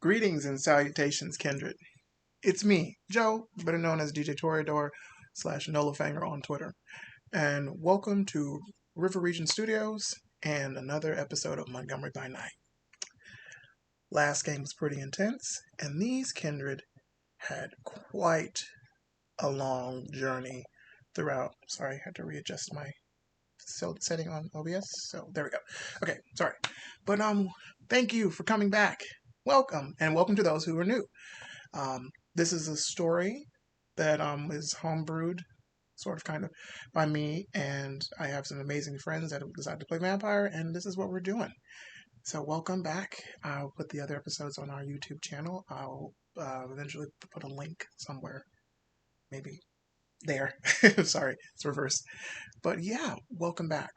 Greetings and salutations, kindred. It's me, Joe, better known as DJ Toreador / Nolafanger on Twitter, and welcome to River Region Studios and another episode of Montgomery by Night. Last game was pretty intense, and these kindred had quite a long journey throughout. Sorry, I had to readjust my setting on OBS. So there we go. Okay, sorry. But thank you for coming back. Welcome, and welcome to those who are new. This is a story that is homebrewed, sort of kind of, by me, and I have some amazing friends that have decided to play vampire, and this is what we're doing. So welcome back. I'll put the other episodes on our YouTube channel. I'll eventually put a link somewhere, maybe there. Sorry, it's reversed. But yeah, welcome back.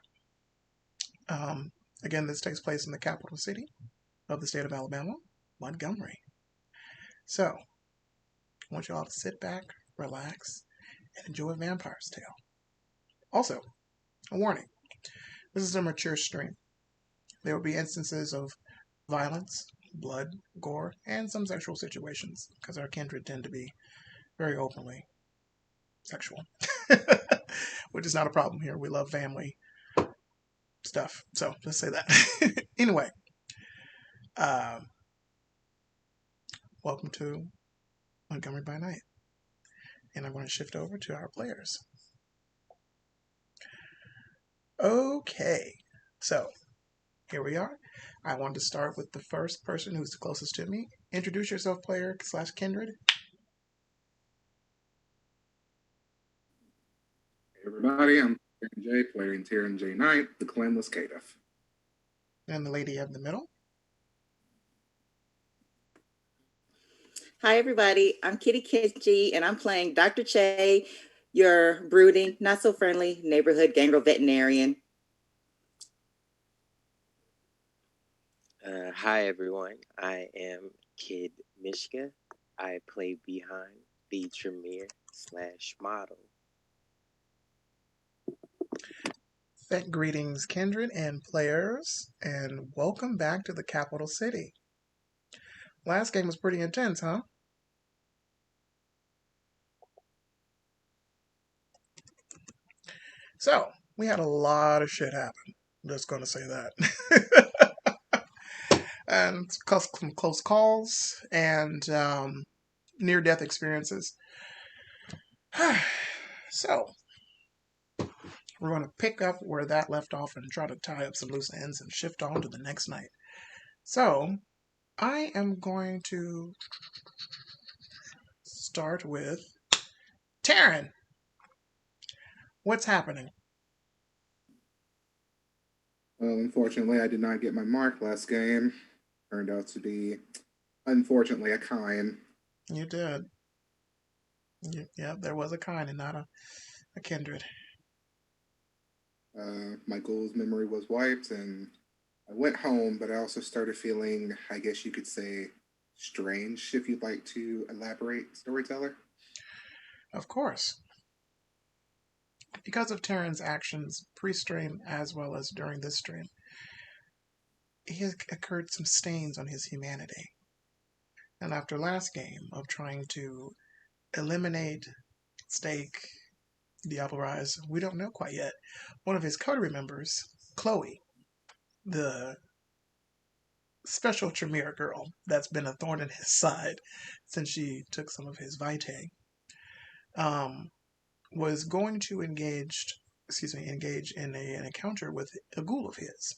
Again, this takes place in the capital city of the state of Alabama, Montgomery. So, I want you all to sit back, relax, and enjoy Vampire's Tale. Also, a warning. This is a mature stream. There will be instances of violence, blood, gore, and some sexual situations, because our kindred tend to be very openly sexual. Which is not a problem here. We love family stuff. So, let's say that. Anyway, welcome to Montgomery by Night. And I'm going to shift over to our players. Okay, so here we are. I want to start with the first person who's the closest to me. Introduce yourself, player / kindred. Hey everybody, I'm Tyrion J, playing Tyrion J Knight, the Clanless Caitiff. And the lady of the middle. Hi, everybody. I'm Kitty Kenji, and I'm playing Dr. Che, your brooding, not so friendly neighborhood gangrel veterinarian. Hi, everyone. I am Kid Mishka. I play behind the Tremere / model. Greetings, kindred and players, and welcome back to the capital city. Last game was pretty intense, huh? So, we had a lot of shit happen. I'm just going to say that. And some close calls and near-death experiences. So, we're going to pick up where that left off and try to tie up some loose ends and shift on to the next night. So, I am going to start with Taryn. What's happening? Well, unfortunately, I did not get my mark last game. Turned out to be, unfortunately, a Kine. You did. Yeah, there was a kind and not a kindred. My goal's memory was wiped, and I went home, but I also started feeling, I guess you could say, strange, if you'd like to elaborate, storyteller. Of course. Because of Taryn's actions pre-stream as well as during this stream, he has occurred some stains on his humanity. And after last game of trying to eliminate, stake, Diablo Rise, we don't know quite yet, one of his coterie members, Chloe, the special Tremere girl that's been a thorn in his side since she took some of his vitae, was going to engage in an encounter with a ghoul of his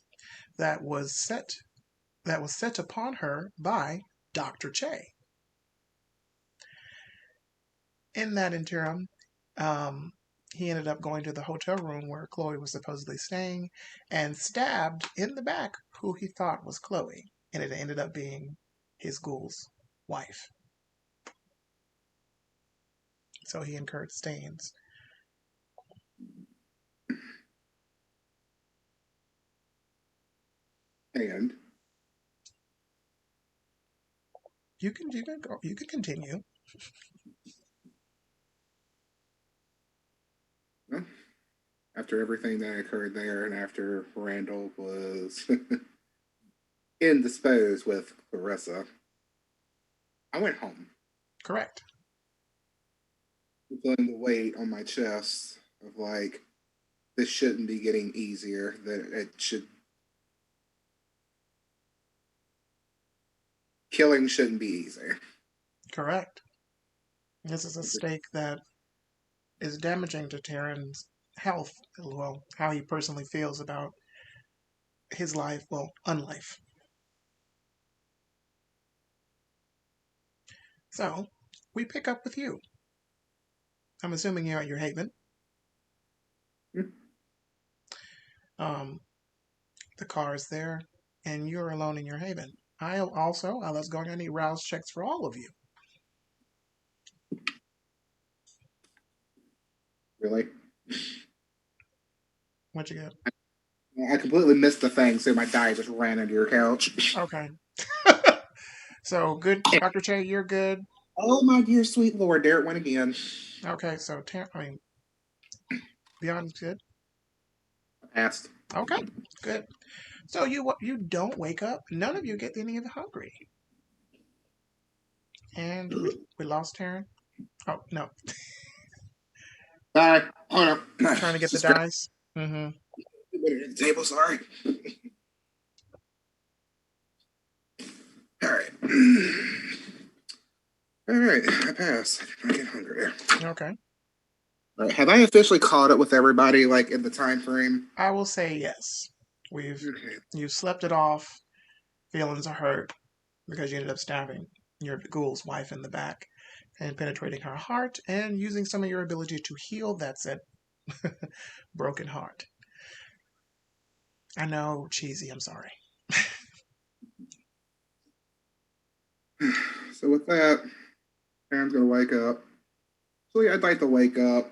that was set upon her by Dr. Che. In that interim, he ended up going to the hotel room where Chloe was supposedly staying and stabbed in the back who he thought was Chloe, and it ended up being his ghoul's wife. So he incurred stains. And You can continue. well, after everything that occurred there, and after Randall was indisposed with Clarissa, I went home, Correct. feeling the weight on my chest of like this shouldn't be getting easier. That it should killing shouldn't be easy. Correct. This is a stake that is damaging to Taryn's health, well, how he personally feels about his life, well, unlife. So, we pick up with you. I'm assuming you're at your haven. Hmm. The car is there, and you're alone in your haven. Let's go. I need rouse checks for all of you. Really, What you get? I completely missed the thing, so my die just ran into your couch. Okay. So, good. Dr. Che, you're good. Oh my dear sweet lord, there it went again. Okay, so, Beyond's good. I passed. Okay, good. So, you don't wake up. None of you get any of the hungry. And we lost Taryn. Oh, no. Sorry. Hold on. Trying to get the dice. Mm-hmm. Put it at the table, sorry. Alright. Alright, I pass. I get hungry. Okay. Right. Have I officially caught up with everybody, like, in the time frame? I will say yes. You slept it off. Feelings are hurt because you ended up stabbing your ghoul's wife in the back and penetrating her heart and using some of your ability to heal that said broken heart. I know, cheesy, I'm sorry. So with that, Aaron's gonna wake up. So I'd like to wake up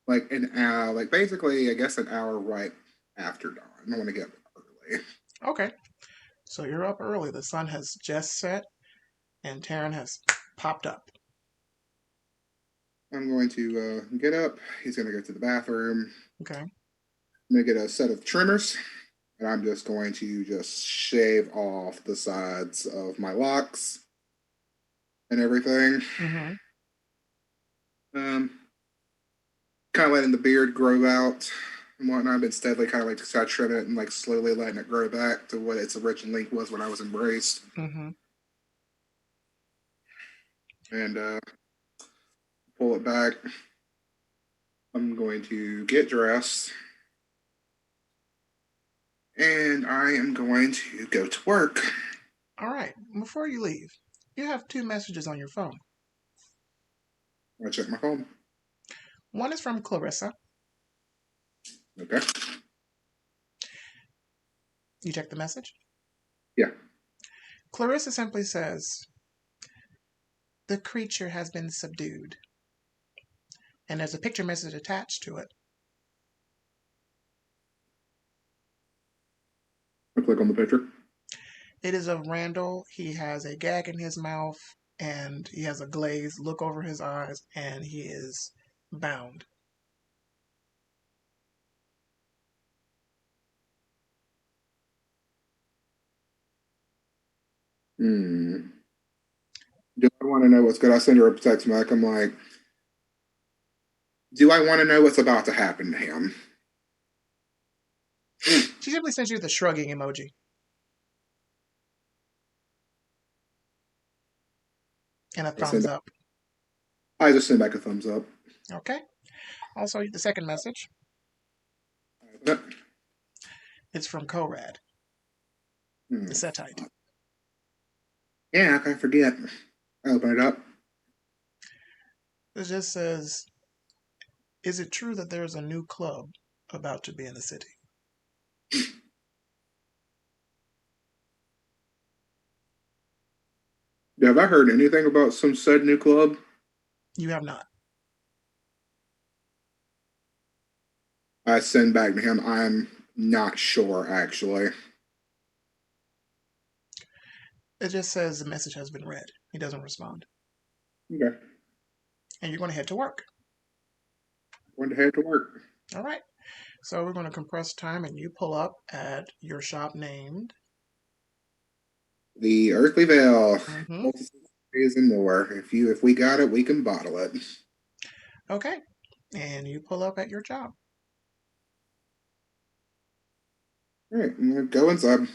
like an hour, like basically, I guess an hour right after dawn. I want to get up early. Okay. So you're up early. The sun has just set and Taryn has popped up. I'm going to get up. He's going to go to the bathroom. Okay. I'm going to get a set of trimmers, and I'm just going to just shave off the sides of my locks and everything. Mm-hmm. Kind of letting the beard grow out and whatnot. I've been steadily kind of like start trimming it and like slowly letting it grow back to what its original length was when I was embraced. Mm-hmm. And pull it back. I'm going to get dressed. And I am going to go to work. All right. Before you leave, you have 2 messages on your phone. I check my phone. One is from Clarissa. Okay. You check the message? Yeah. Clarissa simply says, "The creature has been subdued." And there's a picture message attached to it. I click on the picture. It is of Randall. He has a gag in his mouth and he has a glazed look over his eyes and he is bound. Do I want to know what's good? I send her a text back. I'm like, do I want to know what's about to happen to him? She simply sends you the shrugging emoji. And a thumbs up. I just send back a thumbs up. Okay. Also, the second message. It's from Korad. The Setite. Yeah, I forget. I open it up. It just says, "Is it true that there is a new club about to be in the city?" Have I heard anything about some said new club? You have not. I send back to him. I'm not sure, actually. It just says the message has been read. He doesn't respond. Okay. And you're going to head to work. Going to head to work. All right. So we're going to compress time and you pull up at your shop named The Earthly Veil. Mm-hmm. Days and more. If we got it, we can bottle it. Okay. And you pull up at your job. All right, go inside.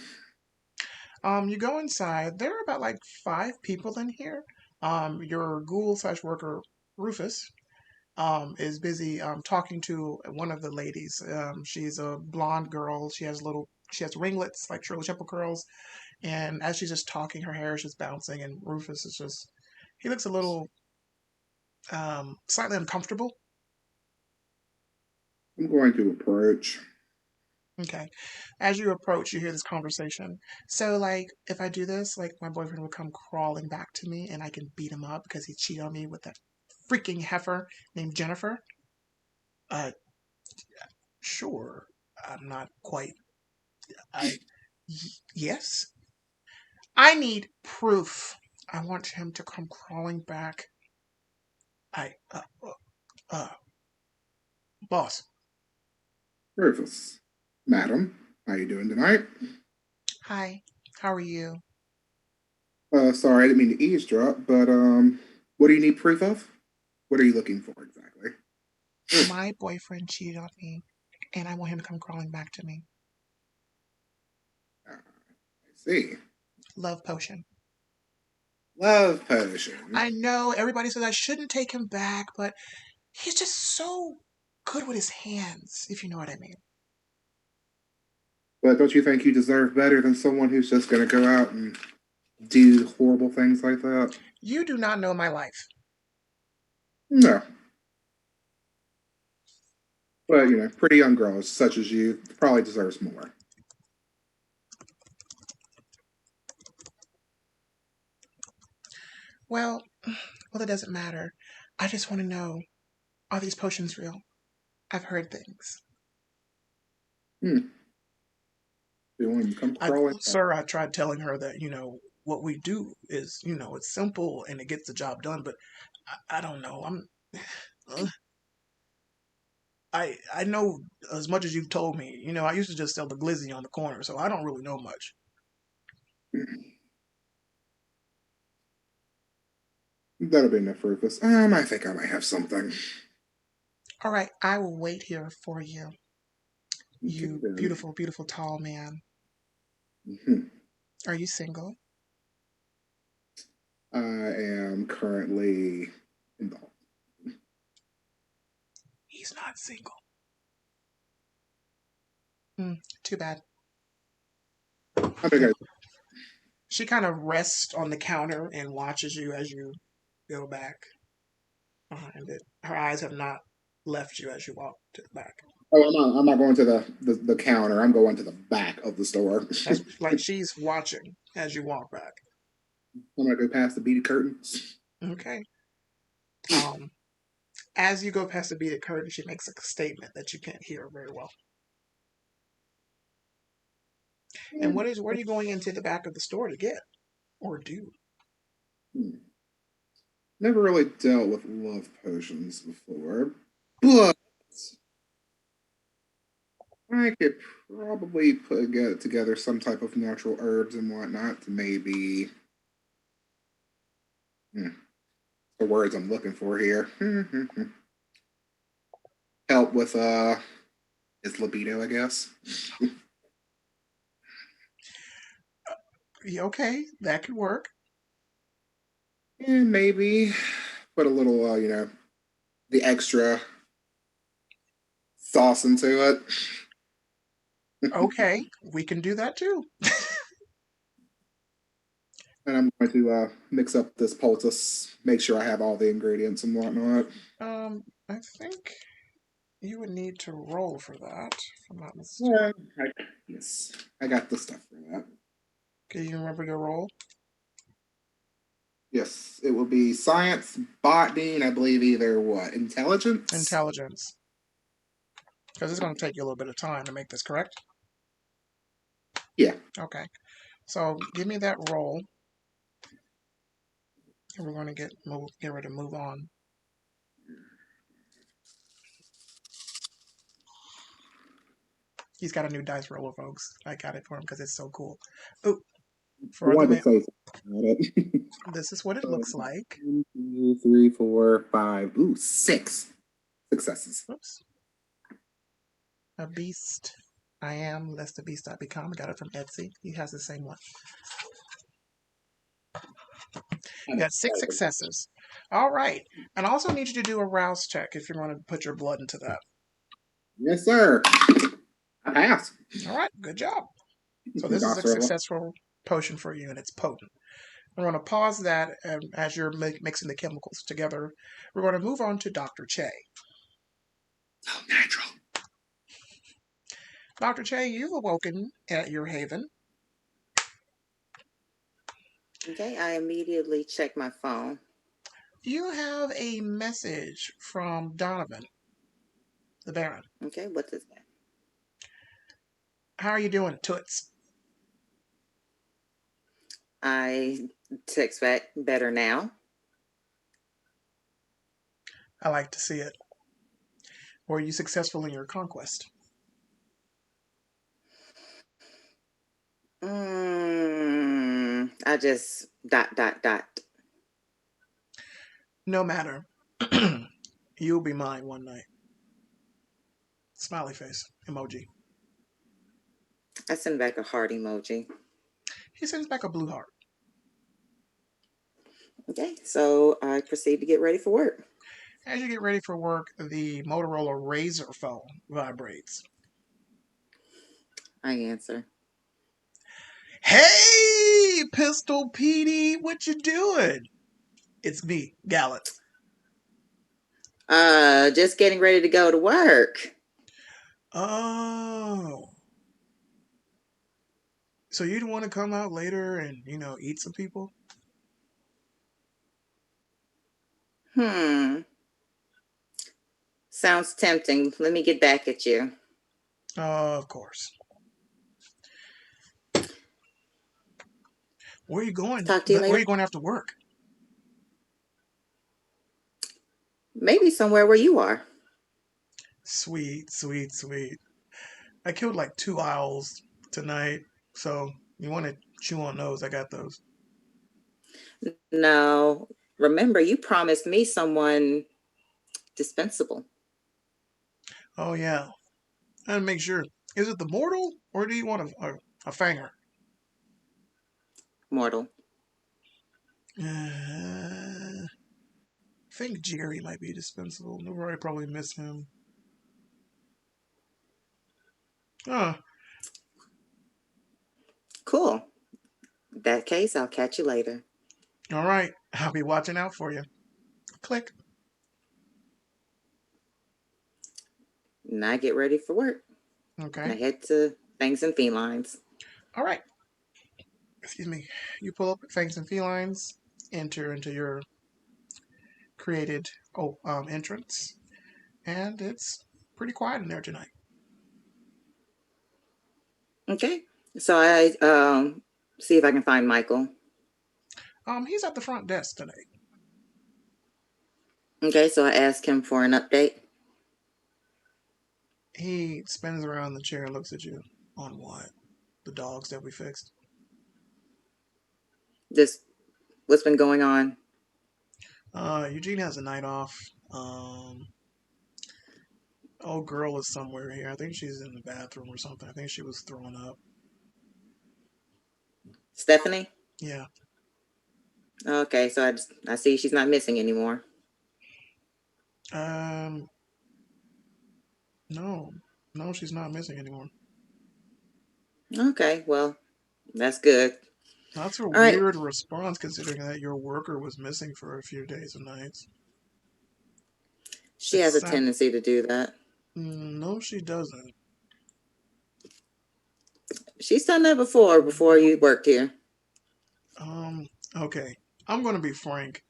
You go inside. There are about like 5 people in here. Your ghoul slash worker, Rufus, is busy talking to one of the ladies. She's a blonde girl. She has ringlets like Shirley Temple curls, and as she's just talking, her hair is just bouncing, and Rufus is just he looks a little slightly uncomfortable. I'm going to approach. Okay. As you approach, you hear this conversation. So, like, if I do this, like, my boyfriend will come crawling back to me and I can beat him up because he cheated on me with that freaking heifer named Jennifer. Uh, sure. I'm not quite. I. Yes? I need proof. I want him to come crawling back. I. Uh, boss. Rufus. Madam, how you doing tonight? Hi. How are you? Sorry, I didn't mean to eavesdrop, but what do you need proof of? What are you looking for exactly? My boyfriend cheated on me and I want him to come crawling back to me. I see. Love potion. Love potion. I know everybody says I shouldn't take him back, but he's just so good with his hands, if you know what I mean. But don't you think you deserve better than someone who's just going to go out and do horrible things like that? You do not know my life. No. But, pretty young girls such as you probably deserves more. Well, it doesn't matter. I just want to know, are these potions real? I've heard things. Hmm. You want to come crawling? Sir, I tried telling her that, what we do is, it's simple and it gets the job done, but I don't know. I know as much as you've told me. I used to just sell the glizzy on the corner, so I don't really know much. That'll be enough, Rufus. I think I might have something. All right, I will wait here for you. Okay, You then. beautiful, beautiful tall man. Mhm. Are you single? I am currently involved. He's not single. Too bad. I think She kind of rests on the counter and watches you as you go back behind it. Her eyes have not left you as you walk to the back. I'm not going to the counter. I'm going to the back of the store. That's like she's watching as you walk back. I'm gonna go past the beaded curtains. Okay. Um, as you go past the beaded curtain, she makes a statement that you can't hear very well. And what are you going into the back of the store to get or do? Never really dealt with love potions before, but I could probably get together some type of natural herbs and whatnot to maybe the words I'm looking for here. Help with his libido, I guess. Okay, that could work. And maybe put a little the extra sauce into it. Okay, we can do that too. And I'm going to mix up this poultice, make sure I have all the ingredients and whatnot. I think you would need to roll for that, if I'm not mistaken. Yes, I got the stuff for that. Can you remember your roll? Yes, it will be science, botany, and I believe either what? Intelligence? Intelligence. Because it's going to take you a little bit of time to make this, correct? Yeah. Okay. So give me that roll. And we're going to get ready to move on. He's got a new dice roller, folks. I got it for him because it's so cool. Oh, I For the wanted to man, say something about it. this is what it So, looks like. 1, 2, 3, 4, 5. Ooh, 6 successes. Oops. A beast. I am less the beast I become. I got it from Etsy. He has the same one. You got 6 successes. All right. And I also need you to do a rouse check if you're going to put your blood into that. Yes, sir. I passed. All right. Good job. So this is a successful potion for you, and it's potent. We're going to pause that as you're mixing the chemicals together. We're going to move on to Dr. Che. So natural. Dr. Che, you've awoken at your haven. Okay, I immediately check my phone. You have a message from Donovan, the Baron. Okay, what is that? How are you doing, Toots? I text back better now. I like to see it. Were you successful in your conquest? I just ... No matter. You'll be mine one night. Smiley face emoji. I send back a heart emoji. He sends back a blue heart. Okay, so I proceed to get ready for work. As you get ready for work, the Motorola Razr phone vibrates. I answer. Hey, Pistol Petey, what you doing? It's me, Gallant. Just getting ready to go to work. Oh. So you'd want to come out later and, eat some people? Sounds tempting. Let me get back at you. Of course. Where are you going? Talk to you Where are later. you going after work? Maybe somewhere where you are. Sweet, sweet, sweet. I killed like 2 owls tonight, so you want to chew on those? I got those. No, remember you promised me someone dispensable. Oh yeah, and make sure. Is it the mortal or do you want a fanger? Mortal. I think Jerry might be dispensable. Nobody probably miss him. Huh. Cool. In that case, I'll catch you later. All right. I'll be watching out for you. Click. And I get ready for work. Okay. And I head to Fangs and Felines. All right. Excuse me. You pull up Fangs and Felines, enter into your created entrance, and it's pretty quiet in there tonight. Okay. So I see if I can find Michael. He's at the front desk tonight. Okay, so I ask him for an update. He spins around the chair and looks at you. On what? The dogs that we fixed? Just what's been going on? Eugene has a night off. Old girl is somewhere here. I think she's in the bathroom or something. I think she was throwing up. Stephanie? Yeah. Okay, so I see she's not missing anymore. No, she's not missing anymore. Okay, well, that's good. That's a weird response considering that your worker was missing for a few days and nights. She has a tendency to do that. No, she doesn't. She's done that before you worked here. Okay. I'm going to be frank.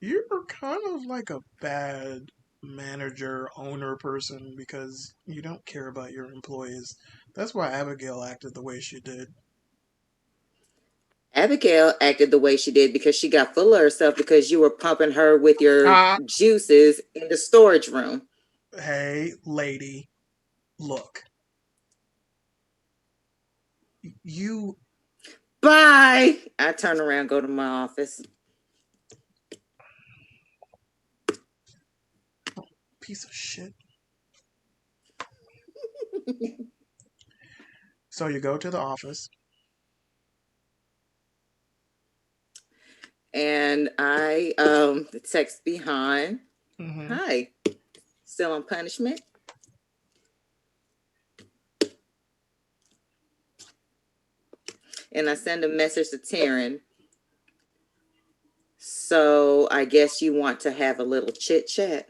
You're kind of like a bad manager, owner person because you don't care about your employees. That's why Abigail acted the way she did. Abigail acted the way she did because she got full of herself because you were pumping her with your juices in the storage room. Hey, lady, look. Bye. I turn around, go to my office. Piece of shit. So you go to the office. And I text behind. Mm-hmm. Hi. Still on punishment? And I send a message to Taryn. So I guess you want to have a little chit chat.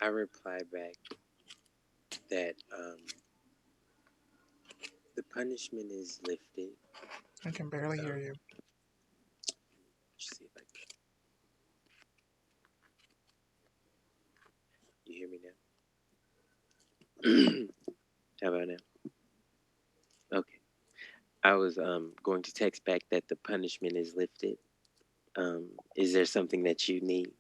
I reply back that the punishment is lifted. I can barely hear you. Let's see if I can. You hear me now? How about now? Okay. I was going to text back that the punishment is lifted. Is there something that you need?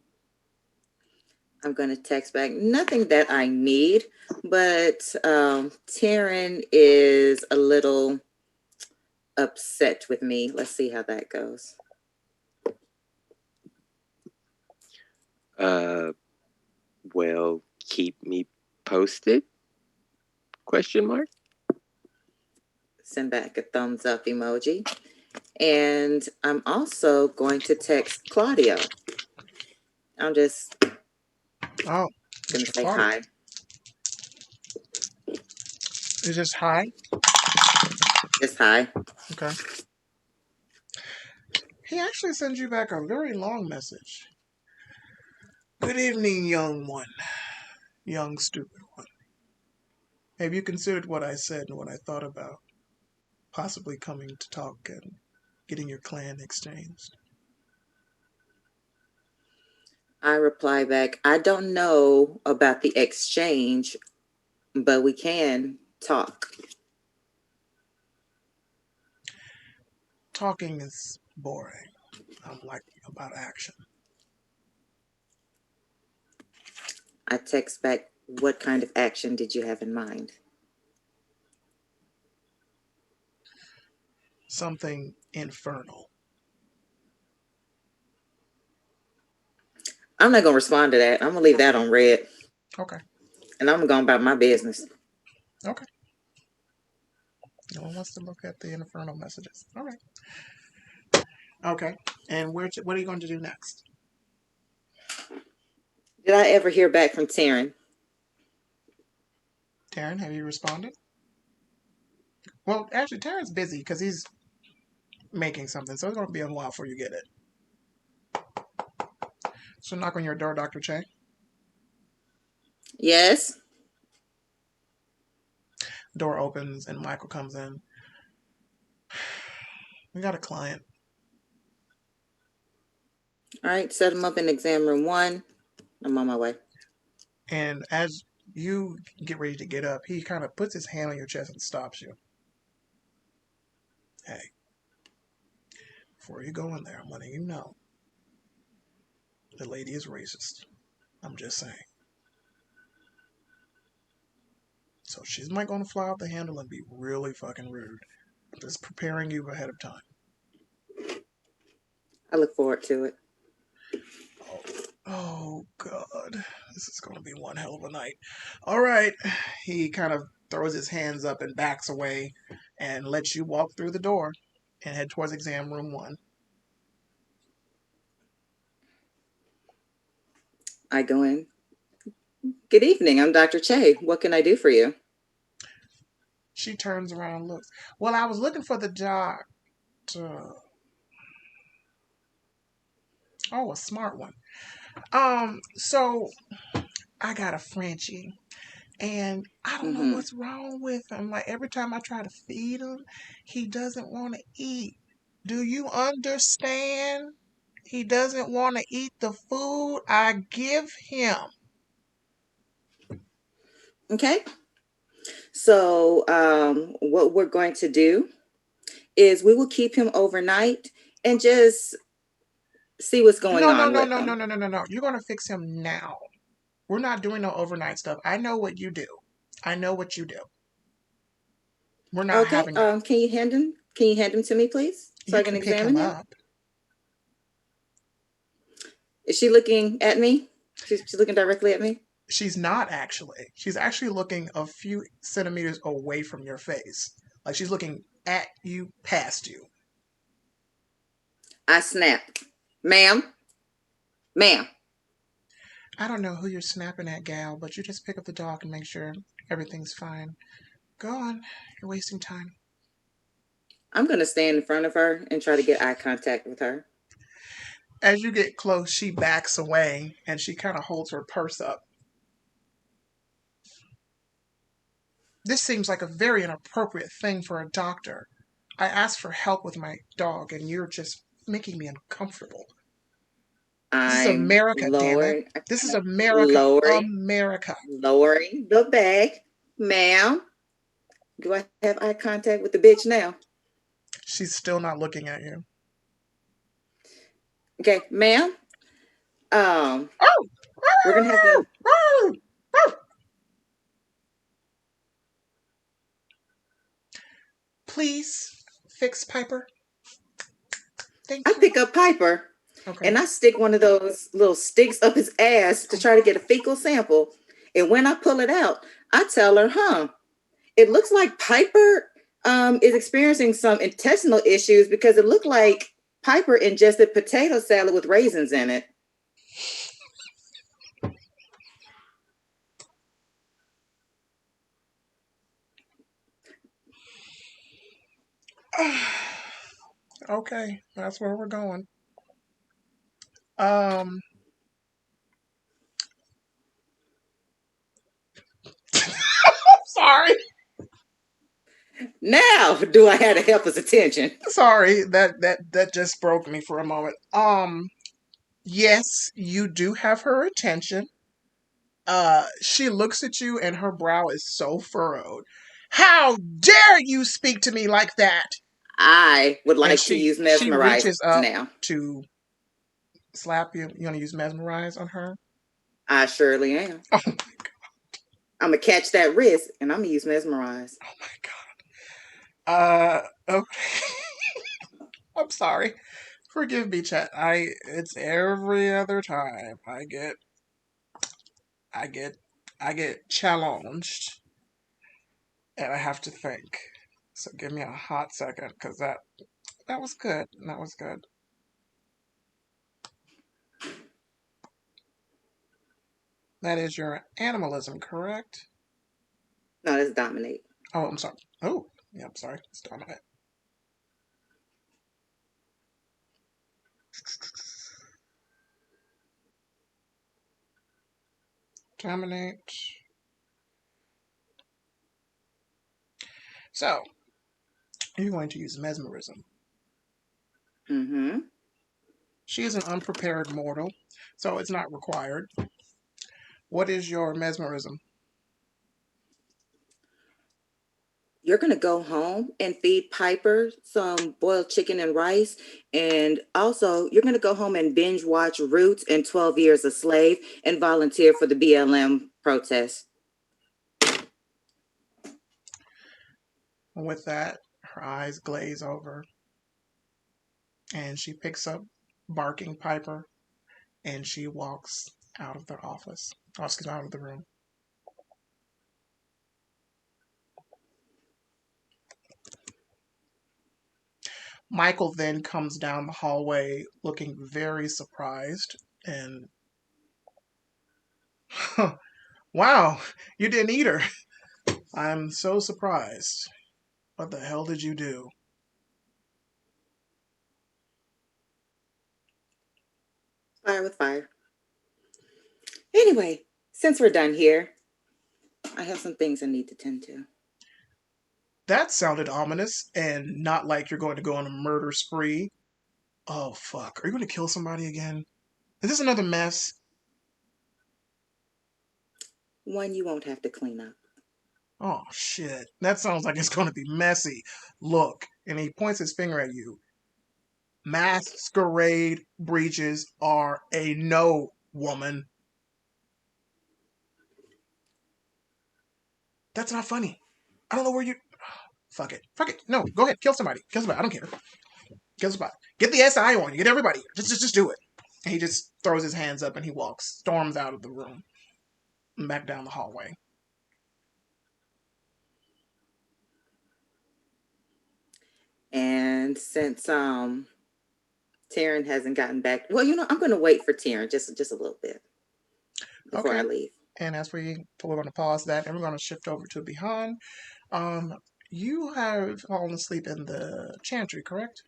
I'm going to text back. Nothing that I need, but Taryn is a little upset with me. Let's see how that goes. Well, keep me posted? Question mark? Send back a thumbs up emoji. And I'm also going to text Claudio. I'm just Oh, going Mr. to say Claudio. hi. Is this hi? Just hi. Okay. He actually sends you back a very long message. Good evening, young one. Young stupid one. Have you considered what I said and what I thought about possibly coming to talk and getting your clan exchanged? I reply back, I don't know about the exchange, but we can talk. Talking is boring. I'm like about action. I text back, what kind of action did you have in mind? Something infernal. I'm not going to respond to that. I'm going to leave that on red. Okay. And I'm going about my business. Okay. No one wants to look at the infernal messages. All right. Okay. And what are you going to do next? Did I ever hear back from Taryn? Taryn, have you responded? Well, actually, Taryn's busy because he's making something, so it's going to be a while before you get it. So knock on your door, Dr. Che. Yes. Door opens and Michael comes in. We got a client. All right, set him up in exam room 1. I'm on my way. And as you get ready to get up, he kind of puts his hand on your chest and stops you. Hey, before you go in there, I'm letting you know the lady is racist. I'm just saying. So she's might going to fly off the handle and be really fucking rude. I'm just preparing you ahead of time. I look forward to it. Oh, God. This is going to be one hell of a night. All right. He kind of throws his hands up and backs away and lets you walk through the door and head towards exam room 1. I go in. Good evening. I'm Dr. Che. What can I do for you? She turns around and looks. Well, I was looking for the doctor. Oh, a smart one. So I got a Frenchie, and I don't know what's wrong with him. Like every time I try to feed him, he doesn't want to eat. Do you understand? He doesn't want to eat the food I give him. Okay. So what we're going to do is we will keep him overnight and just see what's going on with him. No. You're going to fix him now. We're not doing no overnight stuff. I know what you do. I know what you do. We're not Okay. having it. Can you hand him? Can you hand him to me, please, so You I can can pick examine him him? up. Is she looking at me? She's looking directly at me. She's not actually. She's actually looking a few centimeters away from your face. Like she's looking at you, past you. I snap, ma'am, ma'am. I don't know who you're snapping at, gal, but you just pick up the dog and make sure everything's fine. Go on. You're wasting time. I'm gonna stand in front of her and try to get eye contact with her. As you get close, she backs away and she kind of holds her purse up. This seems like a very inappropriate thing for a doctor. I asked for help with my dog and you're just making me uncomfortable. This is I'm America, damn it. lowering, This is America. lowering, America. lowering the bag, ma'am. Do I have eye contact with the bitch now? She's still not looking at you. Okay, ma'am. Oh! We're gonna have to. Please fix Piper. Thank I you. pick up Piper Okay. and I stick one of those little sticks up his ass to try to get a fecal sample. And when I pull it out, I tell her, it looks like Piper is experiencing some intestinal issues because it looked like Piper ingested potato salad with raisins in it. Okay, that's where we're going. I'm sorry. Now, do I have to help his attention? Sorry, that just broke me for a moment. Yes, you do have her attention. She looks at you and her brow is so furrowed. How dare you speak to me like that? I would And like to use she mesmerize reaches up now. to slap you. You want to use mesmerize on her? I surely am. Oh my god. I'm gonna catch that wrist and I'm gonna use mesmerize. Oh my god. Okay. I'm sorry. Forgive me, chat. It's every other time I get challenged and I have to think. So give me a hot second, because that was good. That was good. That is your animalism, correct? No, that's dominate. Oh, I'm sorry. Oh, yeah, I'm sorry. It's dominate. Dominate. So, you're going to use mesmerism. Mm-hmm. She is an unprepared mortal, so it's not required. What is your mesmerism? You're gonna go home and feed Piper some boiled chicken and rice, and also you're gonna go home and binge watch Roots and 12 Years a Slave and volunteer for the BLM protest. With that, her eyes glaze over, and she picks up barking Piper, and she walks out of the office. Out of the room. Michael then comes down the hallway looking very surprised and, wow, you didn't eat her. I'm so surprised. What the hell did you do? Fire with fire. Anyway, since we're done here, I have some things I need to tend to. That sounded ominous and not like you're going to go on a murder spree. Oh, fuck. Are you going to kill somebody again? Is this another mess? One you won't have to clean up. Oh, shit. That sounds like it's going to be messy. Look, and he points his finger at you. Masquerade breaches are a no, woman. That's not funny. I don't know where you... fuck it. Fuck it. No, go ahead. Kill somebody. Kill somebody. I don't care. Kill somebody. Get the SI on you. Get everybody. Just do it. And he just throws his hands up and he storms out of the room and back down the hallway. And since Taryn hasn't gotten back, well, I'm going to wait for Taryn just a little bit before I leave. And as we're going to pause that, and we're going to shift over to Bihan. You have fallen asleep in the chantry, correct?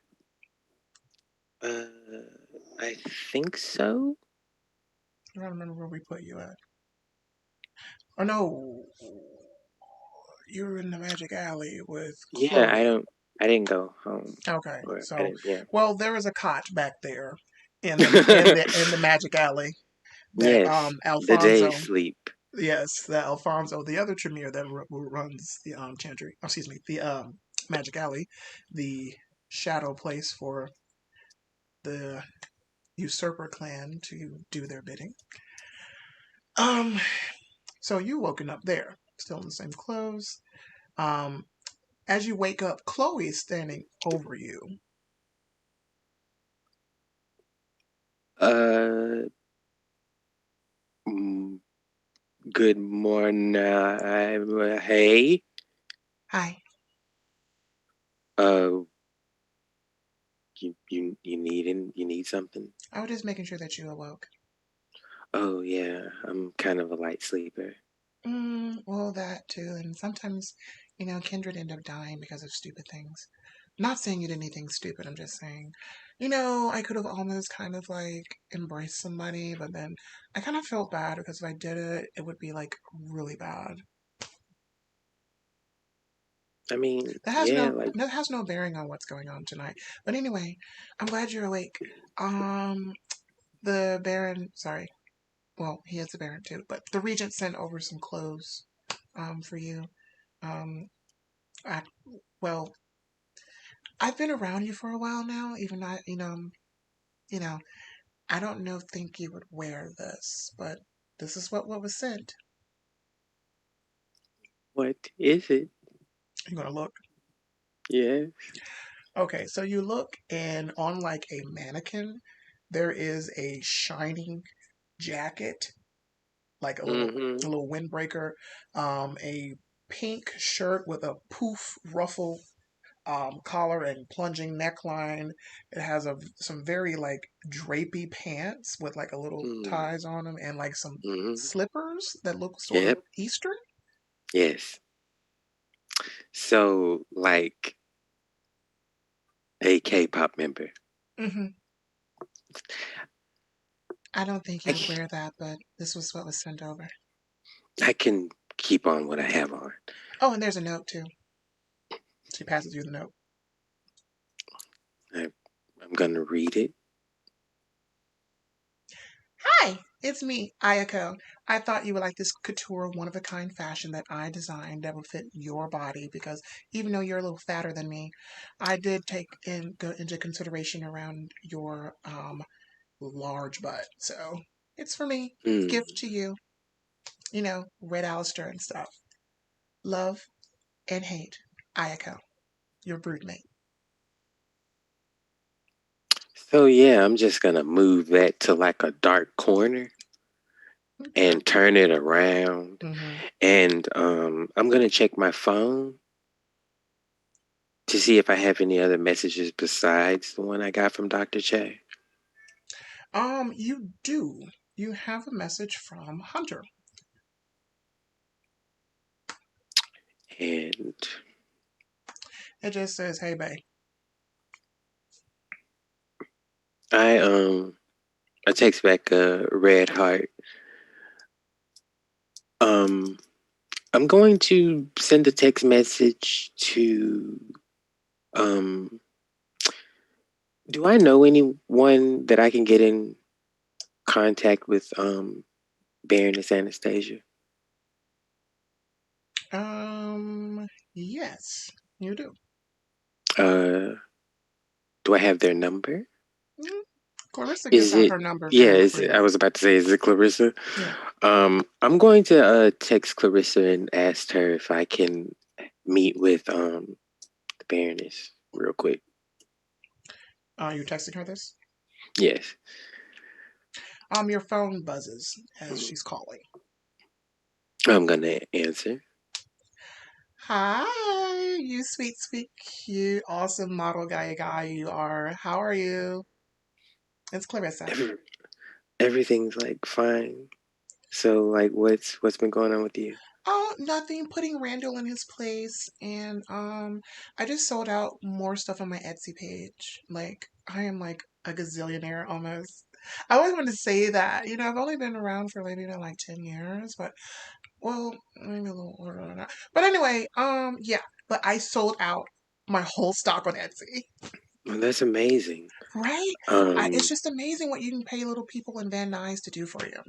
I think so. I don't remember where we put you at. Oh no, you were in the magic alley with Chloe. Yeah, I didn't go home. Okay, so yeah. Well, there is a cot back there in the magic alley. That, yes, Alfonso, the day sleep. Yes, that Alfonso, the other Tremere that runs the chantry, the magic alley, the shadow place for the usurper clan to do their bidding. So you woken up there, still in the same clothes. As you wake up, Chloe is standing over you. Good morning. Hey. Hi. You need something? I was just making sure that you awoke. Oh yeah, I'm kind of a light sleeper. Well, that too, and sometimes, Kindred end up dying because of stupid things. Not saying you did anything stupid, I'm just saying, I could have almost kind of like embraced somebody, but then I kind of felt bad because if I did it, it would be like really bad. I mean, that has no bearing on what's going on tonight. But anyway, I'm glad you're awake. The Baron, sorry. Well, he is the Baron too, but the Regent sent over some clothes, for you. I've been around you for a while now, even I, I don't think you would wear this, but this is what was sent. What is it? You gonna look? Yeah. Okay, so you look, and on like a mannequin, there is a shining jacket, like a little windbreaker, a pink shirt with a poof ruffle collar and plunging neckline. It has some very like drapey pants with like a little ties on them, and like some slippers that look sort of Eastern. Yes. So like a K-pop member. I don't think you would wear that, but this was what was sent over. I can keep on what I have on. Oh, and there's a note too. She passes you the note. I'm gonna read it. Hi, it's me, Ayako. I thought you would like this couture one-of-a-kind fashion that I designed that would fit your body, because even though you're a little fatter than me, I did take into consideration around your large butt. So it's for me. Gift to you. Red Alistair and stuff. Love and hate, Ayako, your broodmate. So yeah, I'm just gonna move that to like a dark corner and turn it around. And I'm gonna check my phone to see if I have any other messages besides the one I got from Dr. Che. You do. You have a message from Hunter. And it just says, "Hey, babe." I text back a red heart. I'm going to send a text message to do I know anyone that I can get in contact with Baroness Anastasia? Yes, you do. Do I have their number? Clarissa gives out her number. Yeah, I was about to say, is it Clarissa? Yeah. I'm going to text Clarissa and ask her if I can meet with Baroness real quick. You texting her this? Yes. Your phone buzzes as she's calling. I'm gonna answer. Hi, you sweet, sweet, cute, awesome model guy you are. How are you? It's Clarissa. Everything's like fine. So like, what's been going on with you? Oh, nothing. Putting Randall in his place, and I just sold out more stuff on my Etsy page. Like I am like a gazillionaire almost. I always wanted to say that. I've only been around for maybe like 10 years, but well, maybe a little older than that. But anyway, yeah. But I sold out my whole stock on Etsy. Well, that's amazing. Right? It's just amazing what you can pay little people in Van Nuys to do for you.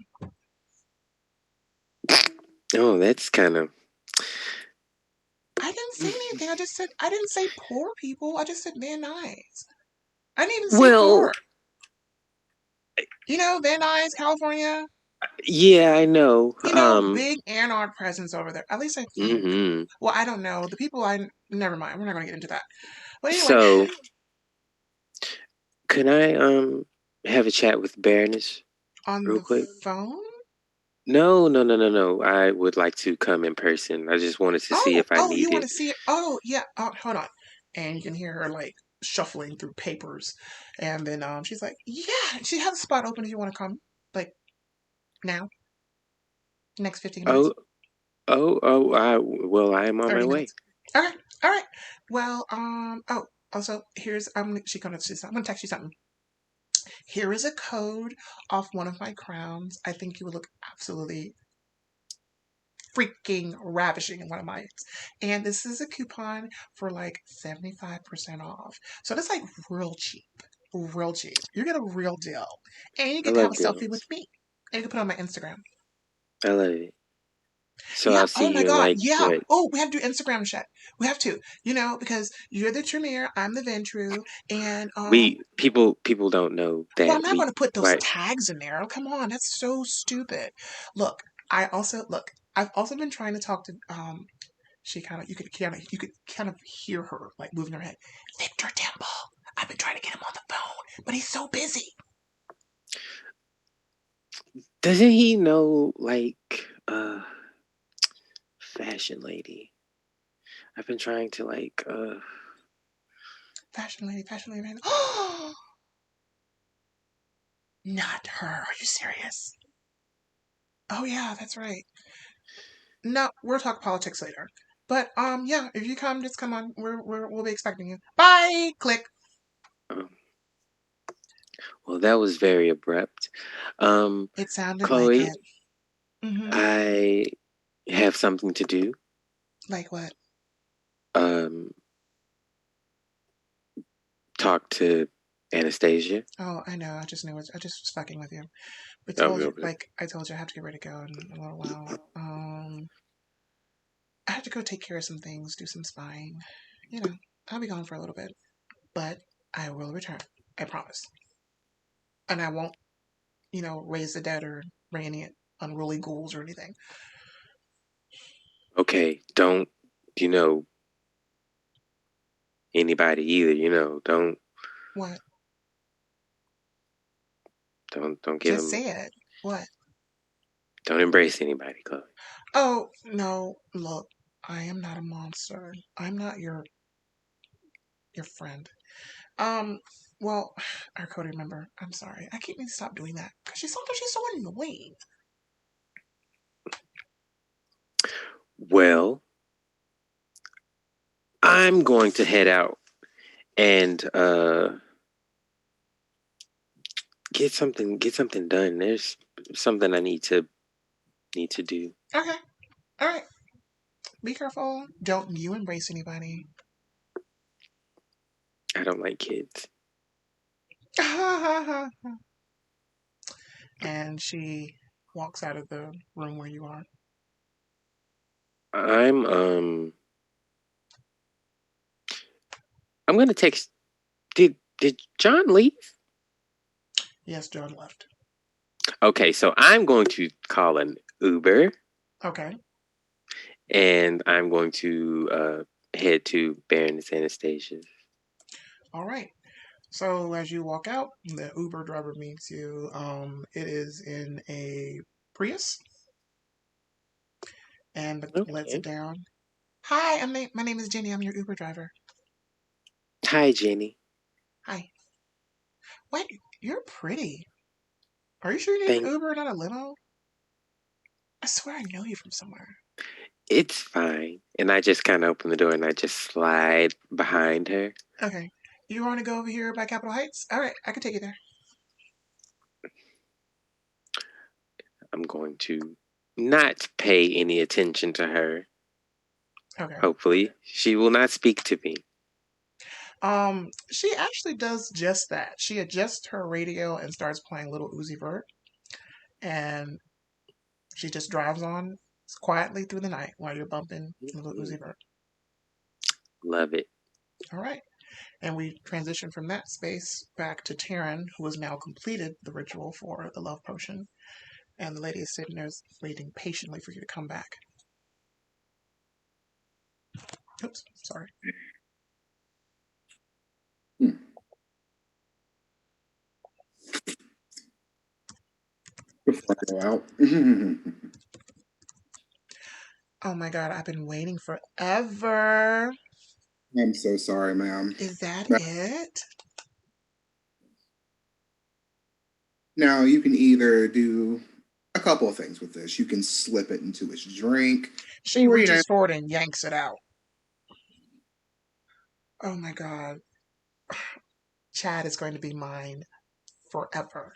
Oh, that's kind of. I didn't say anything. I didn't say poor people. I just said Van Nuys. I didn't even say Well, poor. Van Nuys, California. yeah, I know. Big Anard presence over there. At least I think. Mm-hmm. Well, I don't know. The people never mind. We're not going to get into that. But anyway. So, can I have a chat with Baroness On real the quick? phone? No. I would like to come in person. I just wanted to see if I you want needed. to see it? Oh, yeah. Hold on. And you can hear her like shuffling through papers, and then she's like, "Yeah, she has a spot open if you want to come, like now, next 15 minutes, Well, I am on my 30 way. minutes." Okay, all right. Well, oh, also here's I'm gonna text you something. Here is a code off one of my crowns. I think you would look absolutely freaking ravishing in one of mine. And this is a coupon for like 75% off. So that's like real cheap. Real cheap. You get a real deal. And you I get to have love a selfie with deals. me. And you can put it on my Instagram. I love it. So Yeah. I'll see Oh my you in God. like Yeah. what? Oh, we have to do Instagram chat. We have to, because you're the Tremere, I'm the Ventru, and We people don't know well, that I'm not we going to put those right. tags in there. Oh, come on, that's so stupid. Look, I've also been trying to talk to you could kind of hear her like moving her head. Victor Temple. I've been trying to get him on the phone, but he's so busy. Doesn't he know like fashion lady? I've been trying to like Fashion lady. Oh, not her. Are you serious? Oh yeah, that's right. No, we'll talk politics later. But yeah, if you come, just come on. We'll be expecting you. Bye. Click. um, well, that was very abrupt. It sounded like Chloe, it. Mm-hmm. I have something to do. Like what? Um, talk to Anastasia. Oh, I know. I just knew it. I just was fucking with you. Okay, okay. I told you, I have to get ready to go in a little while. I have to go take care of some things, do some spying. I'll be gone for a little bit, but I will return. I promise. And I won't, raise the dead or bring any unruly ghouls or anything. Okay, don't anybody either. Don't What? don't give Just them. say it. What? Don't embrace anybody, Chloe. Oh, no. Look, I am not a monster. I'm not your friend. Um, well, our Cody member, I'm sorry. I keep needing to stop doing that because sometimes she's so annoying. Well, I'm going to head out and get something done. There's something I need to do. Okay. All right. Be careful. Don't you embrace anybody. I don't like kids. And she walks out of the room where you are. I'm gonna text. Did John leave? Yes, John left. Okay, so I'm going to call an Uber. Okay. And I'm going to head to Baroness Anastasia's. All right. So as you walk out, the Uber driver meets you. It is in a Prius and lets it Okay. down. Hi, my name is Jenny. I'm your Uber driver. Hi, Jenny. Hi. What? You're pretty. Are you sure you need an Thank. Uber, not a limo? I swear I know you from somewhere. It's fine. And I just kind of open the door and I just slide behind her. Okay. You want to go over here by Capitol Heights? All right, I can take you there. I'm going to not pay any attention to her. Okay. Hopefully, she will not speak to me. She actually does just that. She adjusts her radio and starts playing Little Uzi Vert, and she just drives on quietly through the night while you're bumping Little Uzi Vert. Love it. All right. And we transition from that space back to Taryn, who has now completed the ritual for the love potion. And the lady is sitting there waiting patiently for you to come back. Oops, sorry. Before I go out. Oh my god, I've been waiting forever. I'm so sorry, ma'am. Is that it? Now, you can either do a couple of things with this. You can slip it into his drink. She Or, reaches forward and yanks it out. Oh my god. Chad is going to be mine forever.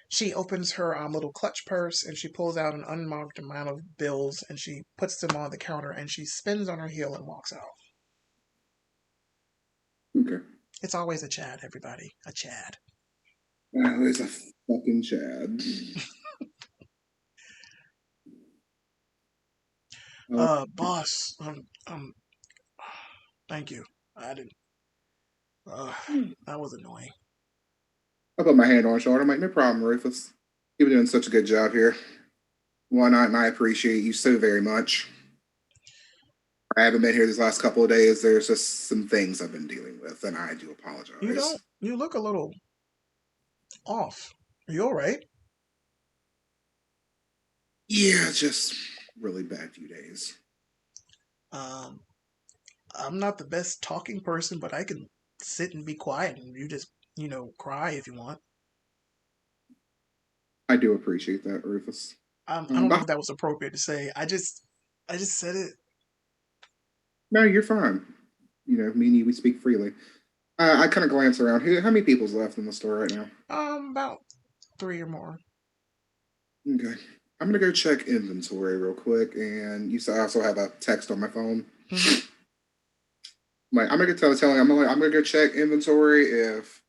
She opens her little clutch purse and she pulls out an unmarked amount of bills and she puts them on the counter and she spins on her heel and walks out. okay. It's always a Chad, everybody. A Chad. There's a fucking Chad. Boss, thank you. I didn't. That was annoying. I put my hand on his shoulder. I'm like, no problem, Rufus. You've been doing such a good job here. Why not? And I appreciate you so very much. I haven't been here these last couple of days. There's just some things I've been dealing with, and I do apologize. You don't. You look a little off. Are you all right? Yeah, just really bad few days. I'm not the best talking person, but I can sit and be quiet and you just, cry if you want. I do appreciate that, Rufus. I don't know But if that was appropriate to say. I just said it. no, you're fine. You know, me and you, we speak freely. I kind of glance around. How many people's left in the store right now? About 3 or more. Okay. I'm gonna go check inventory real quick, and I also have a text on my phone. Mhm. Like I'm gonna I'm gonna go check inventory if,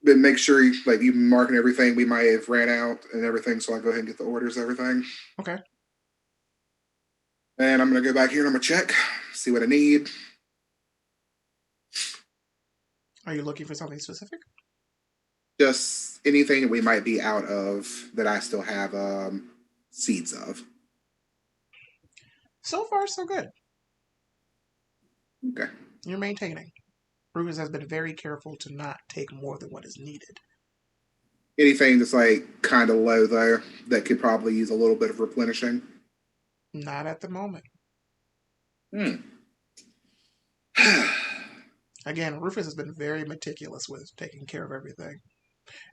but make sure you marking everything we might have ran out and everything, so I go ahead and get the orders, everything. Okay. And I'm gonna go back here and I'm gonna check, see what I need. Are you looking for something specific? Just anything that we might be out of that I still have seeds of. So far, so good. Okay. You're maintaining. Rufus has been very careful to not take more than what is needed. Anything that's like kind of low there that could probably use a little bit of replenishing. Not at the moment. Again, Rufus has been very meticulous with taking care of everything.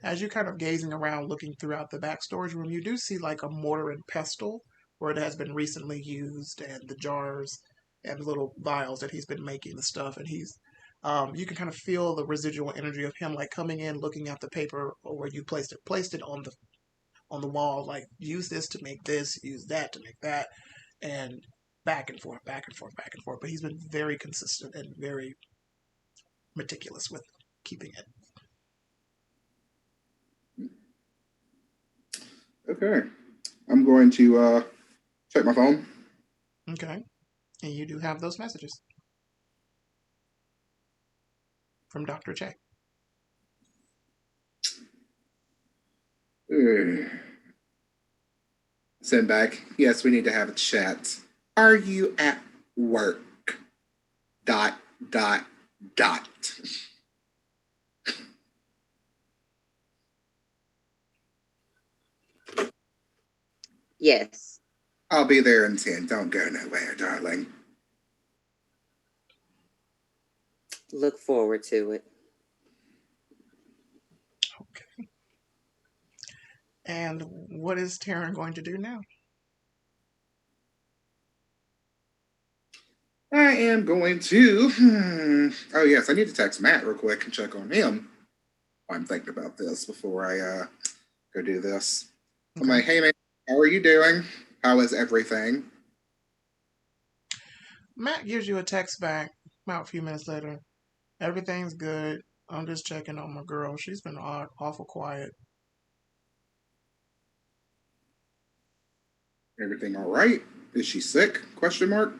As you're kind of gazing around, looking throughout the back storage room, you do see like a mortar and pestle where it has been recently used, and the jars and the little vials that he's been making the stuff, and you can kind of feel the residual energy of him like coming in, looking at the paper or where you placed it on the wall, like use this to make this, use that to make that, and back and forth, back and forth, back and forth. But he's been very consistent and very meticulous with keeping it. Okay. I'm going to check my phone. Okay. And you do have those messages from Dr. Che. Send back, yes, we need to have a chat. Are you at work? Dot, dot, dot. Yes. I'll be there in 10. Don't go nowhere, darling. Look forward to it. Okay. And what is Taryn going to do now? I am going to. Oh, yes, I need to text Matt real quick and check on him. I'm thinking about this before I go do this. Okay. I'm like, hey, man, how are you doing? How is everything? Matt gives you a text back about a few minutes later. Everything's good. I'm just checking on my girl. She's been awful quiet. Everything all right? Is she sick? Question mark.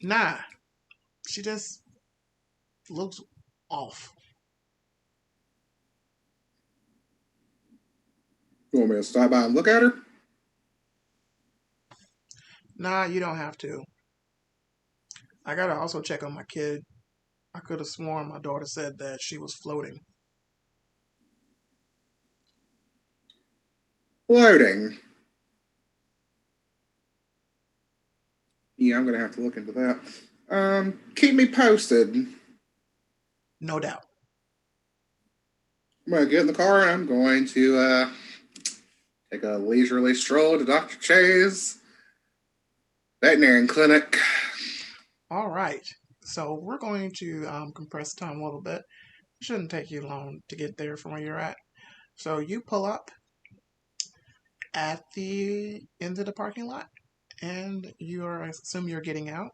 Nah. She just looks off. You want me to stop by and look at her? Nah, you don't have to. I gotta also check on my kid. I could have sworn my daughter said that she was floating. Floating? Yeah, I'm gonna have to look into that. Keep me posted. No doubt. I'm gonna get in the car and I'm going to take a leisurely stroll to Dr. Che's veterinary clinic. All right. So we're going to compress time a little bit. It shouldn't take you long to get there from where you're at. So you pull up at the end of the parking lot, and I assume you're getting out.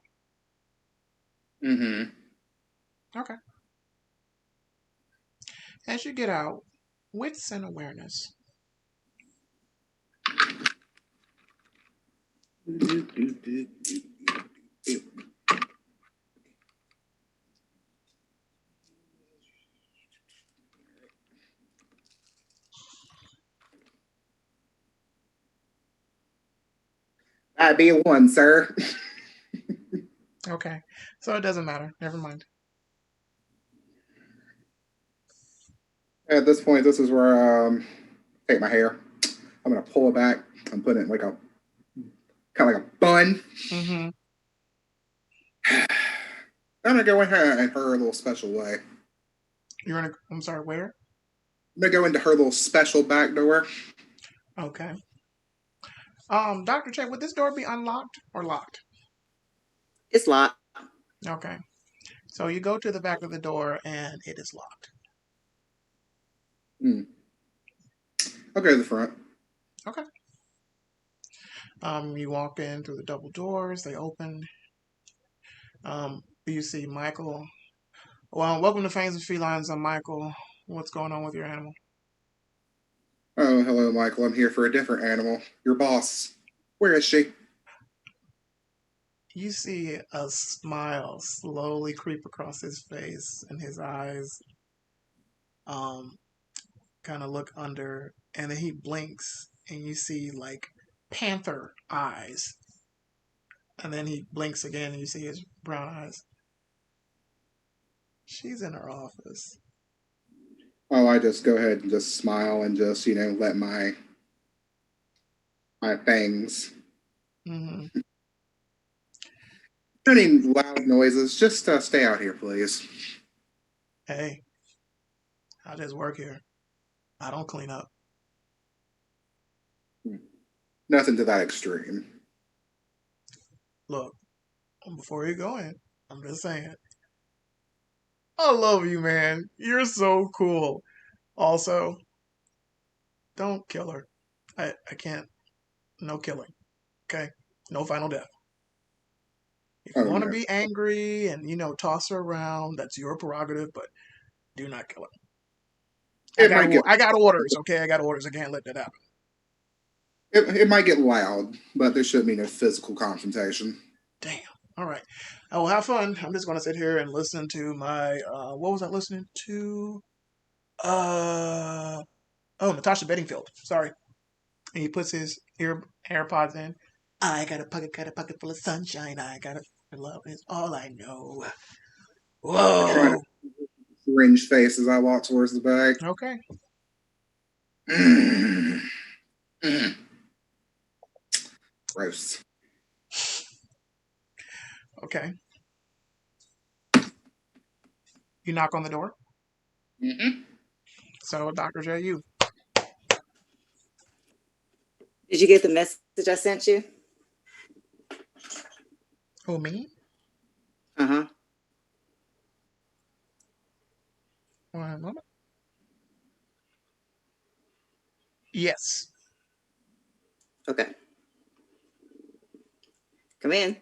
Mm-hmm. Okay. As you get out, wits and awareness. That'd be a 1, sir. Okay. So it doesn't matter. Never mind. At this point, this is where take my hair. I'm gonna pull it back. I'm putting it in like a kind of like a bun. Mm-hmm. I'm gonna go in her little special way. I'm sorry, where? I'm gonna go into her little special back door. Okay. Dr. Che, would this door be unlocked or locked? It's locked. Okay. So you go to the back of the door and it is locked. I'll go to the front. Okay. You walk in through the double doors, they open. You see Michael. Well, welcome to Fangs and Felines. I'm Michael. What's going on with your animal? Oh, hello, Michael. I'm here for a different animal. Your boss. Where is she? You see a smile slowly creep across his face, and his eyes kind of look under, and then he blinks, and you see like panther eyes. And then he blinks again, and you see his brown eyes. She's in her office. Oh, I just go ahead and just smile and just, let my fangs. Mm-hmm. Any loud noises, just stay out here, please. Hey, I just work here. I don't clean up. Nothing to that extreme. Look, before you go in, I'm just saying. I love you, man. You're so cool. Also, don't kill her. I can't. No killing. Okay? No final death. If you want to be angry and, toss her around, that's your prerogative, but do not kill her. I got orders, okay? I got orders. I can't let that happen. It might get loud, but there shouldn't be no physical confrontation. Damn. All right. I will have fun. I'm just going to sit here and listen to my, what was I listening to? Natasha Bedingfield. Sorry. And he puts his AirPods in. I got a pocket full of sunshine. I got a love is all I know. I try to Whoa. syringe face as I walk towards the bag. Okay. Gross. Okay. You knock on the door. Mm-hmm. So, Dr. J, you. Did you get the message I sent you? Who, me? Uh-huh. One moment. Yes. Okay. Come in.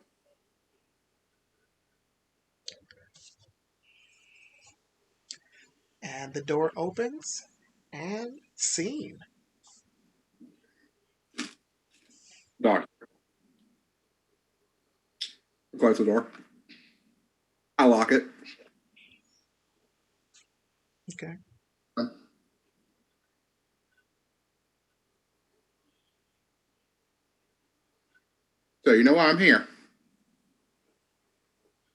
And the door opens and scene. Doctor. Close the door. I lock it. Okay. So you know why I'm here.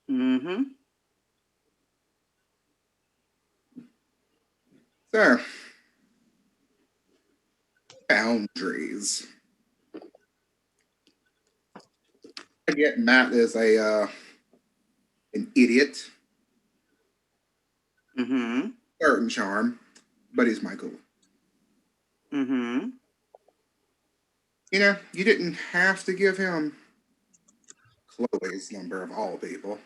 Mm-hmm. So, boundaries. I get Matt is an idiot, Mm-hmm. certain charm, but he's my ghoul. Mm-hmm. You know, you didn't have to give him Chloe's number of all people.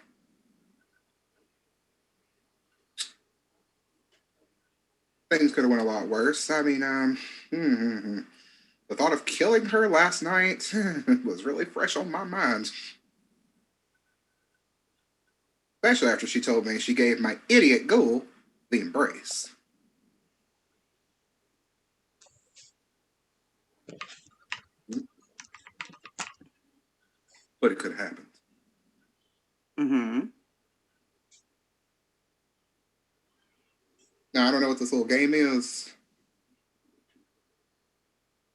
Things could have went a lot worse. I mean, the thought of killing her last night was really fresh on my mind. Especially after she told me she gave my idiot ghoul the embrace. But it could have happened. Mm-hmm. Now, I don't know what this little game is.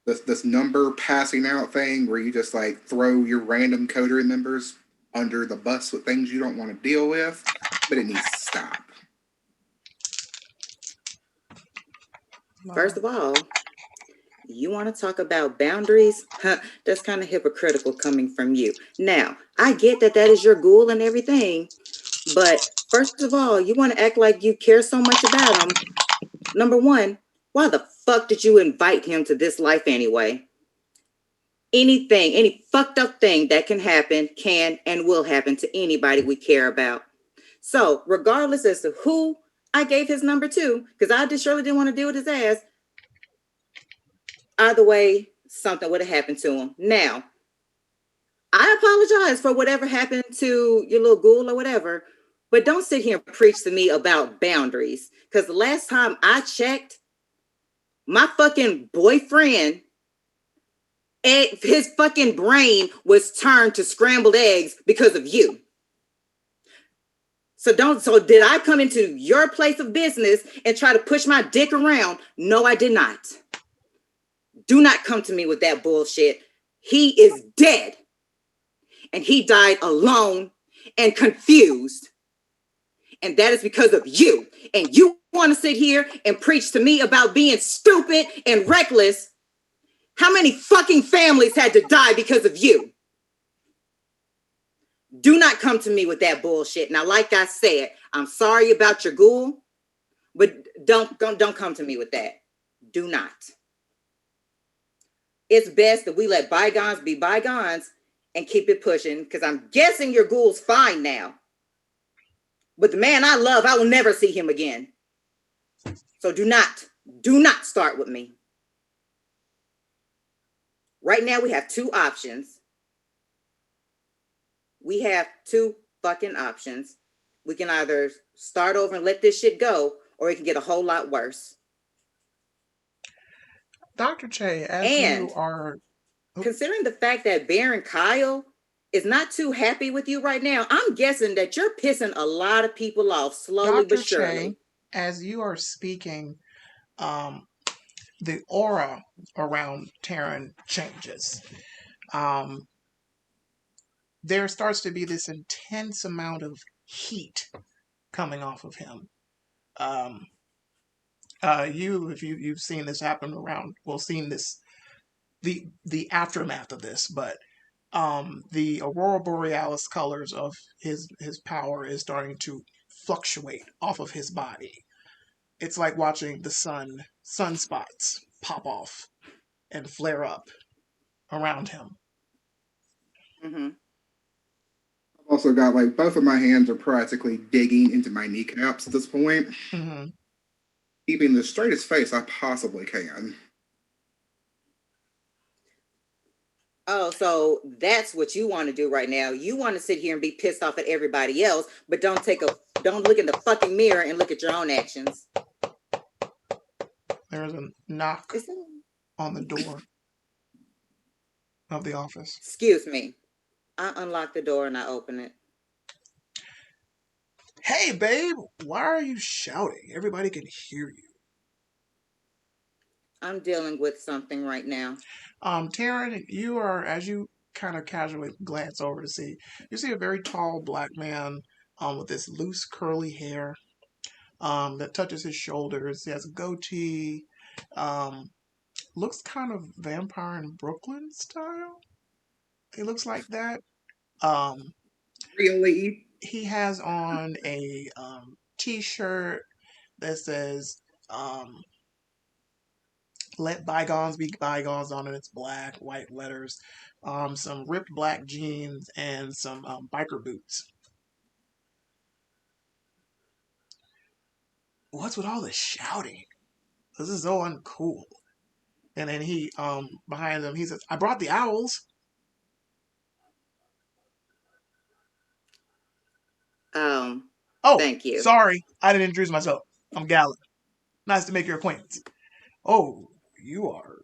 This number passing out thing where you just like throw your random coterie members under the bus with things you don't want to deal with, but it needs to stop. First of all, you want to talk about boundaries? That's kind of hypocritical coming from you. Now, I get that is your ghoul and everything, but first of all, you want to act like you care so much about him. Number one, why the fuck did you invite him to this life anyway? Anything, any fucked up thing that can happen can and will happen to anybody we care about. So, regardless as to who I gave his number to, because I just surely didn't want to deal with his ass, either way, something would have happened to him. Now, I apologize for whatever happened to your little ghoul or whatever, but don't sit here and preach to me about boundaries. Because the last time I checked, my fucking boyfriend, his fucking brain was turned to scrambled eggs because of you. So did I come into your place of business and try to push my dick around? No, I did not. Do not come to me with that bullshit. He is dead. And he died alone and confused. And that is because of you. And you want to sit here and preach to me about being stupid and reckless. How many fucking families had to die because of you? Do not come to me with that bullshit. Now, like I said, I'm sorry about your ghoul, but don't come to me with that. Do not. It's best that we let bygones be bygones and keep it pushing, because I'm guessing your ghoul's fine now. But the man I love, I will never see him again. So do not start with me. Right now, we have two options. We have two fucking options. We can either start over and let this shit go, or it can get a whole lot worse. Dr. Che, as you are... Considering the fact that Baron Kyle is not too happy with you right now, I'm guessing that you're pissing a lot of people off slowly but surely. Che, as you are speaking, the aura around Taryn changes. Um, there starts to be this intense amount of heat coming off of him. Um, if you've seen this happen around, well, seen this the aftermath of this, but the aurora borealis colors of his power is starting to fluctuate off of his body. It's like watching the sunspots pop off and flare up around him. Mm-hmm. I've also got like both of my hands are practically digging into my kneecaps at this point, Mm-hmm. keeping the straightest face I possibly can. Oh, so that's what you want to do right now. You want to sit here and be pissed off at everybody else, but don't look in the fucking mirror and look at your own actions. There's a knock on the door of the office. Excuse me. I unlock the door and I open it. Hey, babe, why are you shouting? Everybody can hear you. I'm dealing with something right now. Taryn, you are, as you kind of casually glance over to see, you see a very tall black man with this loose curly hair that touches his shoulders. He has a goatee. Looks kind of Vampire in Brooklyn style. He looks like that. Really? He has on a t-shirt that says "Let bygones be bygones" on it. It's black, white letters. Some ripped black jeans and some biker boots. What's with all this shouting? This is so uncool. And then he behind him he says, "I brought the owls." Oh, Thank you. sorry, I didn't introduce myself. I'm Gallon. Nice to make your acquaintance. Oh, you are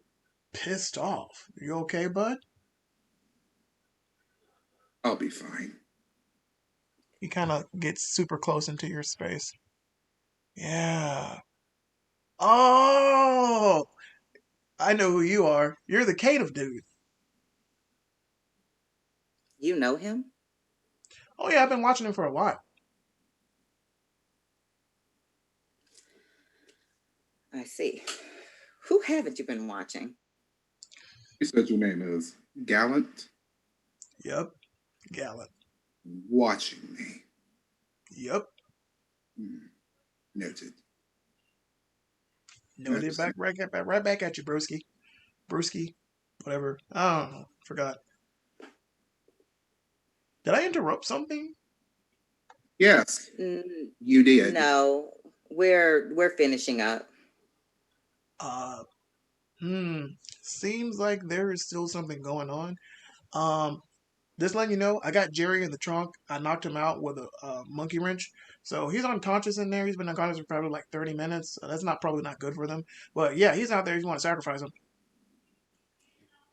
pissed off. You okay, bud? I'll be fine. He kind of gets super close into your space. Yeah. Oh, I know who you are. You're the Cative dude. You know him? Oh yeah, I've been watching him for a while. I see. Who haven't you been watching? You said your name is Gallant? Yep, Gallant. Watching me. Yep. Noted. Noted. Right back at you, broski. Brewski, whatever. I don't know. Forgot. Did I interrupt something? Yes, you did. No, we're finishing up. Seems like there is still something going on. Just letting you know, I got Jerry in the trunk. I knocked him out with a monkey wrench. So he's unconscious in there. He's been unconscious for probably like 30 minutes. So that's probably not good for them. But yeah, he's out there. If you want to sacrifice him.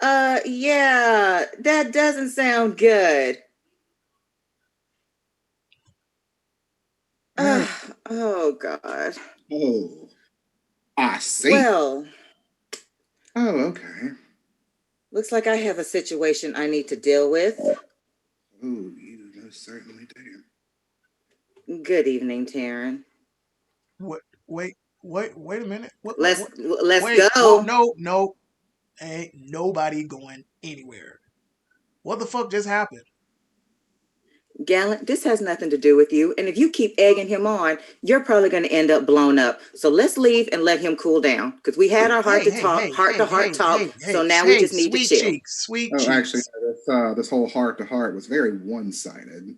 Yeah, that doesn't sound good. Oh, God. Oh, I see. Well, oh, okay. Looks like I have a situation I need to deal with. Oh, you most certainly do. Good evening, Taryn. What? Wait a minute. Let's wait, go. Oh, no. Ain't nobody going anywhere. What the fuck just happened? Gallant, this has nothing to do with you. And if you keep egging him on, you're probably going to end up blown up. So let's leave and let him cool down. Because we had our heart to heart talk. So now we just need to chill. Sweet cheeks. Actually, this whole heart to heart was very one-sided.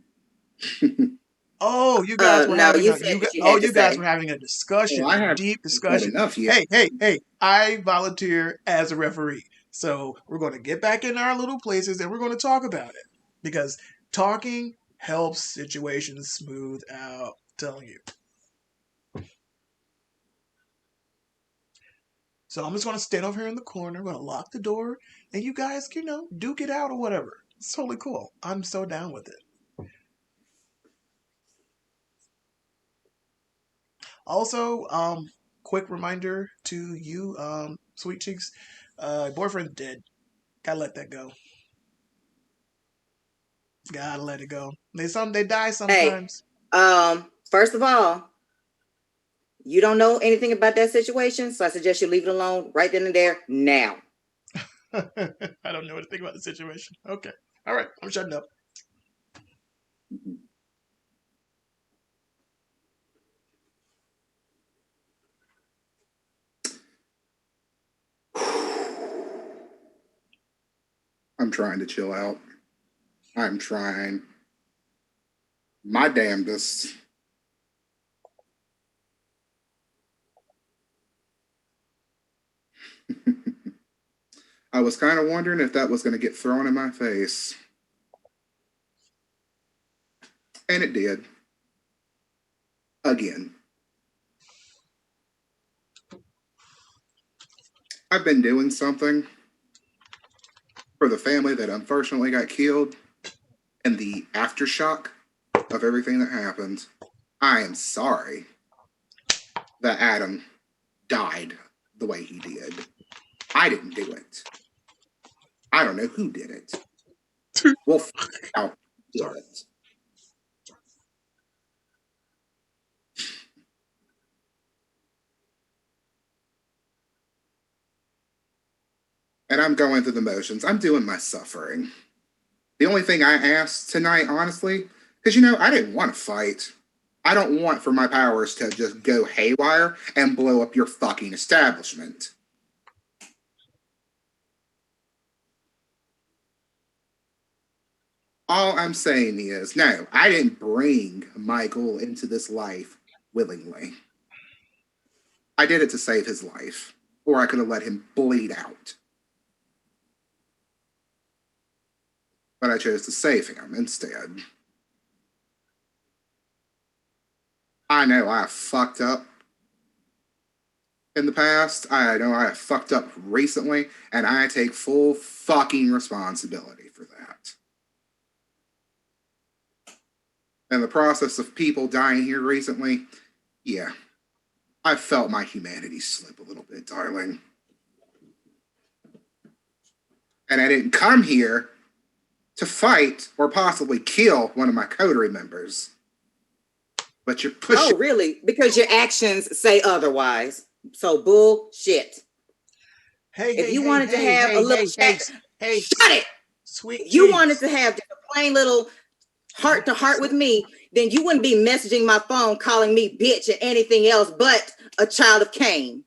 Oh, you guys were having a discussion, a deep discussion. Hey, I volunteer as a referee. So we're going to get back in our little places and we're going to talk about it. Because talking helps situations smooth out. I'm telling you. So I'm just going to stand over here in the corner. I'm going to lock the door. And you guys, duke it out or whatever. It's totally cool. I'm so down with it. Also, quick reminder to you, Sweet Cheeks. Boyfriend's dead. Gotta let that go. Gotta let it go. They die sometimes. First of all, you don't know anything about that situation, so I suggest you leave it alone right then and there now. I don't know anything about the situation. Okay. All right. I'm shutting up. I'm trying to chill out. I'm trying my damnedest. I was kind of wondering if that was going to get thrown in my face. And it did. Again. I've been doing something for the family that unfortunately got killed and the aftershock of everything that happened. I am sorry that Adam died the way he did. I didn't do it. I don't know who did it. We'll figure out who did it. And I'm going through the motions. I'm doing my suffering. The only thing I asked tonight, honestly, because, I didn't want to fight. I don't want for my powers to just go haywire and blow up your fucking establishment. All I'm saying is, no, I didn't bring Michael into this life willingly. I did it to save his life, or I could have let him bleed out. But I chose to save him instead. I know I fucked up in the past. I know I fucked up recently, and I take full fucking responsibility for that. And the process of people dying here recently, yeah, I felt my humanity slip a little bit, darling. And I didn't come here to fight or possibly kill one of my coterie members. But you're pushing. Oh, really? Because your actions say otherwise. So bullshit. If you wanted to have a little chat, shut it. Sweet if you wanted to have just a plain little heart to heart with me, then you wouldn't be messaging my phone, calling me bitch or anything else but a child of Cain.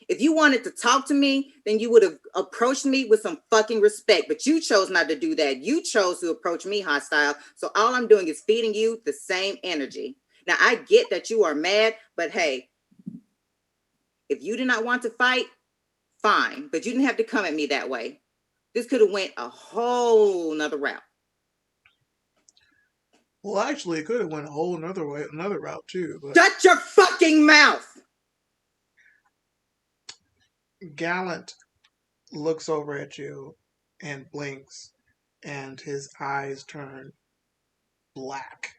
If you wanted to talk to me, then you would have approached me with some fucking respect, but you chose not to do that. You chose to approach me hostile. So all I'm doing is feeding you the same energy. Now, I get that you are mad, but hey, if you did not want to fight, fine, but you didn't have to come at me that way. This could have went a whole nother route. Well, actually, it could have went a whole another route too. But shut your fucking mouth. Gallant looks over at you and blinks, and his eyes turn black.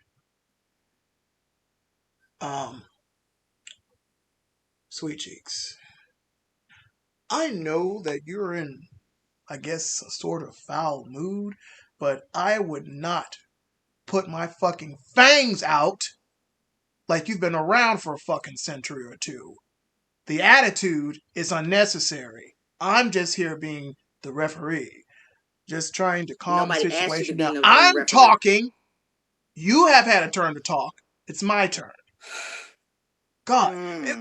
Sweet Cheeks, I know that you're in, I guess, a sort of foul mood, but I would not put my fucking fangs out like you've been around for a fucking century or two. The attitude is unnecessary. I'm just here being the referee, just trying to calm the situation down. I'm talking. You have had a turn to talk. It's my turn. God,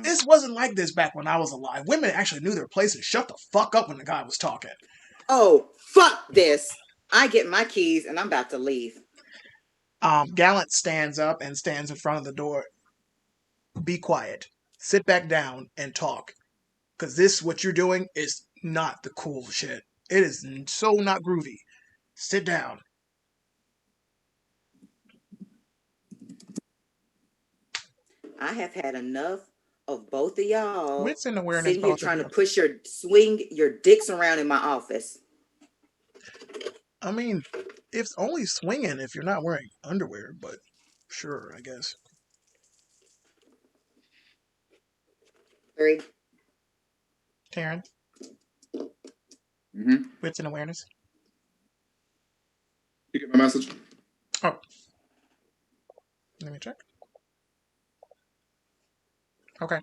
this wasn't like this back when I was alive. Women actually knew their place and shut the fuck up when the guy was talking. Oh, fuck this. I get my keys and I'm about to leave. Gallant stands up and stands in front of the door. Be quiet. Sit back down and talk. Because this, what you're doing, is not the cool shit. It is so not groovy. Sit down. I have had enough of both of y'all Winston awareness sitting here trying to swing your dicks around in my office. I mean, it's only swinging if you're not wearing underwear, but sure, I guess. 3. Taryn? Mm-hmm. Wits and awareness. You get my message? Oh, let me check. Okay.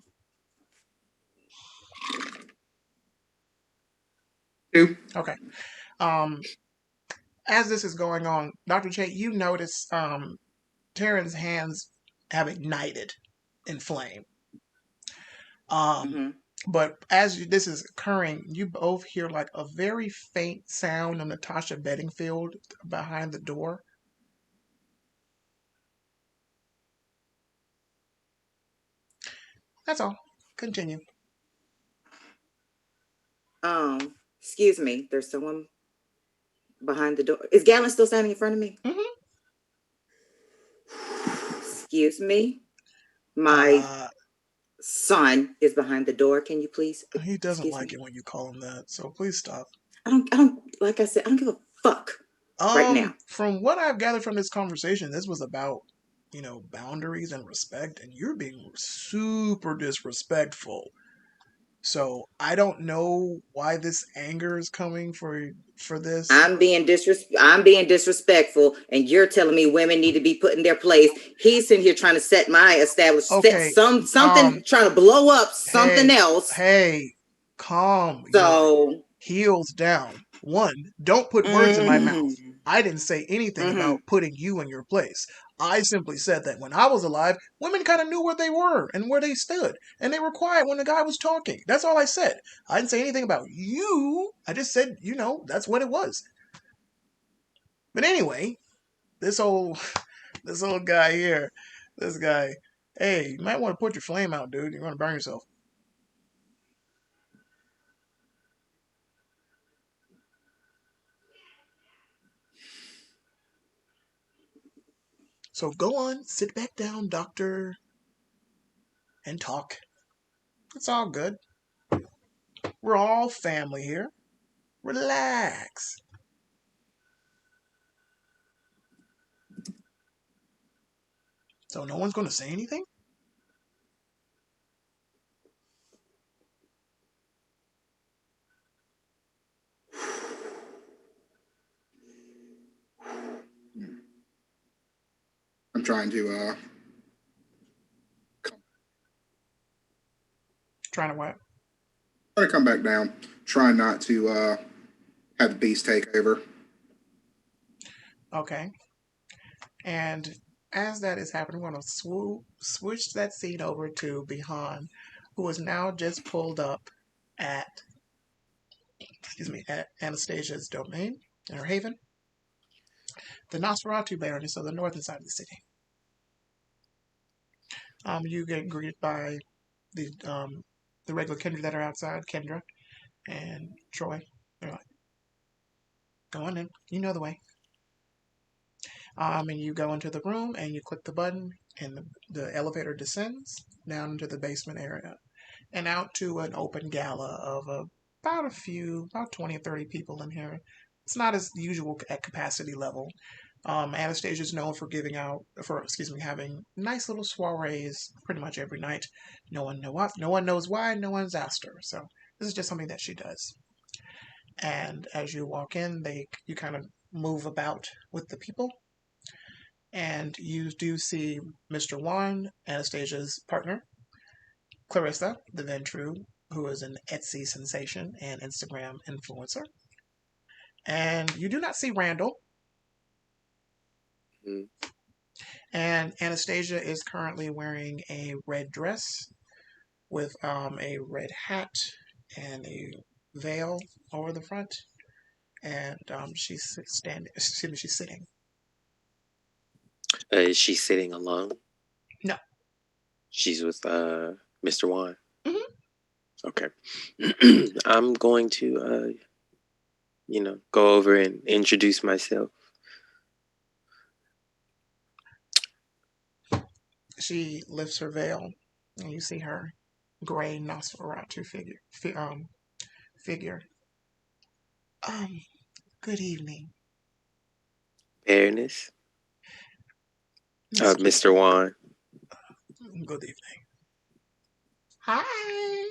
2. Okay. As this is going on, Dr. Che, you notice Taryn's hands have ignited in flame. Mm-hmm. But as this is occurring, you both hear like a very faint sound of Natasha Bedingfield behind the door. That's all. Continue. Excuse me. There's someone behind the door. Is Gallon still standing in front of me? Mm-hmm. Excuse me. My son is behind the door. Can you please He doesn't excuse like me? it when you call him that, so please stop. I don't like I said, I don't give a fuck right now. From what I've gathered from this conversation, this was about, boundaries and respect, and you're being super disrespectful. So I don't know why this anger is coming for this. I'm being disrespectful, and you're telling me women need to be put in their place. He's sitting here trying to set my something trying to blow up something else. Hey, calm your heels down. One, don't put words in my mouth. I didn't say anything about putting you in your place. I simply said that when I was alive, women kind of knew where they were and where they stood, and they were quiet when the guy was talking. That's all I said. I didn't say anything about you. I just said, that's what it was. But anyway, this old guy here, this guy, hey, you might want to put your flame out, dude. You're going to burn yourself. So go on, sit back down, doctor, and talk. It's all good. We're all family here. Relax. So no one's going to say anything? I'm trying to Trying to what? trying to come back down. Trying not to have the beast take over. Okay. And as that is happening, we're going to switch that scene over to Bihan, who is now just pulled up at Anastasia's domain in her haven, the Nosferatu Baroness of the northern side of the city. You get greeted by the regular Kendra that are outside, Kendra and Troy. They're like, go on in. You know the way. And you go into the room and you click the button and the elevator descends down into the basement area and out to an open gala of about 20 or 30 people in here. It's not as usual at capacity level. Anastasia is known for having nice little soirees pretty much every night. No one knows why, no one's asked her. So this is just something that she does. And as you walk in, you kind of move about with the people. And you do see Mr. Juan, Anastasia's partner, Clarissa, the Ventru, who is an Etsy sensation and Instagram influencer. And you do not see Randall. Mm-hmm. And Anastasia is currently wearing a red dress with a red hat and a veil over the front. And she's sitting. Is she sitting alone? No. She's with Mr. Juan. Mm-hmm. Okay. I'm going to go over and introduce myself. She lifts her veil and you see her gray Nosferatu figure. Good evening. Baroness. Mr. Juan. Good evening. Hi.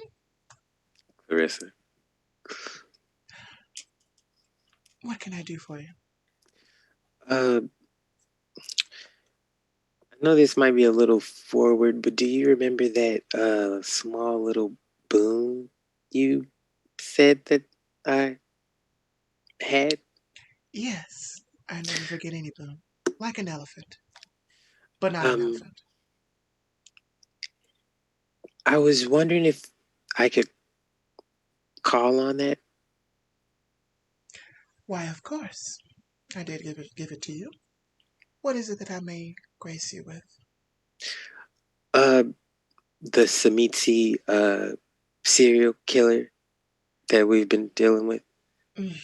Clarissa. What can I do for you? Uh, I know this might be a little forward, but do you remember that small little boon you said that I had? Yes, I never forget any boon. Like an elephant, but not an Um, elephant. I was wondering if I could call on that. Why, of course. I did give it to you. What is it that I may grace you with? Uh, the Samitsi serial killer that we've been dealing with. Mm,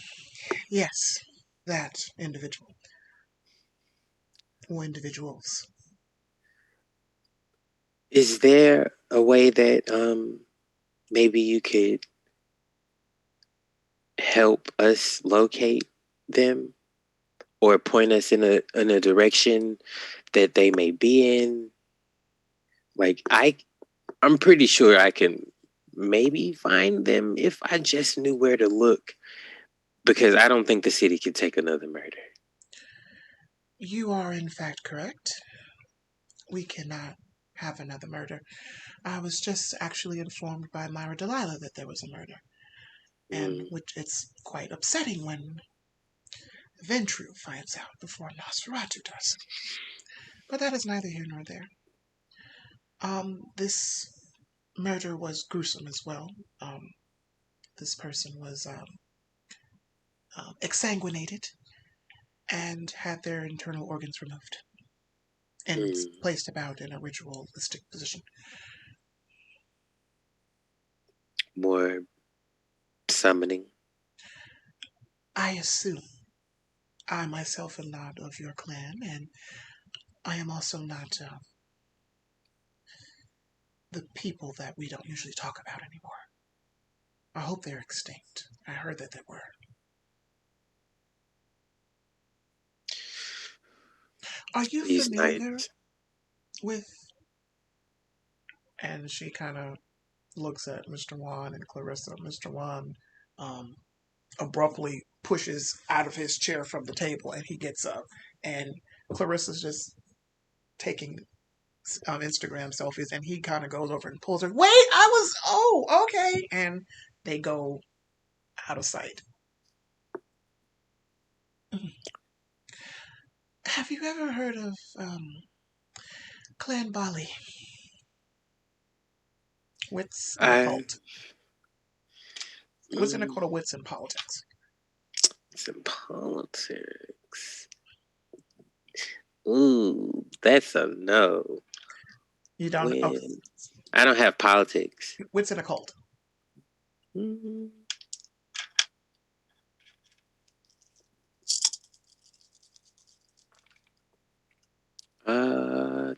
yes, that individual. Or individuals. Is there a way that maybe you could help us locate them or point us in a direction that they may be in? Like I'm pretty sure I can maybe find them if I just knew where to look because I don't think the city could take another murder. You are in fact correct. We cannot have another murder. I was just actually informed by Myra Delilah that there was a murder. And Mm, which it's quite upsetting when Ventru finds out before Nosferatu does. But that is neither here nor there. This murder was gruesome as well. Um, this person was exsanguinated and had their internal organs removed and mm, placed about in a ritualistic position. more summoning. I assume I myself am not of your clan, and I am also not the people that we don't usually talk about anymore. I hope they're extinct. I heard that they were. Are you These familiar nights. with? And she kind of looks at Mr. Wan and Clarissa. Mr. Wan um, abruptly pushes out of his chair from the table, and he gets up. And Clarissa's just taking Instagram selfies, and he kind of goes over and pulls her. Wait, I was. Oh, okay. And they go out of sight. Have you ever heard of Clan Bali? Wits and I occult. Wits and mm, occult or wits and politics? some politics. Ooh, that's a no. You don't. Oh, When I don't have politics. wits and occult. Mm,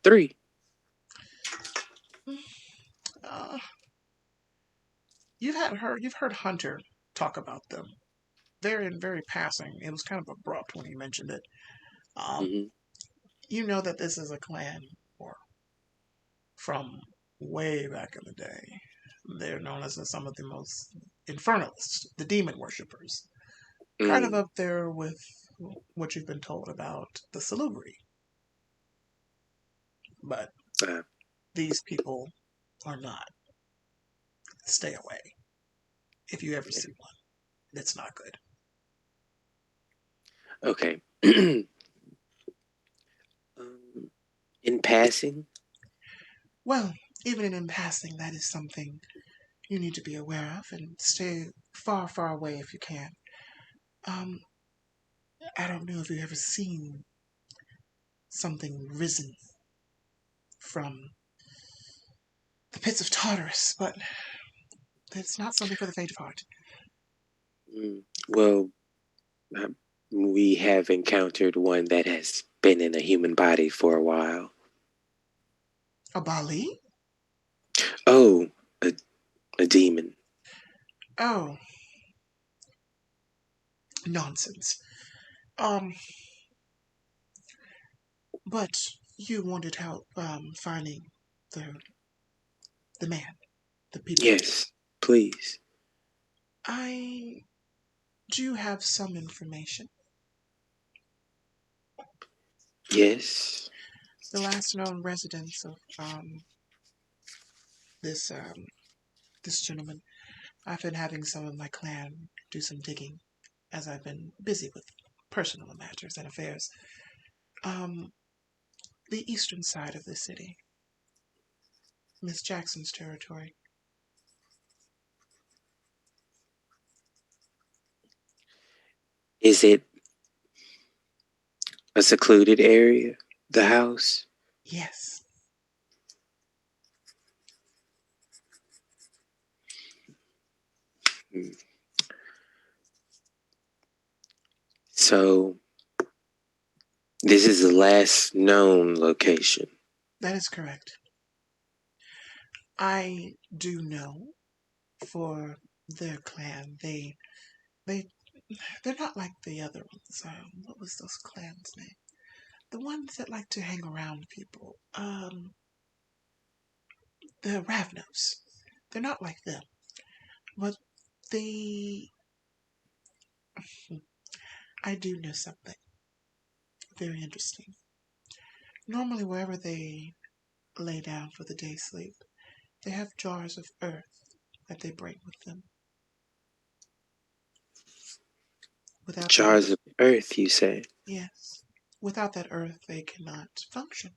3. Uh, you've heard Hunter talk about them. Very in very passing. It was kind of abrupt when he mentioned it. Um, Mm-hmm. you know that this is a clan or from way back in the day. They're known as some of the most infernalists, the demon worshippers. Kind of Mm, up there with what you've been told about the Salubri. But uh, these people are not. Stay away. If you ever yeah. see one, it's not good. Okay. In passing, Well, even in passing, that is something you need to be aware of and stay far, far away if you can. Um, I don't know if you've ever seen something risen from the pits of Tartarus, but it's not something for the faint of heart. well, uh, we have encountered one that has been in a human body for a while. A Bali? Oh, a, a demon. Oh, nonsense. Um, but you wanted help finding the the man, the people. Yes, please. I Do you have some information? Yes. The last known residence of this this gentleman. I've been having some of my clan do some digging as I've been busy with personal matters and affairs. Um, the eastern side of the city, Miss Jackson's territory. Is it a secluded area? The house? Yes. Hmm. So this is the last known location. That is correct. I do know for their clan, they they're not like the other ones. What was those clans' name? The ones that like to hang around people. The Ravnos. They're not like them. But they I do know something very interesting. Normally wherever they lay down for the day's sleep, they have jars of earth that they bring with them. Without that Jars earth, of earth, you say? yes. Without that earth, they cannot function.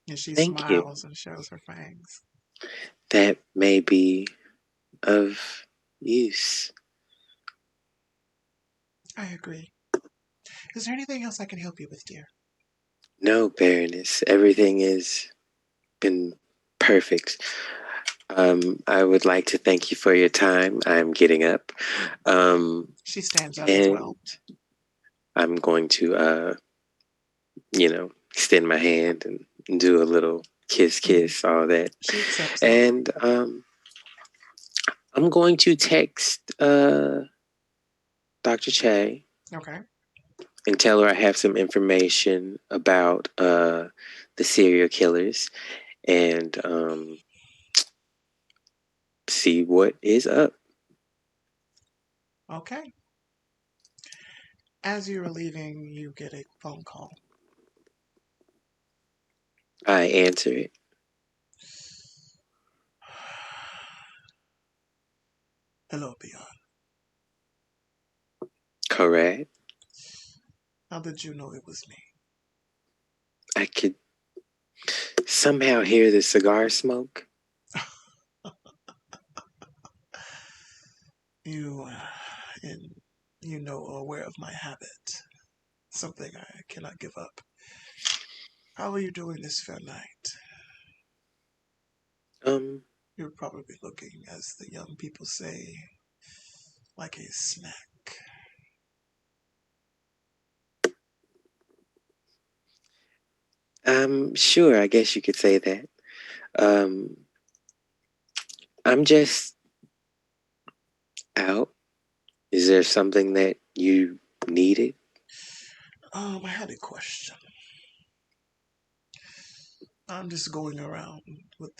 And she Thank you. smiles and shows her fangs. That may be of use. I agree. Is there anything else I can help you with, dear? No, Baroness. Everything has been perfect. I would like to thank you for your time. I'm getting up. She stands up as And well. I'm going to, extend my hand and do a little kiss, all that. She accepts that. And I'm going to text Dr. Che Okay. and tell her I have some information about the serial killers and see what is up. Okay. As you are leaving, you get a phone call. I answer it. Hello, Beyond. Correct. How did you know it was me? I could somehow hear the cigar smoke. You, and you know, are aware of my habit. Something I cannot give up. How are you doing this fair night? Um, You're probably looking, as the young people say, like a snack. sure, I guess you could say that. Um, I'm just out. Is there something that you needed? I had a question. I'm just going around with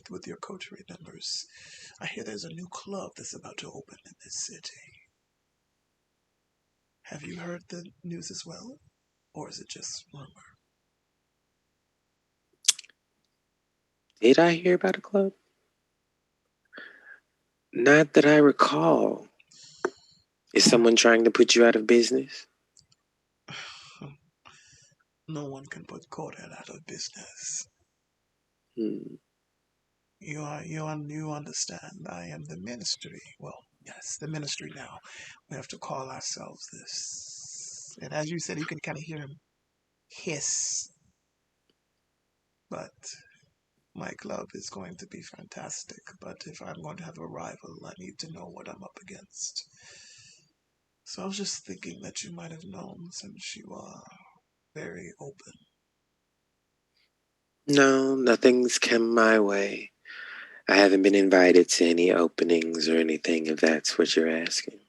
with your coterie members. I hear there's a new club that's about to open in this city. Have you heard the news as well, or is it just rumor? Did I hear about a club? Not that I recall. Is someone trying to put you out of business? No one can put Cordell out of business. Hmm. You understand. I am the ministry. Well, yes, the ministry now. We have to call ourselves this. And as you said, you can kind of hear him hiss. But my club is going to be fantastic. But if I'm going to have a rival, I need to know what I'm up against. So I was just thinking that you might have known since you are very open. No, nothing's come my way. I haven't been invited to any openings or anything, if that's what you're asking.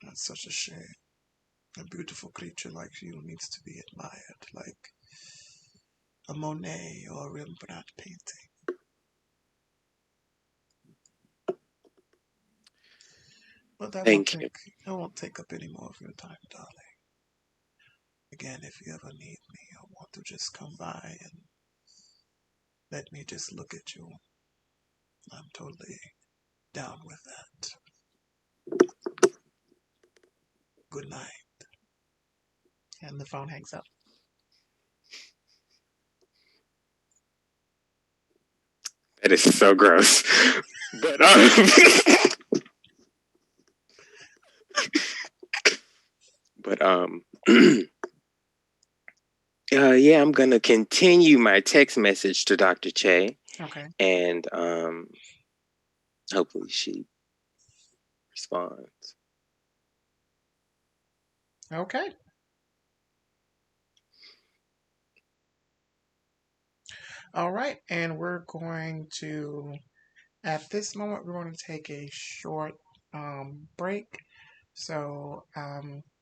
That's such a shame. A beautiful creature like you needs to be admired, like a Monet or a Rembrandt painting. But Thank you. that won't take up any more of your time, darling. Again, if you ever need me or want to just come by and let me just look at you, I'm totally down with that. Good night. And the phone hangs up. That is so gross. But but yeah, I'm gonna continue my text message to Dr. Che, Okay. and hopefully she responds. Okay. All right. And we're going to, at this moment, we're going to take a short break. So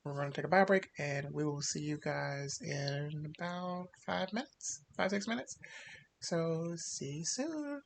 we're going to take a bio break and we will see you guys in about 5 minutes, 6 minutes. So see you soon.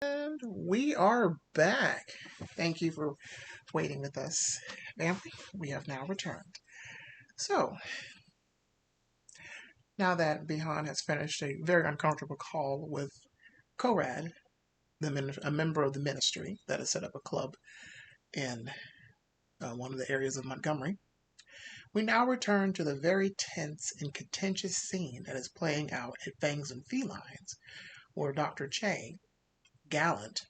And we are back. Thank you for waiting with us, family. We have now returned. So, now that Bihan has finished a very uncomfortable call with Korad, a member of the ministry that has set up a club in one of the areas of Montgomery, we now return to the very tense and contentious scene that is playing out at Fangs and Felines, where Dr. Che, Gallant,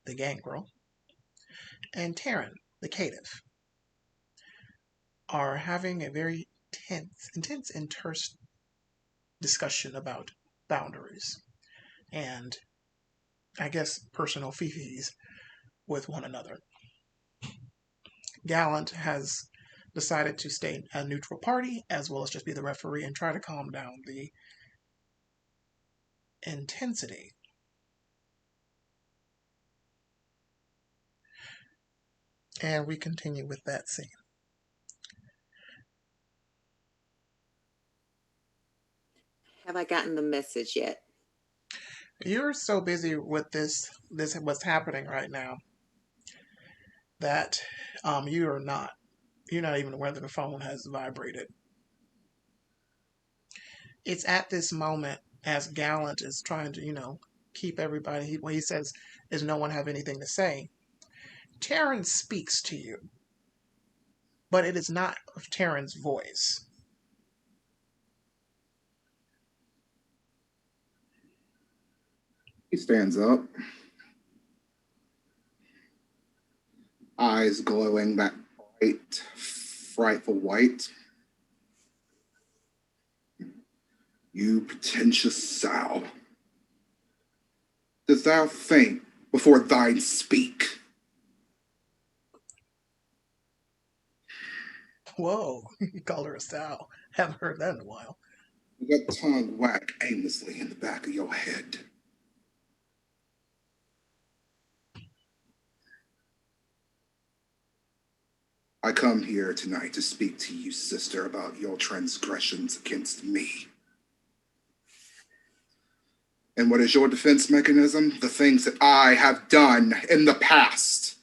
the gangrel, and Taryn, the caitiff, are having a very intense and terse discussion about boundaries and, I guess, personal fifis with one another. Gallant has decided to stay a neutral party as well as just be the referee and try to calm down the intensity. And we continue with that scene. Have I gotten the message yet? You're so busy with this what's happening right now that you're not even aware that the phone has vibrated. It's at this moment as Gallant is trying to, keep everybody, he says, does no one have anything to say? Taryn speaks to you, but it is not Taryn's voice. He stands up, eyes glowing that bright, frightful white. You pretentious sow. Dost thou think before thine speak? Whoa, you call her a sow. Haven't heard that in a while. Let tongue whack aimlessly in the back of your head. I come here tonight to speak to you, sister, about your transgressions against me. And what is your defense mechanism? The things that I have done in the past.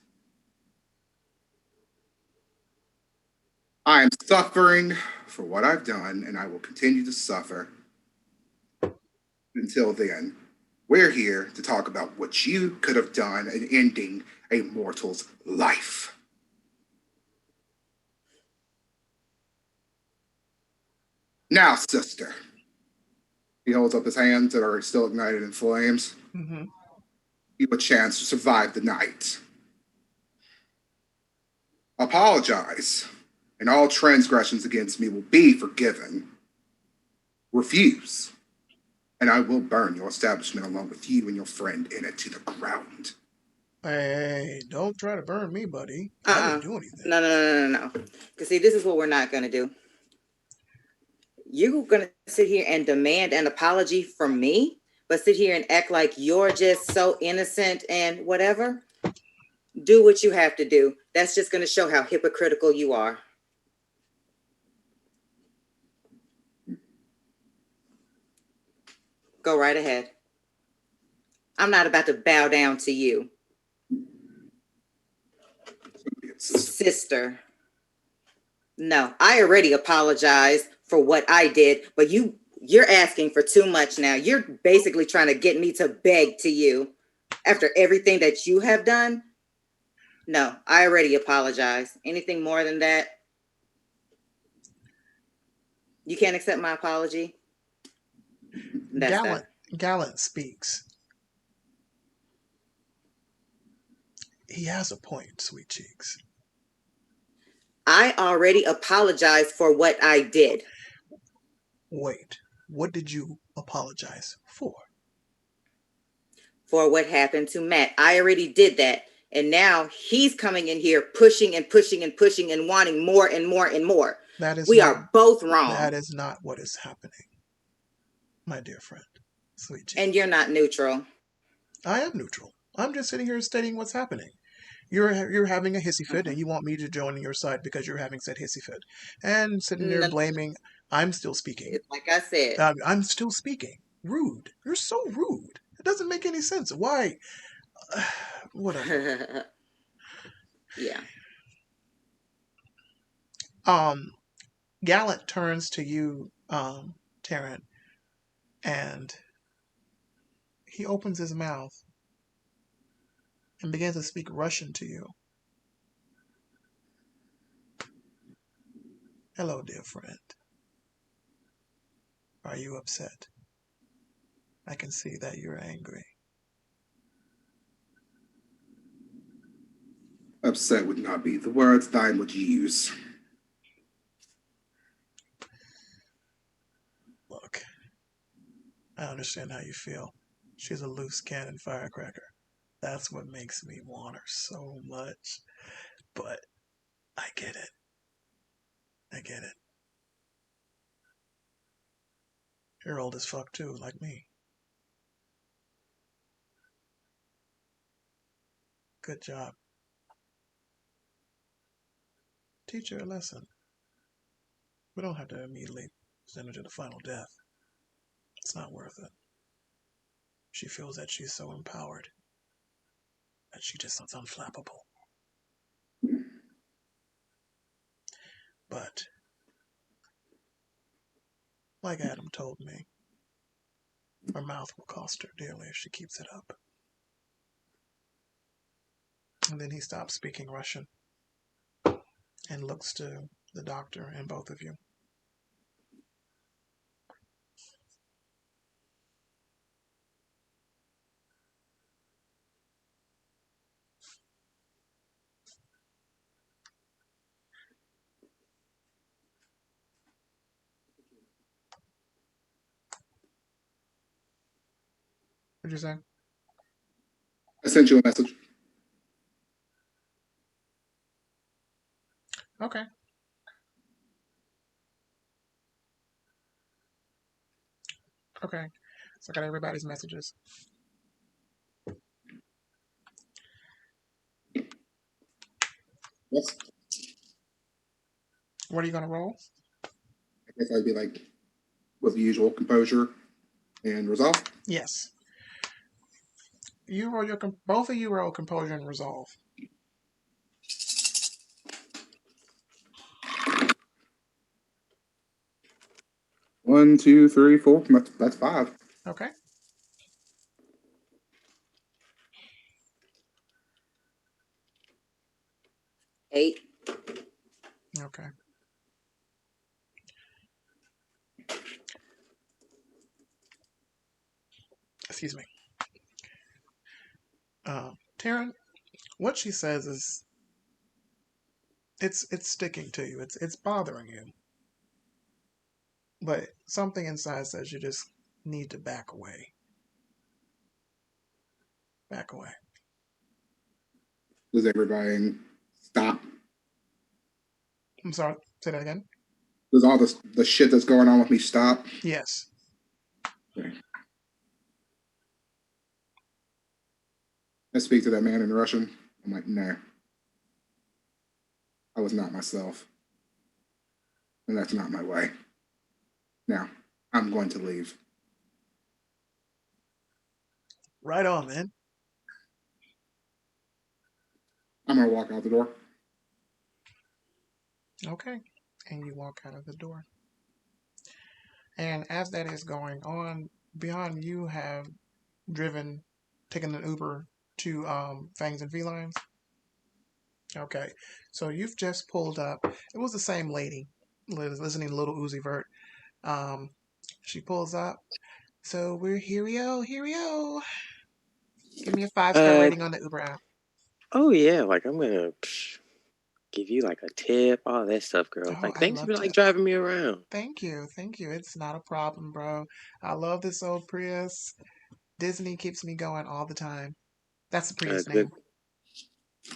I am suffering for what I've done, and I will continue to suffer until then. We're here to talk about what you could have done in ending a mortal's life. Now, sister. He holds up his hands that are still ignited in flames. Mm-hmm. You have a chance to survive the night. Apologize, and all transgressions against me will be forgiven. Refuse, and I will burn your establishment along with you and your friend in it to the ground. Hey, don't try to burn me, buddy. I didn't do anything. No. Because see, this is what we're not going to do. You're going to sit here and demand an apology from me, but sit here and act like you're just so innocent and whatever? Do what you have to do. That's just going to show how hypocritical you are. Go right ahead. I'm not about to bow down to you. Sister. No, I already apologized for what I did, but you're asking for too much now. You're basically trying to get me to beg to you after everything that you have done. No, I already apologized. Anything more than that? You can't accept my apology? Gallant speaks. He has a point, sweet cheeks. I already apologized for what I did. Wait, what did you apologize for? For what happened to Matt. I already did that. And now he's coming in here pushing and pushing and pushing and wanting more and more and more. We are both wrong. That is not what is happening, my dear friend. Sweet cheeks. And you're not neutral. I am neutral. I'm just sitting here stating what's happening. You're having a hissy fit, and you want me to join your side because you're having said hissy fit, and sitting there blaming. I'm still speaking. Like I said, I'm still speaking. Rude. You're so rude. It doesn't make any sense. Why? Whatever. Yeah. Gallant turns to you, Taryn, and he opens his mouth and begins to speak Russian to you. Hello, dear friend. Are you upset? I can see that you're angry. Upset would not be the words that I would use. Look, I understand how you feel. She's a loose cannon firecracker. That's what makes me want her so much. But I get it. I get it. You're old as fuck too, like me. Good job. Teach her a lesson. We don't have to immediately send her to the final death. It's not worth it. She feels that she's so empowered that she just sounds unflappable. But, like Adam told me, her mouth will cost her dearly if she keeps it up. And then he stops speaking Russian and looks to the doctor and both of you. What'd you say? I sent you a message. Okay. Okay. So I got everybody's messages. Yes. What are you going to roll? I guess I'd be like, with the usual composure and resolve. Yes. You roll both of you roll composure and resolve. One, two, three, four. That's 5. Okay. Eight. Okay. Excuse me. Taryn, what she says is it's sticking to you. It's bothering you. But something inside says you just need to back away. Back away. Does everybody stop? I'm sorry, say that again. Does all the shit that's going on with me stop? Yes. Okay. I speak to that man in Russian. I'm like, no. I was not myself. And that's not my way. Now, I'm going to leave. Right on, man. I'm going to walk out the door. Okay. And you walk out of the door. And as that is going on, beyond you have taken an Uber to Fangs and Felines. Okay. So you've just pulled up. It was the same lady listening to Little Uzi Vert. She pulls up. So we're here we go. Give me a 5-star rating on the Uber app. Oh yeah, like I'm gonna give you like a tip, all that stuff, girl. Oh, Like I thanks love for like tips. driving me around. Thank you. It's not a problem, bro. I love this old Prius. Disney keeps me going all the time. That's the Prius Good, name.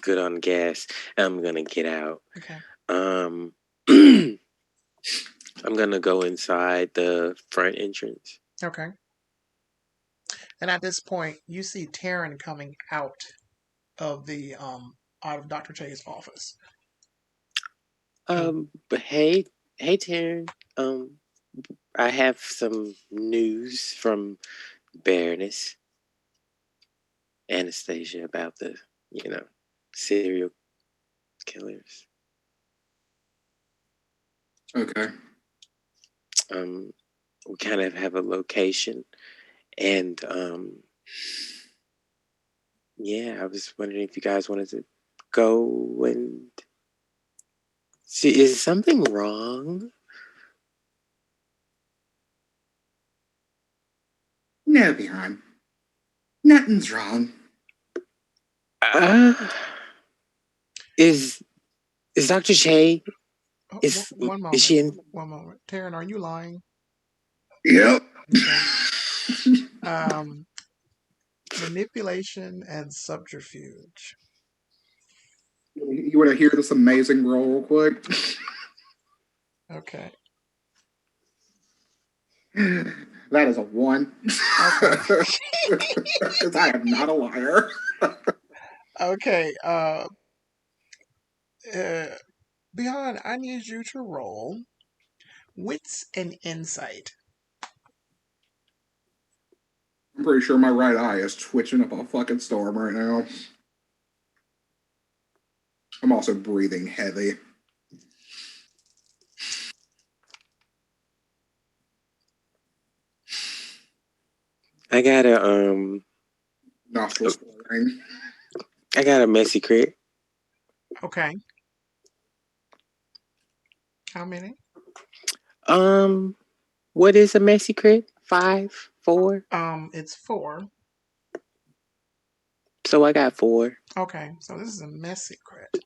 good on gas. I'm gonna get out. Okay. I'm gonna go inside the front entrance. Okay. And at this point, you see Taryn coming out of Dr. Che's office. But hey, Taryn. I have some news from Baroness. Anastasia about the, serial killers. Okay. We kind of have a location, and yeah, I was wondering if you guys wanted to go and see. Is something wrong? No, Bjorn. Nothing's wrong. Uh, is Dr. Che? Oh, Is one is she in? moment. One moment. Taryn, are you lying? Yep. Okay. Manipulation and subterfuge. You want to hear this amazing roll real quick? Okay. That is a 1. Okay. Because I am not a liar. Okay. Beyond, I need you to roll wits and insight. I'm pretty sure my right eye is twitching up a fucking storm right now. I'm also breathing heavy. I got a Nostrils flaring. I got a messy crit. Okay. How many? What is a messy crit? 5, 4. It's 4. So I got 4. Okay, so this is a messy crit.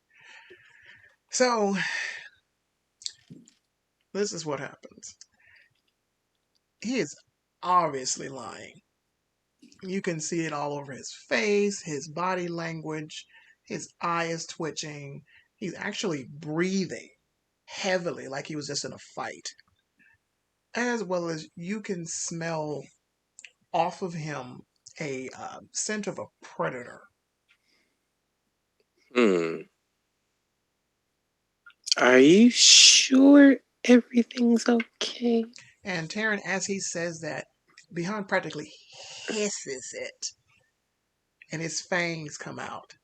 So this is what happens. He is obviously lying. You can see it all over his face, his body language, his eye is twitching. He's actually breathing heavily like he was just in a fight. As well as you can smell off of him a scent of a predator. Are you sure everything's okay? And Taryn, as he says that, Behind practically hisses it, and his fangs come out.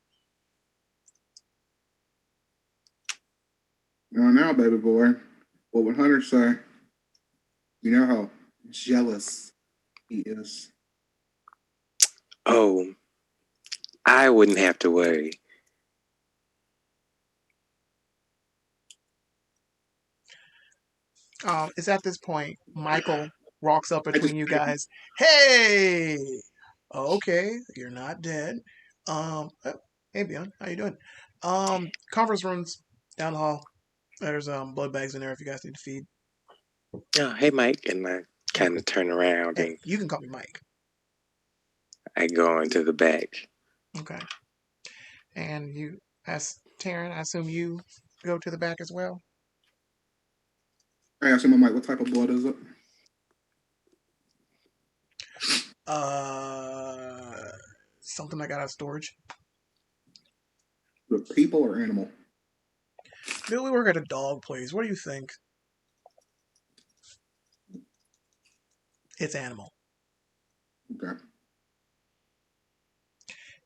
Now, baby boy. What would Hunter say? You know how jealous he is. Oh, I wouldn't have to worry. It's at this point Michael walks up between you guys. Hey, okay, you're not dead. Oh, hey Beyond, how you doing? Conference rooms down the hall. There's blood bags in there if you guys need to feed. Oh, hey Mike, and I kind of turn around Hey, and you can call me Mike. I go into the back. Okay. And you ask Taryn, I assume you go to the back as well? I asked him, I'm like, what type of blood is it? Something I got out of storage. The people or animal? Bill, we work at a dog place. What do you think? It's animal. Okay.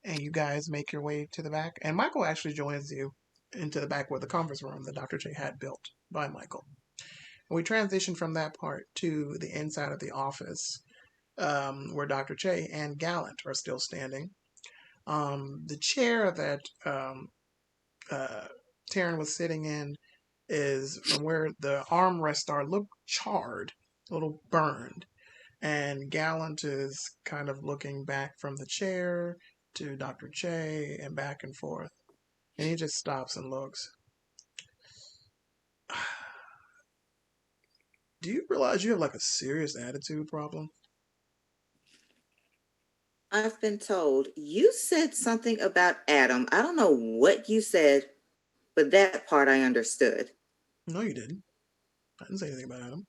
And you guys make your way to the back. And Michael actually joins you into the back where the conference room that Dr. J had built by Michael. And we transition from that part to the inside of the office where Dr. J and Gallant are still standing. The chair that Taryn was sitting in is from where the armrests are look charred, a little burned. And Gallant is kind of looking back from the chair to Dr. J and back and forth. And he just stops and looks. Do you realize you have like a serious attitude problem? I've been told you said something about Adam. I don't know what you said, but that part I understood. No, you didn't. I didn't say anything about Adam.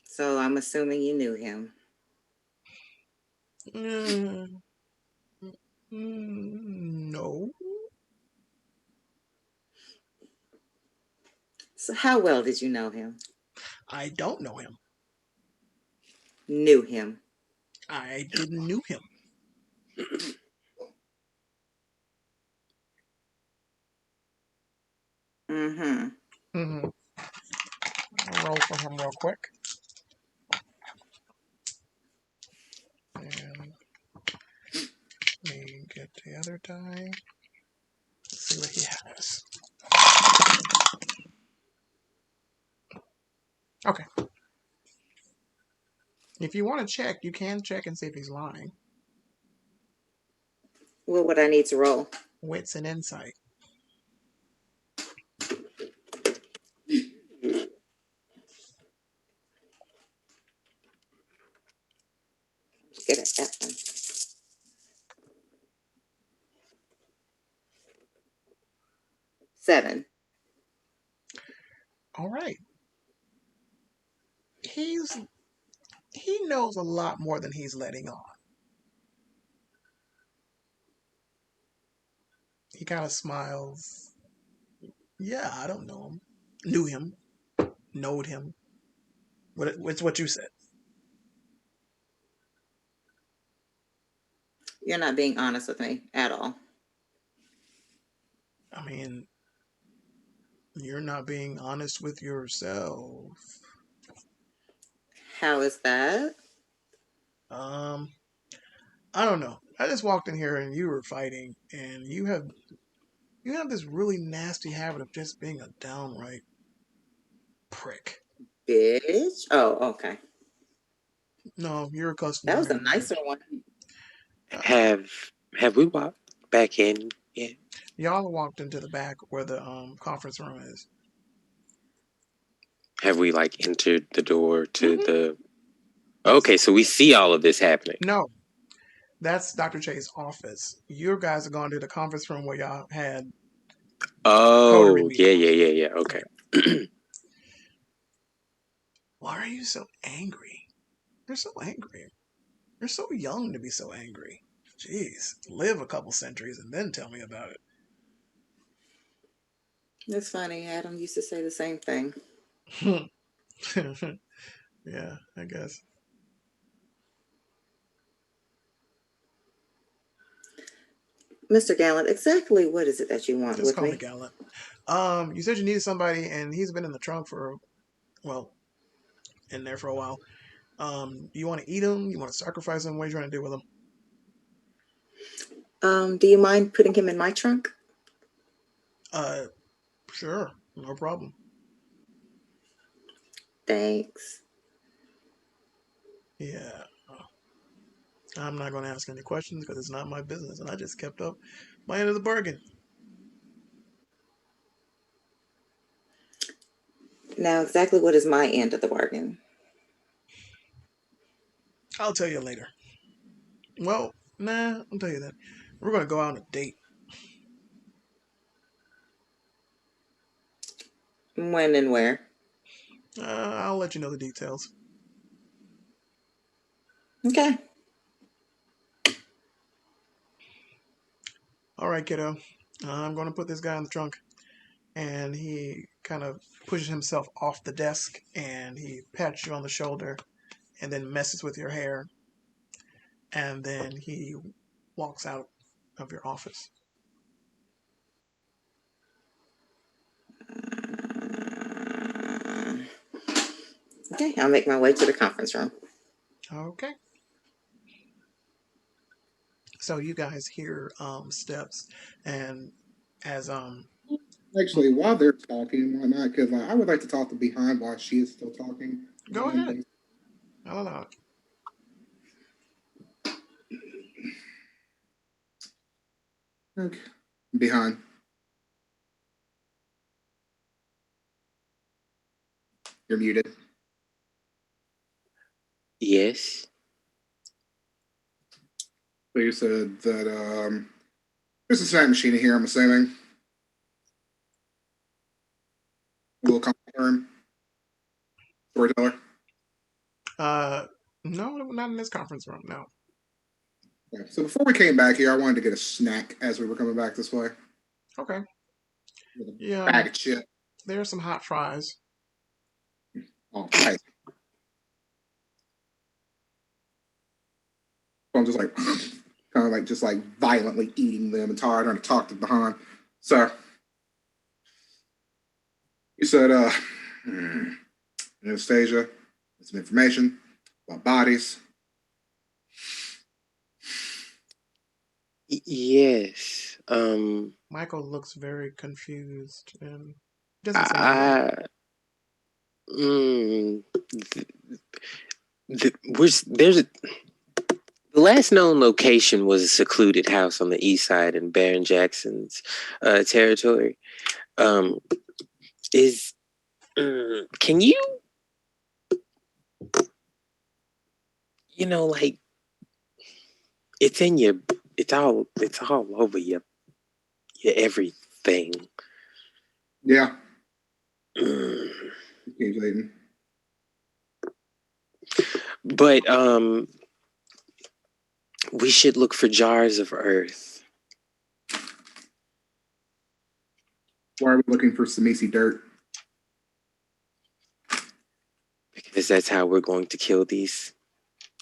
So I'm assuming you knew him. No. So how well did you know him? I don't know him. Knew him. I didn't knew him. Mm-hmm. Mm-hmm. I'll roll for him real quick. And let me get the other die. Let's see what he has. Okay. If you want to check, you can check and see if he's lying. What would I need to roll? Wits and insight. Get at that one. 7. All right. He knows a lot more than he's letting on. He kind of smiles. Yeah, I don't know him. Knew him. Knowed him. It's what you said. You're not being honest with me at all. I mean, you're not being honest with yourself. How is that? I don't know. I just walked in here and you were fighting, and you have this really nasty habit of just being a downright prick. Bitch. Oh, okay. No, you're a customer. That was a nicer one. Have we walked back in yet? Y'all walked into the back where the conference room is. Have we like entered the door to Mhm. the? Okay, so we see all of this happening. No, that's Dr. Che's office. You guys are going to the conference room where y'all had. Oh, meeting. yeah. Okay. Why are you so angry? You're so angry. You're so young to be so angry. Jeez, live a couple centuries and then tell me about it. That's funny. Adam used to say the same thing. Yeah, I guess. Mr. Gallant, exactly what is it that you want Just with call me me? Gallant. You said you needed somebody, and he's been in the trunk in there for a while. You want to eat him? You want to sacrifice him? What are you trying to do with him? Do you mind putting him in my trunk? Sure, no problem. Thanks. Yeah. I'm not going to ask any questions because it's not my business, and I just kept up my end of the bargain. Now, exactly what is my end of the bargain? I'll tell you later. Well, nah, I'll tell you that. We're going to go out on a date. When and where? I'll let you know the details. Okay. All right, kiddo. I'm going to put this guy in the trunk. And he kind of pushes himself off the desk and he pats you on the shoulder and then messes with your hair. And then he walks out of your office. Okay, I'll make my way to the conference room. Okay. So you guys hear steps, and as Actually, while they're talking and whatnot, because I would like to talk to Behind while she is still talking. Go ahead. I'll allow it. Okay. Behind. You're muted. Yes. So you said that there's a snack machine in here, I'm assuming. Will confirm. Storyteller. No, not in this conference room. No. Yeah. So before we came back here, I wanted to get a snack as we were coming back this way. Okay. With a Yeah. bag of chips. There are some hot fries. all tight. So I'm just like, kind of like just like violently eating them until I trying to talk to behind. So you said, Anastasia, some information about bodies. Yes. Michael looks very confused and doesn't say anything. I, mm, there's the last known location was a secluded house on the east side in Baron Jackson's territory. Um, is can you like it's in your it's all over your everything. Yeah. Mm. Keep waiting. But we should look for jars of earth. Why are we looking for Samisi dirt? Because that's how we're going to kill these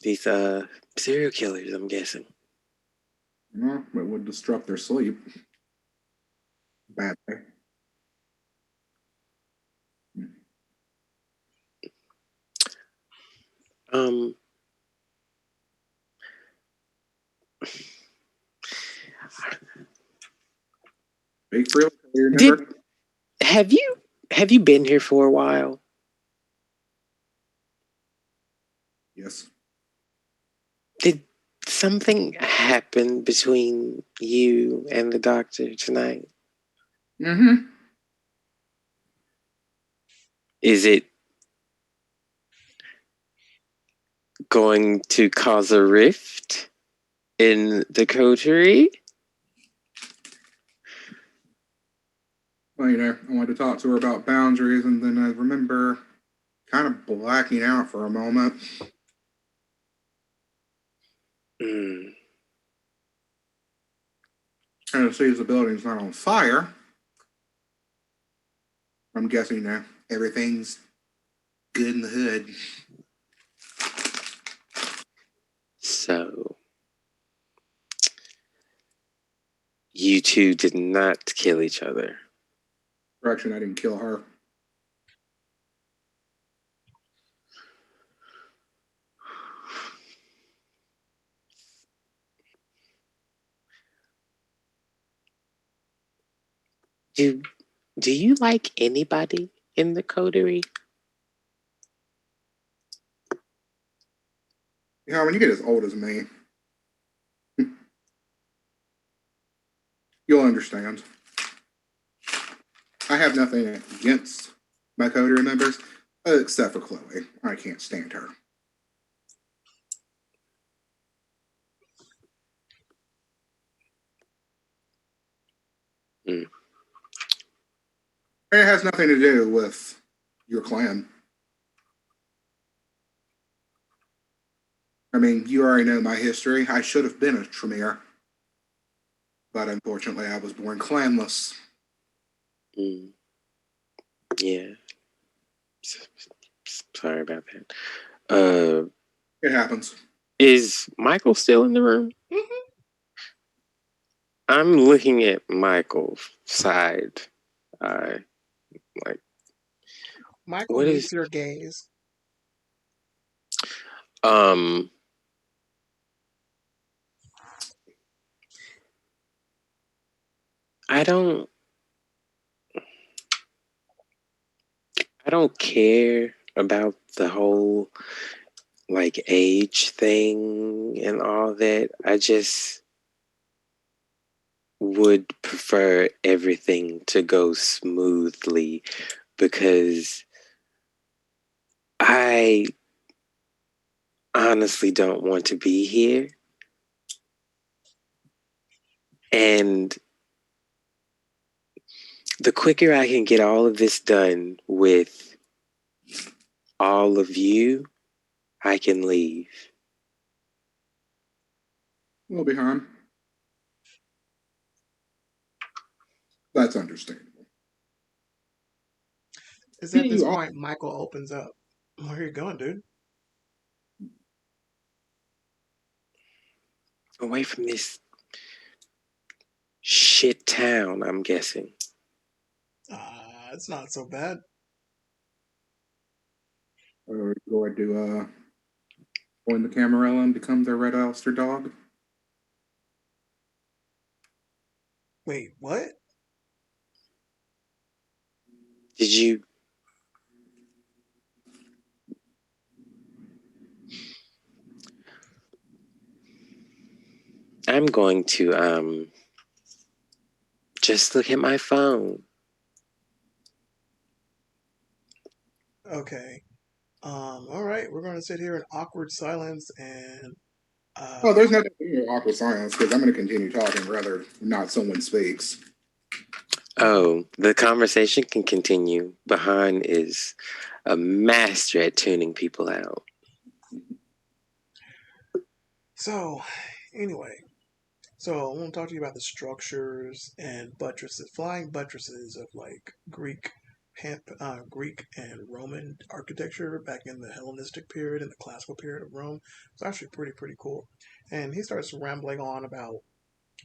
serial killers, I'm guessing. No, it would disrupt their sleep. Bad way. Um Big freely, remember? Have you been here for a while? Yes. Did something happen between you and the doctor tonight? Mm-hmm. Is it going to cause a rift in the coterie? Well, I wanted to talk to her about boundaries, and then I remember kind of blacking out for a moment. Mm. And it sees the building's not on fire. I'm guessing now everything's good in the hood. So, you two did not kill each other. Correction, I didn't kill her. Do you like anybody in the coterie? When you get as old as me, you'll understand. I have nothing against my coterie members, except for Chloe. I can't stand her. Mm. It has nothing to do with your clan. I mean, you already know my history. I should have been a Tremere, but unfortunately, I was born clanless. Mm. Yeah. Sorry about that. It happens. Is Michael still in the room? Mm-hmm. I'm looking at Michael's side. Like, Michael what meets is your gaze. I don't care about the whole like age thing and all that. I just would prefer everything to go smoothly because I honestly don't want to be here. And the quicker I can get all of this done with all of you, I can leave. We'll be home. That's understandable. It's at this point Michael opens up. Where are you going, dude? Away from this shit town, I'm guessing. It's not so bad. Or going to join the Camarilla and become their Red Ulster dog? Wait, what? Did you? I'm going to just look at my phone. Okay. All right, we're going to sit here in awkward silence and. Oh, there's nothing awkward silence because I'm going to continue talking rather not someone speaks. Oh, the conversation can continue. Bahan is a master at tuning people out. So, anyway, I want to talk to you about the structures and buttresses, flying buttresses of like Greek and Roman architecture back in the Hellenistic period and the classical period of Rome. It's actually pretty cool. And he starts rambling on about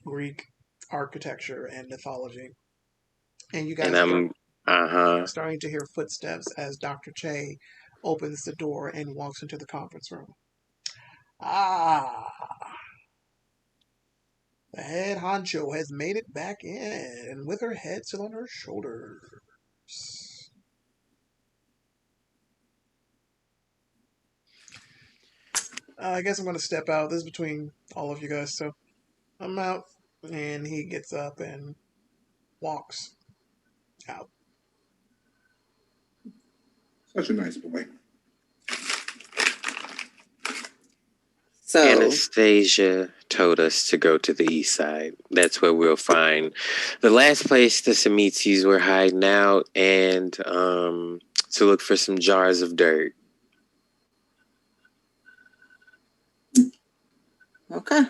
Greek architecture and mythology. And you And guys are I'm starting to hear footsteps as Dr. Che opens the door and walks into the conference room. Ah, the head honcho has made it back in, and with her head still on her shoulders. I guess I'm going to step out. This is between all of you guys, so I'm out. And he gets up and walks out. Such a nice boy. So, Anastasia told us to go to the east side. That's where we'll find the last place the Samitsis were hiding out, and to look for some jars of dirt. okay.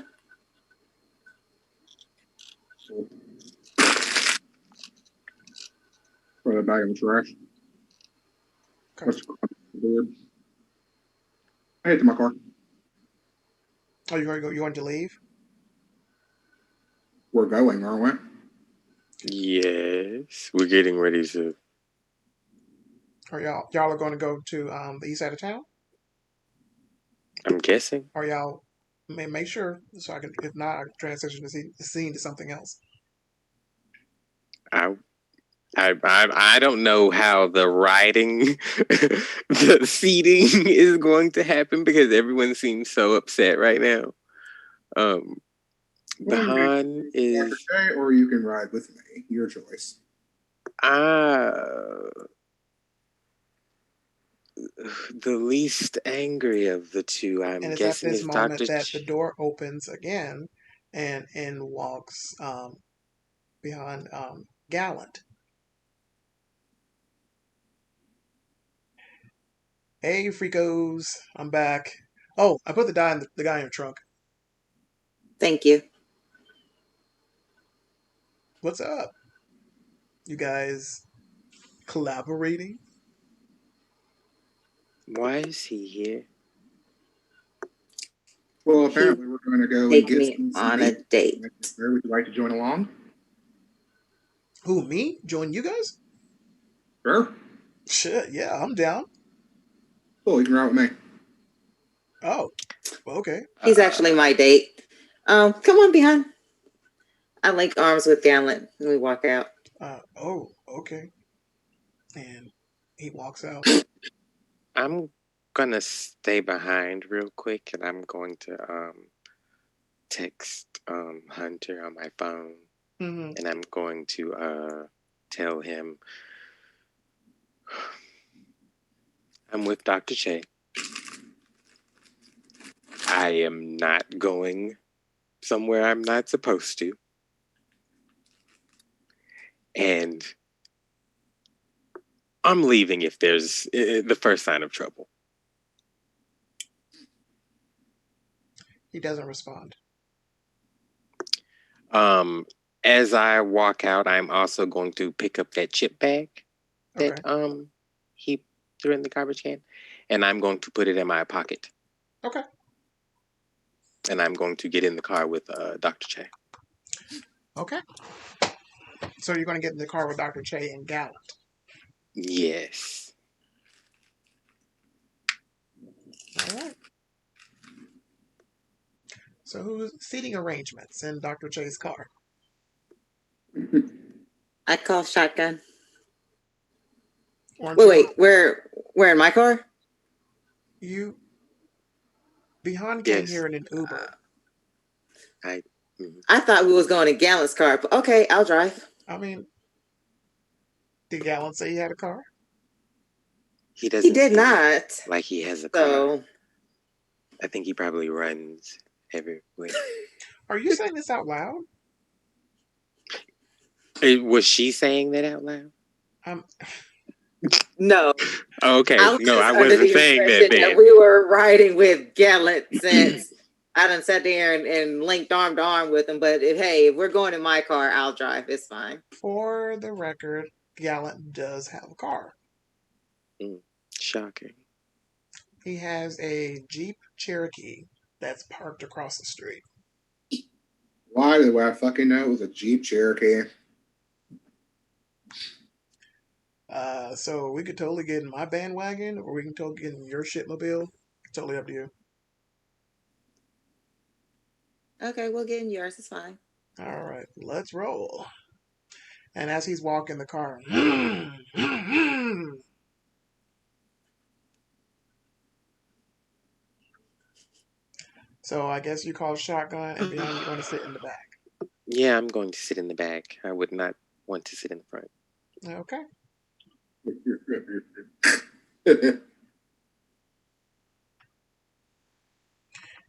Throw that bag in the trash. Okay. I head to my car. Oh, you going to go? You want to leave? We're going, aren't we? Yes, we're getting ready to. Or y'all are going to go to the east side of town? I'm guessing. Or y'all make sure so I can, if not, I can transition the scene to something else. I don't know how the riding, the seating is going to happen because everyone seems so upset right now. Bahan is or you can ride with me. Your choice. The least angry of the two. I'm And it's at guessing this is moment Dr. that the door opens again, and in walks behind Gallant. Hey, freakos, I'm back. Oh, I put the guy in your trunk. Thank you. What's up? You guys collaborating? Why is he here? Well, apparently we're going to go and Take get me on a date. Would you like to join along? Who, me? Join you guys? Sure. Shit, yeah, I'm down. Cool, you can ride with me. Oh, okay. He's actually my date. Come on, behind. I link arms with Gallant and we walk out. Oh, okay. And he walks out. I'm gonna stay behind real quick, and I'm going to text Hunter on my phone, and I'm going to tell him I'm with Dr. Che. I am not going somewhere I'm not supposed to. And I'm leaving if there's the first sign of trouble. He doesn't respond. As I walk out, I'm also going to pick up that chip bag that he threw in the garbage can. and I'm going to put it in my pocket. Okay. And I'm going to get in the car with Dr. Che. Okay. So you're going to get in the car with Dr. Che and Gallant. Yes. All right. So who's seating arrangements in Dr. Che's car? I call shotgun. Aren't Wait, where in my car? You Bihan came Yes. here in an Uber. I thought we was going in Gallant's car. But okay, I'll drive. I mean, did Gallant say he had a car? He doesn't. He did seem not. like he has a car. So I think he probably runs everywhere. Are you saying this out loud? Was she saying that out loud? no. Okay. I was No, just I under wasn't the saying that impression then. we were riding with Gallant since I done sat there and linked arm to arm with him. But if we're going in my car, I'll drive. It's fine. For the record, Gallant does have a car. Shocking. He has a Jeep Cherokee that's parked across the street. Why do I fucking know it was a Jeep Cherokee? So we could totally get in my bandwagon, or we can totally get in your shitmobile. Totally up to you. Okay, we'll get in yours. It's fine. All right, let's roll. And as he's walking the car, so I guess you call shotgun, and behind you're going to sit in the back. Yeah, I'm going to sit in the back. I would not want to sit in the front. Okay.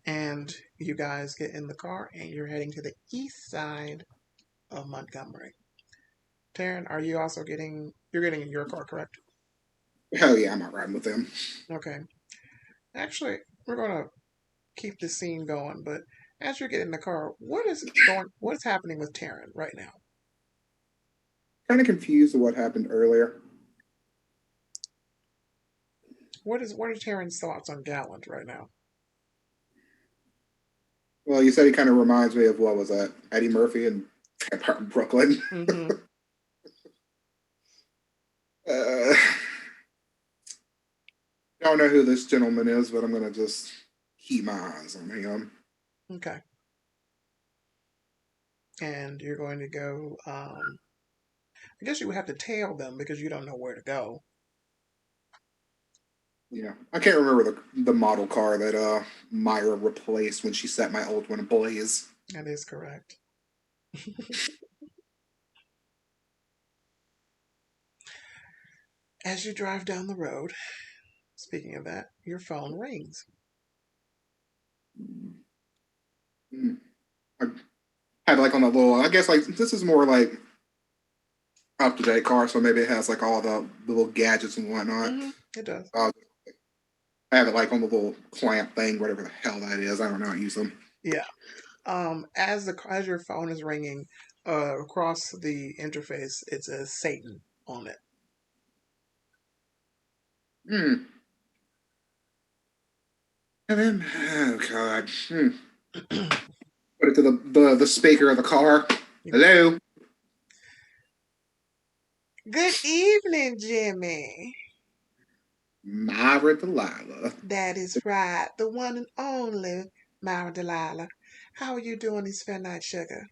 And you guys get in the car, and you're heading to the east side of Montgomery. Taryn, are you also getting? You're getting in your car, correct? Hell yeah, I'm not riding with them. Okay. Actually, we're gonna keep the scene going, but as you're getting in the car, what is happening with Taryn right now? Kind of confused with what happened earlier. What are Taryn's thoughts on Gallant right now? Well, you said he kind of reminds me of what was that? Eddie Murphy in Brooklyn. Mm-hmm. Don't know who this gentleman is, but I'm gonna just keep my eyes on him. Okay. And you're going to go. I guess you would have to tail them because you don't know where to go. Yeah, I can't remember the model car that Myra replaced when she set my old one ablaze. That is correct. As you drive down the road, speaking of that, your phone rings. I had like on the little. I guess like this is more like up to date car, so maybe it has like all the little gadgets and whatnot. Mm-hmm. It does. I have it like on the little clamp thing, whatever the hell that is. I don't know how to use them. Yeah. As your phone is ringing, across the interface, it says Satan on it. And then, oh god. Put it to the speaker of the car. Hello. Good evening, Jimmy. Myra Delilah. That is right. The one and only Myra Delilah. How are you doing this fair night, sugar?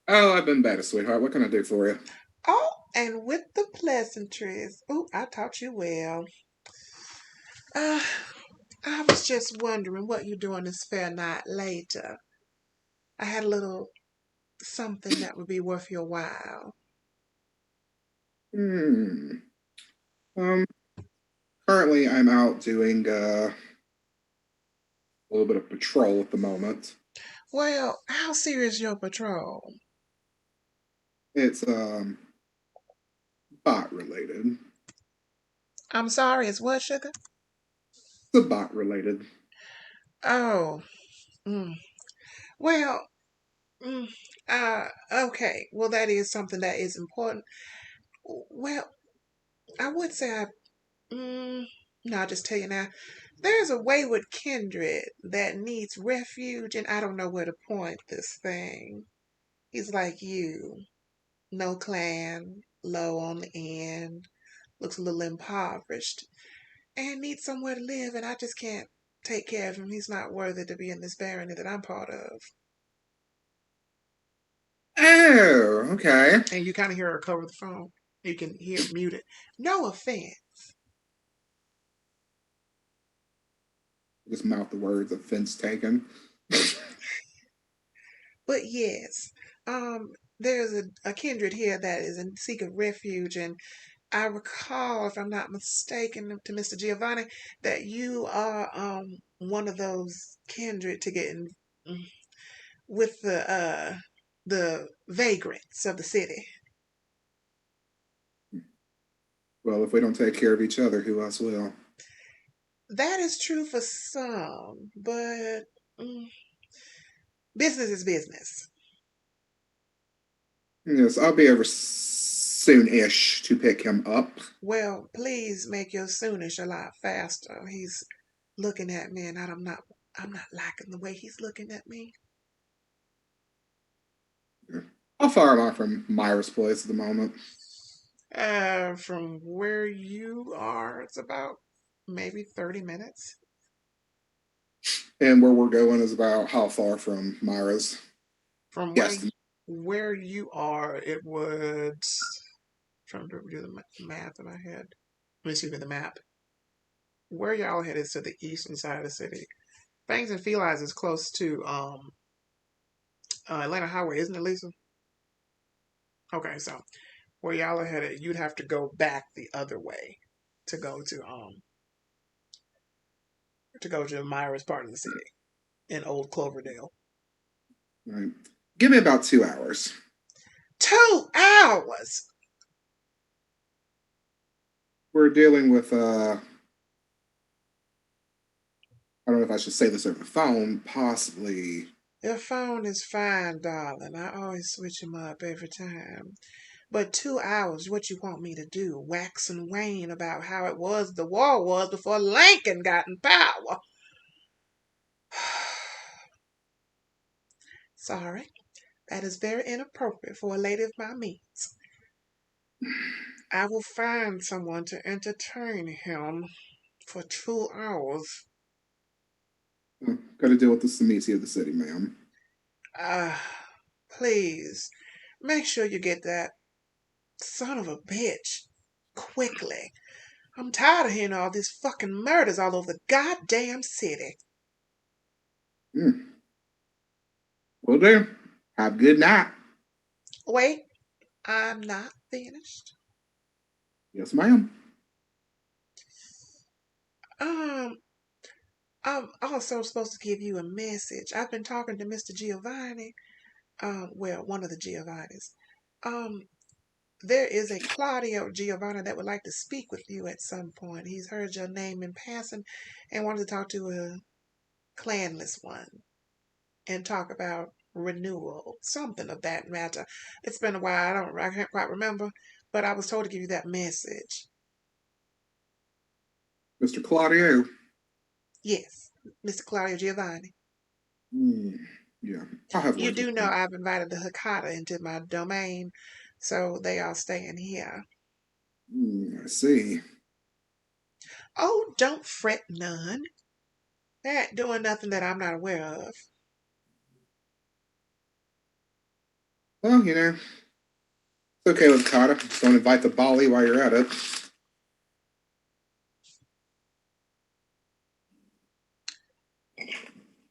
Oh, I've been better, sweetheart. What can I do for you? Oh, and with the pleasantries. Oh, I taught you well. I was just wondering what you're doing this fair night later. I had a little something that would be worth your while. Currently I'm out doing a little bit of patrol at the moment. Well, how serious is your patrol? It's bot related. I'm sorry, it's what, sugar? It's bot related. Oh. Well, okay. Well, that is something that is important. Well, I would say No, I'll just tell you now. There's a wayward kindred that needs refuge, and I don't know where to point this thing. He's like you. No clan, low on the end, looks a little impoverished, and needs somewhere to live, and I just can't take care of him. He's not worthy to be in this barony that I'm part of. Oh, okay. And you kind of hear her cover the phone. You can hear it muted. No offense. Just mouth the words offense taken. But yes, there's a kindred here that is in seek of refuge, and I recall, if I'm not mistaken, to Mr. Giovanni, that you are one of those kindred to get in with the vagrants of the city. Well, if we don't take care of each other, who else will? That is true for some, but business is business. Yes, I'll be over soon-ish to pick him up. Well, please make your soonish a lot faster. He's looking at me, and I'm not liking the way he's looking at me. How far am I from Myra's place at the moment? From where you are, it's about maybe 30 minutes. And where we're going is about how far from Myra's? From Yes. where you are, it would. Trying to do the math in my head. Excuse me, the map. Where y'all headed is to the eastern side of the city. Fangs and Felines is close to Atlanta Highway, isn't it, Lisa? Okay, so where y'all are headed, you'd have to go back the other way to go to Myra's part of the city in Old Cloverdale. Right. Give me about 2 hours. 2 hours. We're dealing with I don't know if I should say this over the phone, possibly. Your phone is fine, darling. I always switch them up every time. But 2 hours, what you want me to do? Wax and wane about how the war was before Lincoln got in power. Sorry, that is very inappropriate for a lady of my means. I will find someone to entertain him for 2 hours. Got to deal with the Samiti of the city, ma'am. Please, make sure you get that son of a bitch quickly. I'm tired of hearing all these fucking murders all over the goddamn city. Will do. Have a good night. Wait, I'm not finished. Yes, ma'am. I'm also supposed to give you a message. I've been talking to Mr. Giovanni. Well, one of the Giovannis. There is a Claudio Giovanni that would like to speak with you at some point. He's heard your name in passing and wanted to talk to a clanless one and talk about renewal, something of that matter. It's been a while. I can't quite remember, but I was told to give you that message. Mr. Claudio. Yes, Mr. Claudio Giovanni. Yeah, I'll have You words do with know him. I've invited the Hakata into my domain, so they are staying here. I see. Oh, don't fret none. They ain't doing nothing that I'm not aware of. Well, it's okay with Kata. Don't invite the Bali while you're at it.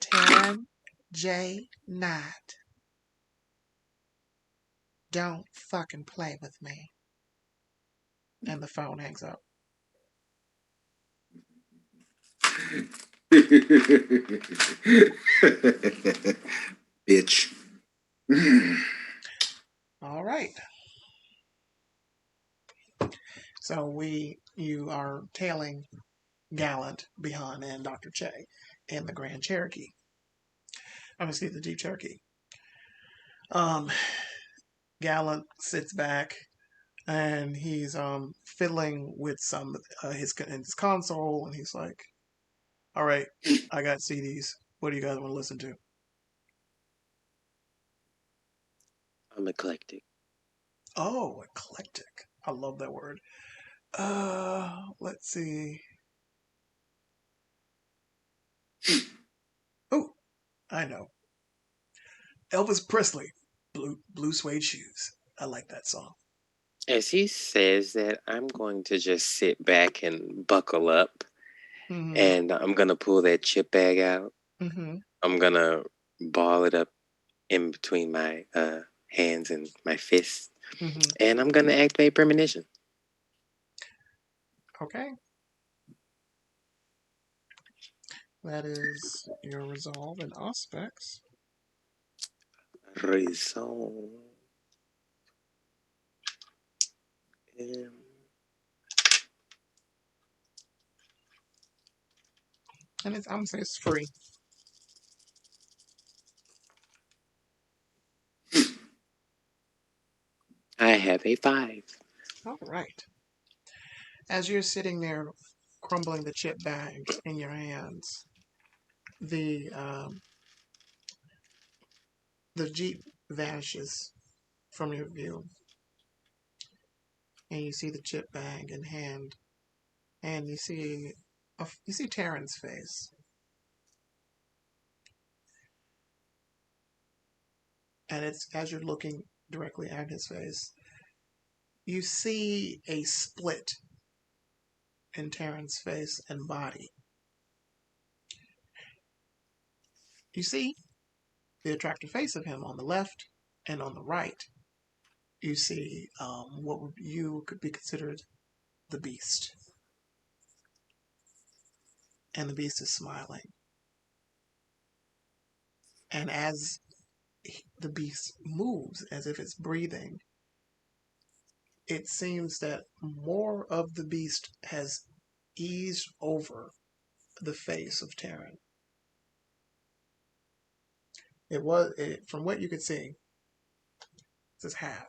Taryn J. Knight. Don't fucking play with me. And the phone hangs up. Bitch. All right. So you are tailing Gallant behind and Dr. Che in the Grand Cherokee. Obviously the Jeep Cherokee. Gallant sits back and he's fiddling with some his console, and he's like, "All right, I got CDs. What do you guys want to listen to?" I'm eclectic. Oh, eclectic. I love that word. Let's see. Oh, I know. Elvis Presley, Blue Suede Shoes. I like that song. As he says that, I'm going to just sit back and buckle up, Mm-hmm. and I'm gonna pull that chip bag out. Mm-hmm. I'm gonna ball it up in between my hands and my fists, Mm-hmm. and I'm gonna activate premonition. Okay. That is your resolve and aspects. Raison. Um, And I'm gonna say it's free. I have a 5. All right. As you're sitting there crumbling the chip bag in your hands, the the Jeep vanishes from your view, and you see the chip bag in hand, and you see Taryn's face, and it's as you're looking directly at his face, you see a split in Taryn's face and body. You see the attractive face of him on the left, and on the right, you see what you could be considered the beast. And the beast is smiling. And as the beast moves, as if it's breathing, it seems that more of the beast has eased over the face of Terran. From what you could see, it's half.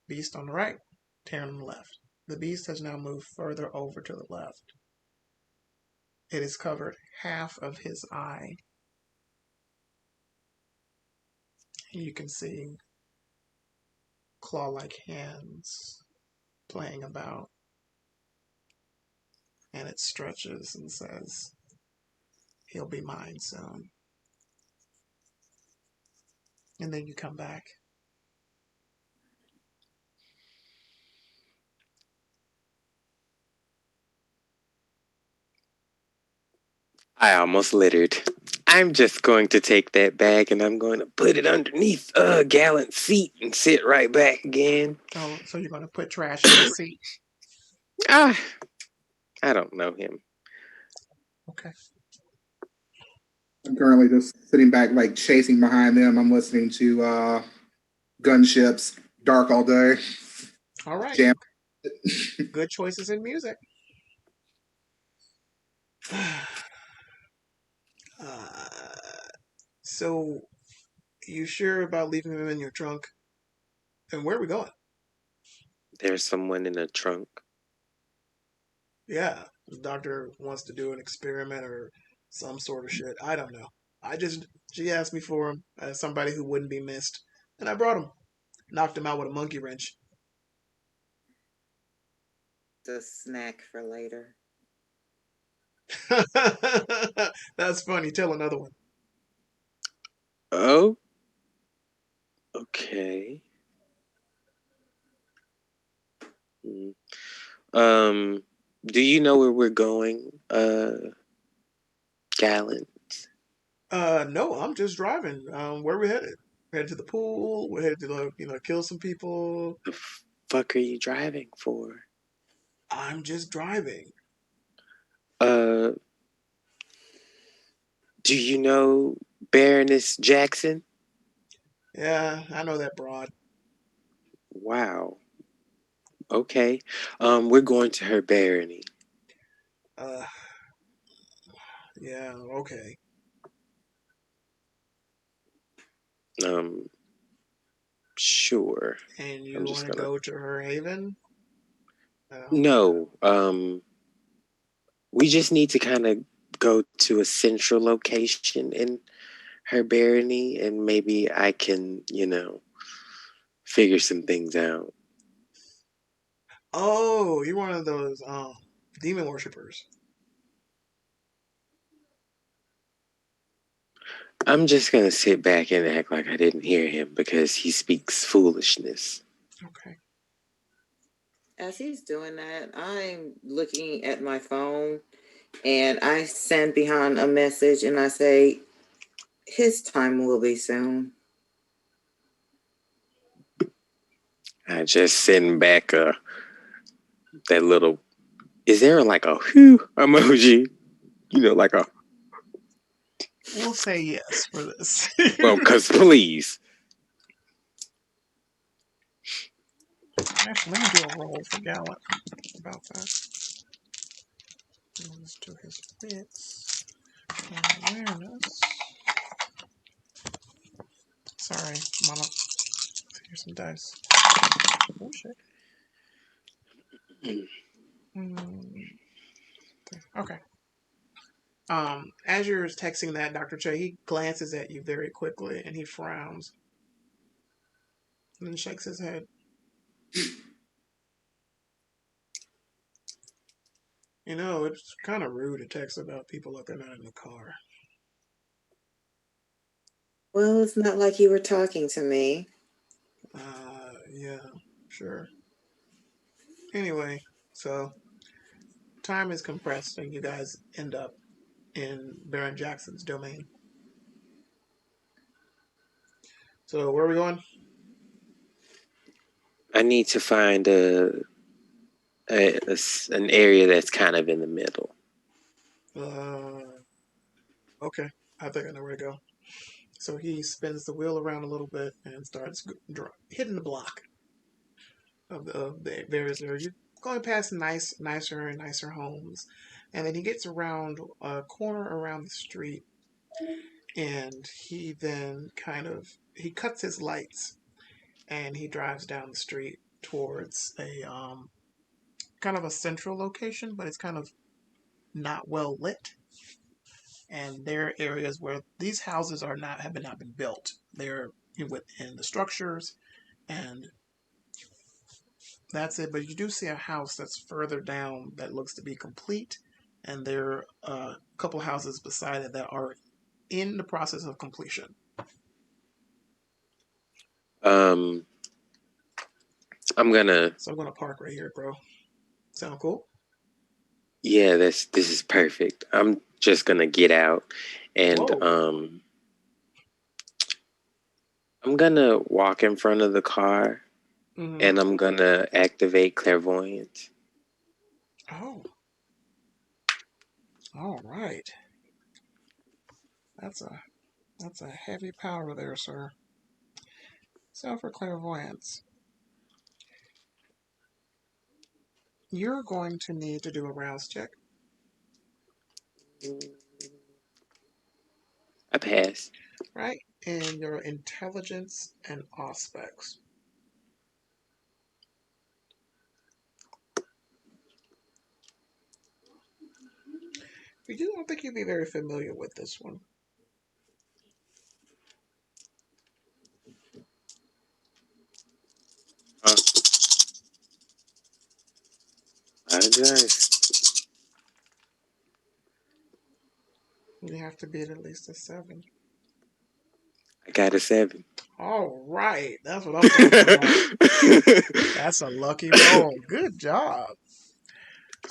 Beast on the right, Terran on the left. The beast has now moved further over to the left. It has covered half of his eye. You can see claw-like hands playing about, and it stretches and says, "He'll be mine soon." And then you come back. I almost littered. I'm just going to take that bag and I'm going to put it underneath Gallant's seat and sit right back again. Oh, so you're going to put trash in his seat? Ah, I don't know him. Okay. I'm currently just sitting back, like chasing behind them. I'm listening to Gunships, Dark All Day. All right. Jam. Good choices in music. So, you sure about leaving him in your trunk? And where are we going? There's someone in the trunk. Yeah, the doctor wants to do an experiment or some sort of shit. I don't know. She asked me for him as somebody who wouldn't be missed, and I brought him. Knocked him out with a monkey wrench. It's a snack for later. That's funny. Tell another one. Oh, okay. Hmm. Do you know where we're going, Gallant? No, I'm just driving. Where we headed? We're headed to the pool. We're headed to kill some people. The fuck are you driving for? I'm just driving. Uh, do you know Baroness Jackson? Yeah, I know that broad. Wow. Okay. We're going to her barony. Uh, yeah, okay. Um, Sure. And you I'm want just to gonna. go to her haven? No. We just need to kind of go to a central location in her barony, and maybe I can, figure some things out. Oh, you're one of those demon worshippers. I'm just gonna sit back and act like I didn't hear him because he speaks foolishness. Okay. As he's doing that, I'm looking at my phone and I send behind a message and I say, his time will be soon. I just send back that little. Is there like a whew emoji? Like a. We'll say yes for this. Well, cause please. Actually, let me do a roll for Gallant about that. Let's do his wits and awareness. Sorry, Mama. Here's some dice. Oh shit. Okay. As you're texting that, Dr. Che, he glances at you very quickly and he frowns. And then shakes his head. It's kind of rude to text about people looking at in the car. Well, it's not like you were talking to me. Yeah, sure. Anyway, so time is compressed and you guys end up in Baron Jackson's domain. So where are we going? I need to find an area that's kind of in the middle. Okay, I think I know where to go. So he spins the wheel around a little bit and starts hitting the block of the various areas. You're going past nicer and nicer homes, and then he gets around a corner around the street, and he then he cuts his lights, and he drives down the street towards a kind of a central location, but it's kind of not well lit. And there are areas where these houses have not been built. They're within the structures, and that's it. But you do see a house that's further down that looks to be complete, and there are a couple houses beside it that are in the process of completion. I'm gonna. So I'm gonna park right here, bro. Sound cool? Yeah, this is perfect. I'm just gonna get out, and I'm gonna walk in front of the car, and I'm gonna activate clairvoyance. Oh, all right. That's a heavy power there, sir. So for clairvoyance, you're going to need to do a rouse check. I pass. Right? In your intelligence and aspects. I don't think you'd be very familiar with this one. You have to be at least a 7. I got a 7. All right. That's what I'm talking about. That's a lucky roll. Good job.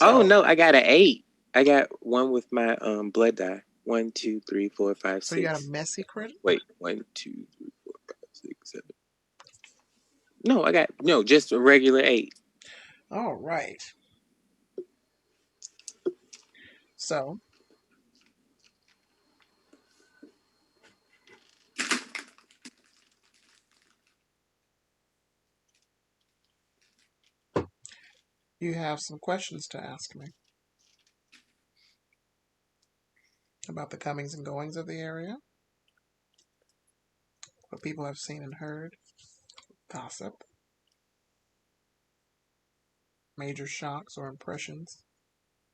Oh, no, I got an 8. I got one with my blood die. 1, 2, 3, 4, 5, 6. So you got a messy crit? Wait, 1, 2, 3, 4, 5, 6, 7. No, just a regular 8. All right. So you have some questions to ask me about the comings and goings of the area, what people have seen and heard, Gossip. Major shocks or impressions.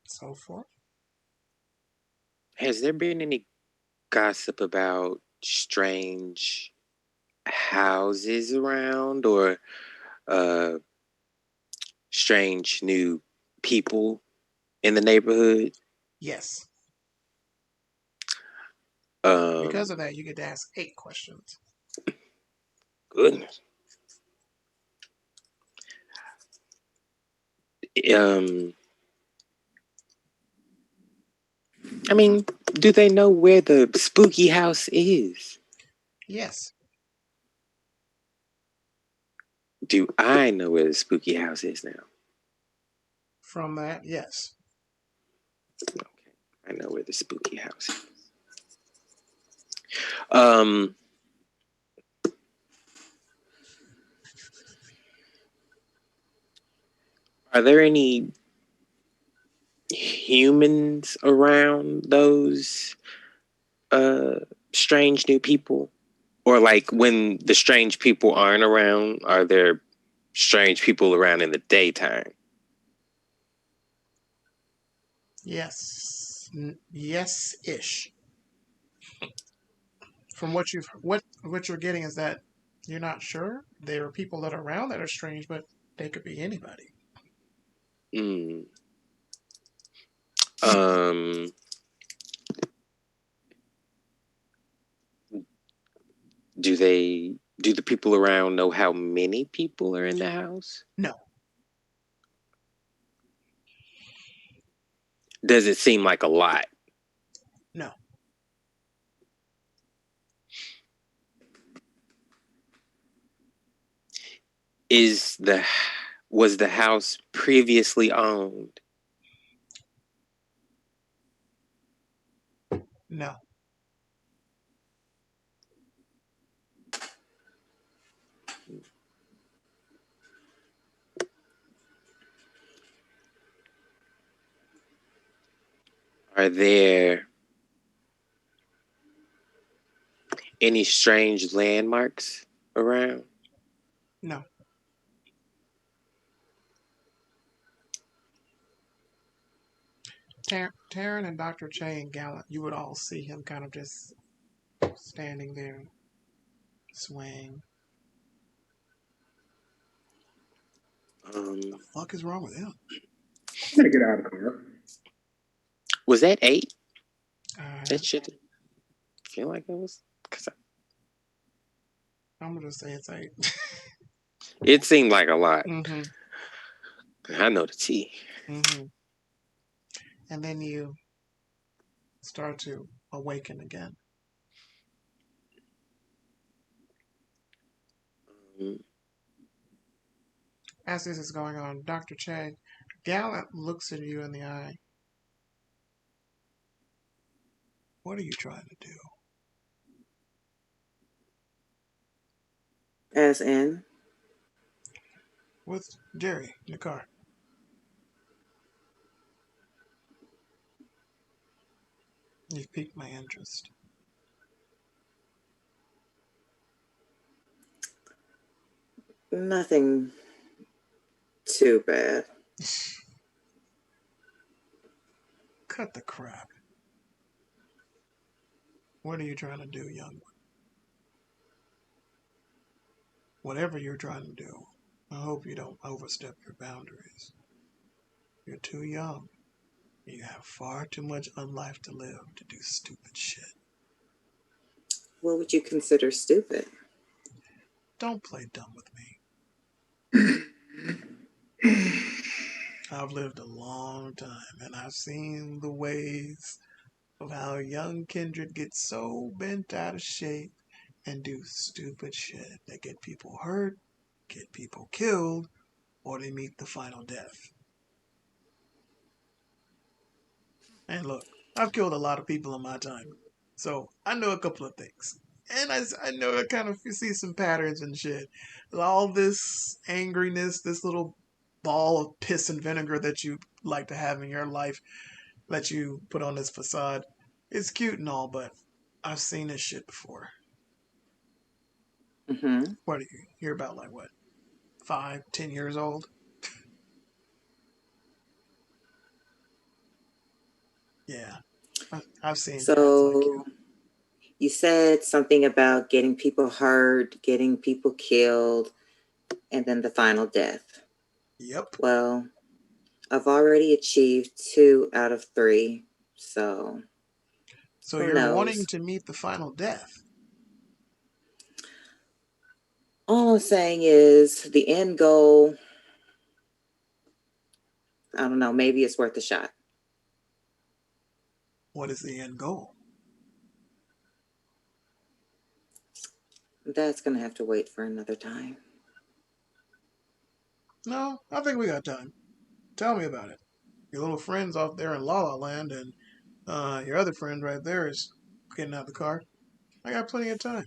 So forth. Has there been any gossip about strange houses around or uh, strange new people in the neighborhood? Yes. Um, Because of that, you get to ask 8 questions. Goodness. Um, I mean, do they know where the spooky house is? Yes. Do I know where the spooky house is now? From that, yes. Okay, I know where the spooky house is. Um, are there any humans around those uh strange new people? Or like when the strange people aren't around, are there strange people around in the daytime? Yes. Yes-ish. From what you're getting is that you're not sure. There are people that are around that are strange, but they could be anybody. Mm. Um, do the people around know how many people are in the house? No. Does it seem like a lot? No. Is the was the house previously owned? No. Are there any strange landmarks around? No. Taryn and Dr. Che and Gallant, you would all see him kind of just standing there, swaying. The Um, fuck is wrong with him? I'm gonna get out of here. was that 8? Uh, That should feel like it was. Cause I'm gonna just say it's 8. it seemed like a lot. Mm-hmm. I know the T. Mm-hmm. And then you start to awaken again. Um, As this is going on, Dr. Che, Gallant looks at you in the eye. What are you trying to do? As in, With Jerry in the car. You've piqued my interest. nothing too bad. Cut the crap. What are you trying to do, young one? Whatever you're trying to do, I hope you don't overstep your boundaries. You're too young. You have far too much unlife to live to do stupid shit. What would you consider stupid? Don't play dumb with me. I've lived a long time and I've seen the ways of how young Kindred gets so bent out of shape and do stupid shit. They get people hurt, get people killed, or they meet the final death. And look, I've killed a lot of people in my time, so I know a couple of things. And I know I kind of see some patterns and shit. All this angriness, this little ball of piss and vinegar that you like to have in your life, that you put on this facade, it's cute and all, but I've seen this shit before. Mm-hmm. What are you? You're about like what, 5, 10 years old? Yeah, I've seen dads like you. So you said something about getting people hurt, getting people killed, and then the final death. Yep. Well, I've already achieved 2 out of 3, so So who you're wanting knows? to meet the final death. All I'm saying is the end goal, I don't know, maybe it's worth a shot. What is the end goal? That's going to have to wait for another time. No, I think we got time. Tell me about it. Your little friend's off there in La La Land, and your other friend right there is getting out of the car. I got plenty of time.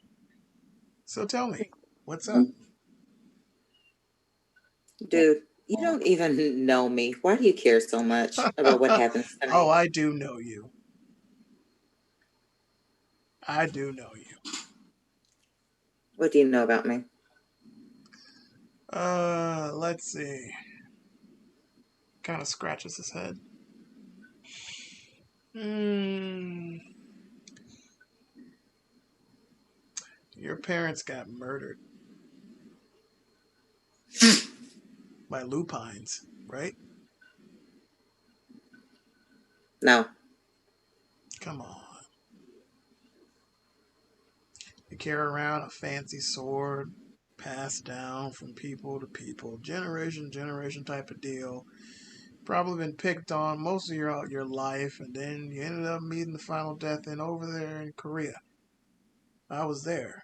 So tell me, what's up? Dude, you don't even know me. Why do you care so much about what happens Oh, tonight? I do know you. I do know you. What do you know about me? Let's see. Kind of scratches his head. Hmm. Your parents got murdered by lupines, right? No. Come on. You carry around a fancy sword passed down from people to people, generation type of deal. Probably been picked on most of your life, and then you ended up meeting the final death in over there in Korea. I was there.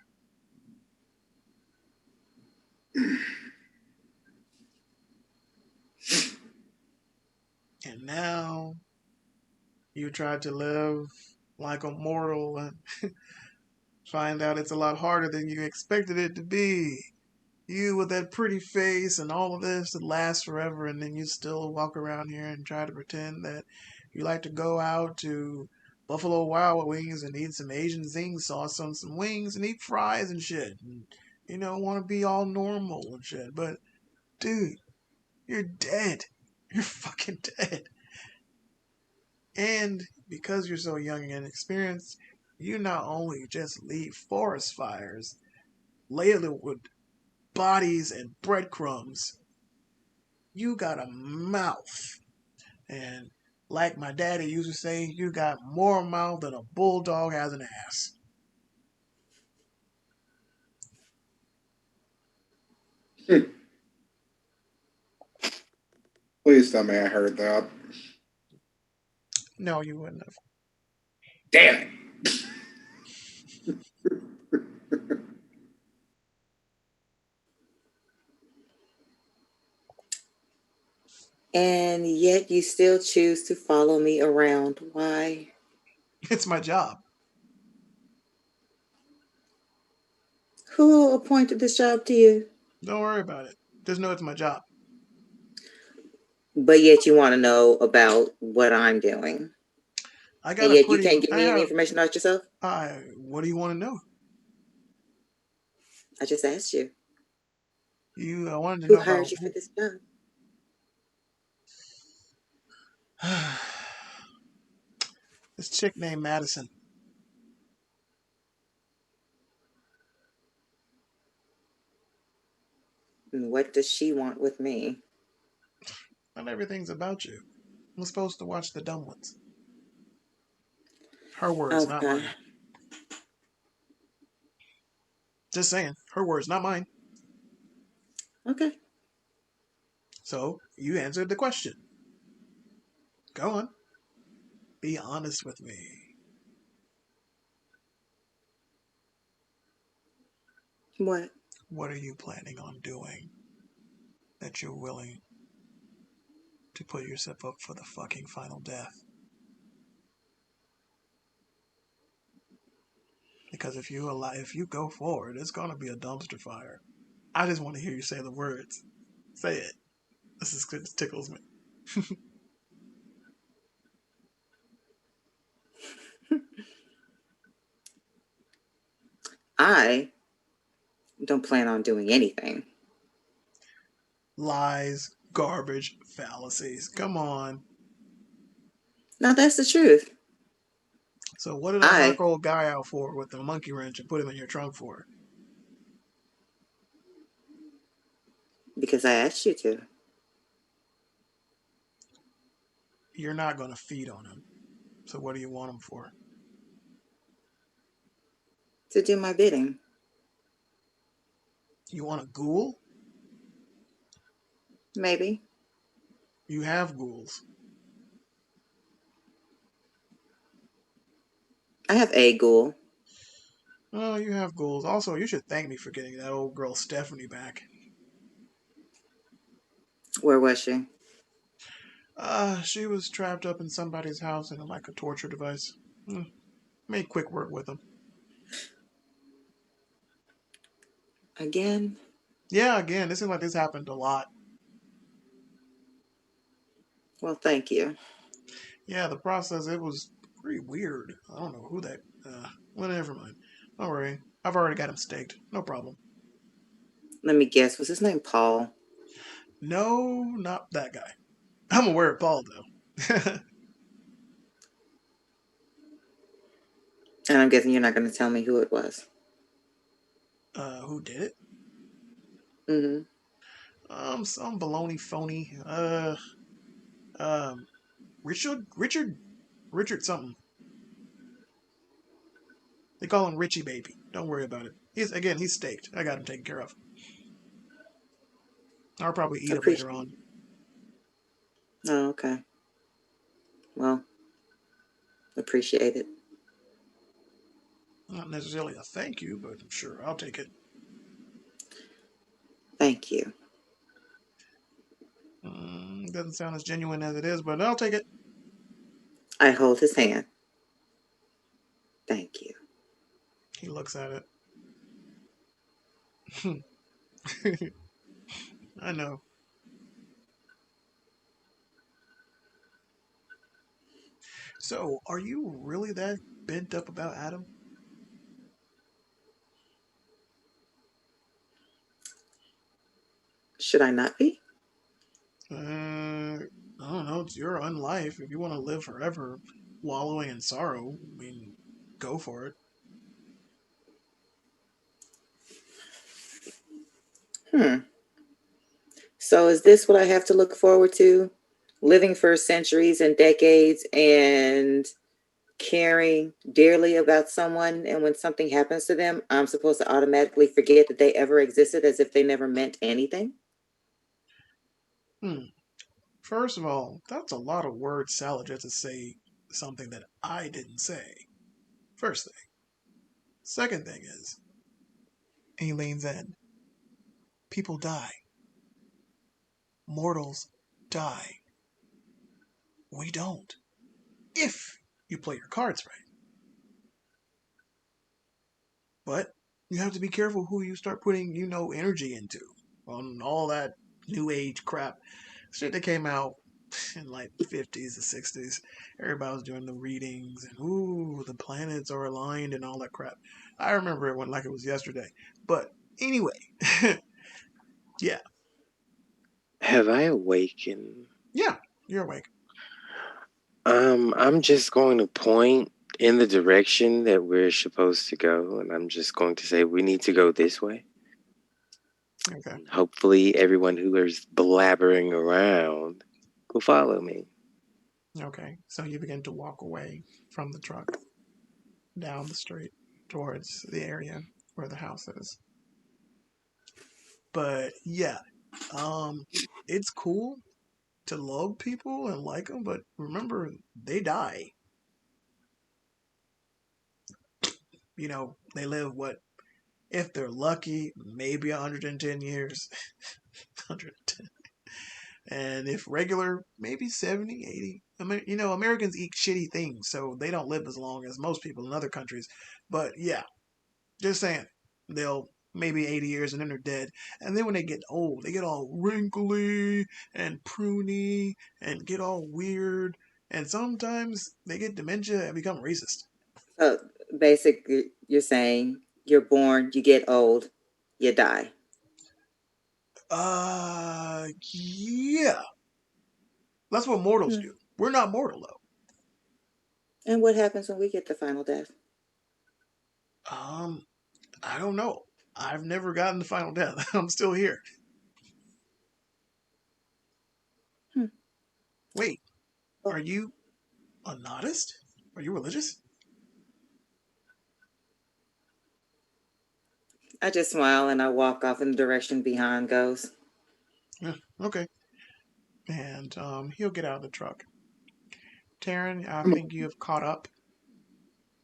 And now you try to live like a mortal and find out it's a lot harder than you expected it to be. You with that pretty face and all of this that lasts forever, and then you still walk around here and try to pretend that you like to go out to Buffalo Wild Wings and eat some Asian zing sauce on some wings and eat fries and shit. And, want to be all normal and shit. But, dude, you're dead. You're fucking dead. And because you're so young and inexperienced, you not only just lead forest fires, laden with bodies and breadcrumbs, you got a mouth. And like my daddy used to say, you got more mouth than a bulldog has an ass. Please tell me I heard that. No, you wouldn't have. Damn it. And yet you still choose to follow me around. Why? It's my job. Who appointed this job to you? Don't worry about it. Just know it's my job. But yet you want to know about what I'm doing. I got And a yet you pretty. can't give I me any have. information about yourself? What do you want to know? I just asked you. I wanted to Who know hired about. you for this job? This chick named Madison. And what does she want with me? Not everything's about you. I'm supposed to watch the dumb ones. Her words, not Okay. mine. Just saying. Her words, not mine. Okay. So, you answered the question. Go on. Be honest with me. What? What are you planning on doing that you're willing to put yourself up for the fucking final death? Because if you go forward, it's gonna be a dumpster fire. I just want to hear you say the words. Say it. This tickles me. I don't plan on doing anything. Lies, garbage, fallacies. Come on. Now that's the truth. So what did I I knock old guy out for with the monkey wrench and put him in your trunk for? Because I asked you to. You're not going to feed on him. So what do you want him for? To do my bidding. You want a ghoul? Maybe. You have ghouls. I have a ghoul. Oh, you have ghouls. Also, you should thank me for getting that old girl Stephanie back. Where was she? She was trapped up in somebody's house in like a torture device. Made quick work with them. Again? Yeah, again, it seems like this happened a lot. Well, thank you. Yeah, the process, it was pretty weird. I don't know who that, well, never mind. Don't worry. I've already got him staked. No problem. Let me guess. Was his name Paul? No, not that guy. I'm aware of Paul, though. And I'm guessing you're not going to tell me who it was. Who did it? Mm-hmm. Some baloney phony. Richard something. They call him Richie Baby. Don't worry about it. He's staked. I got him taken care of. I'll probably eat him later on. Oh, okay. Well, appreciate it. Not necessarily a thank you, but sure, I'll take it. Thank you. Doesn't sound as genuine as it is, but I'll take it. I hold his hand. Thank you. He looks at it. I know. So, are you really that bent up about Adam? Should I not be? I don't know. It's your unlife. If you want to live forever wallowing in sorrow, I mean, go for it. So is this what I have to look forward to? Living for centuries and decades and caring dearly about someone, and when something happens to them, I'm supposed to automatically forget that they ever existed as if they never meant anything? First of all, that's a lot of word salad just to say something that I didn't say. First thing. Second thing is, he leans in. People die. Mortals die. We don't. If you play your cards right. But you have to be careful who you start putting, energy into on all that new age crap. Shit that came out in like the 50s, the 60s. Everybody was doing the readings and ooh, the planets are aligned and all that crap. I remember it like it was yesterday. But anyway, yeah. Have I awakened? Yeah, you're awake. I'm just going to point in the direction that we're supposed to go, and I'm just going to say we need to go this way. Okay. Hopefully, everyone who is blabbering around will follow me. Okay. So you begin to walk away from the truck down the street towards the area where the house is. But yeah, it's cool to love people and like them, but remember, they die. They live what, if they're lucky, maybe 110 years. 110. And if regular, maybe 70, 80. I mean, Americans eat shitty things, so they don't live as long as most people in other countries. But yeah, just saying, they'll maybe 80 years and then they're dead. And then when they get old, they get all wrinkly and pruny and get all weird. And sometimes they get dementia and become racist. So basically, you're saying you're born, you get old, you die. Yeah. That's what mortals do. We're not mortal, though. And what happens when we get the final death? I don't know. I've never gotten the final death. I'm still here. Wait, are you a nodist? Are you religious? I just smile and I walk off in the direction Behind goes. Yeah, okay. And he'll get out of the truck. Taryn, I think you have caught up.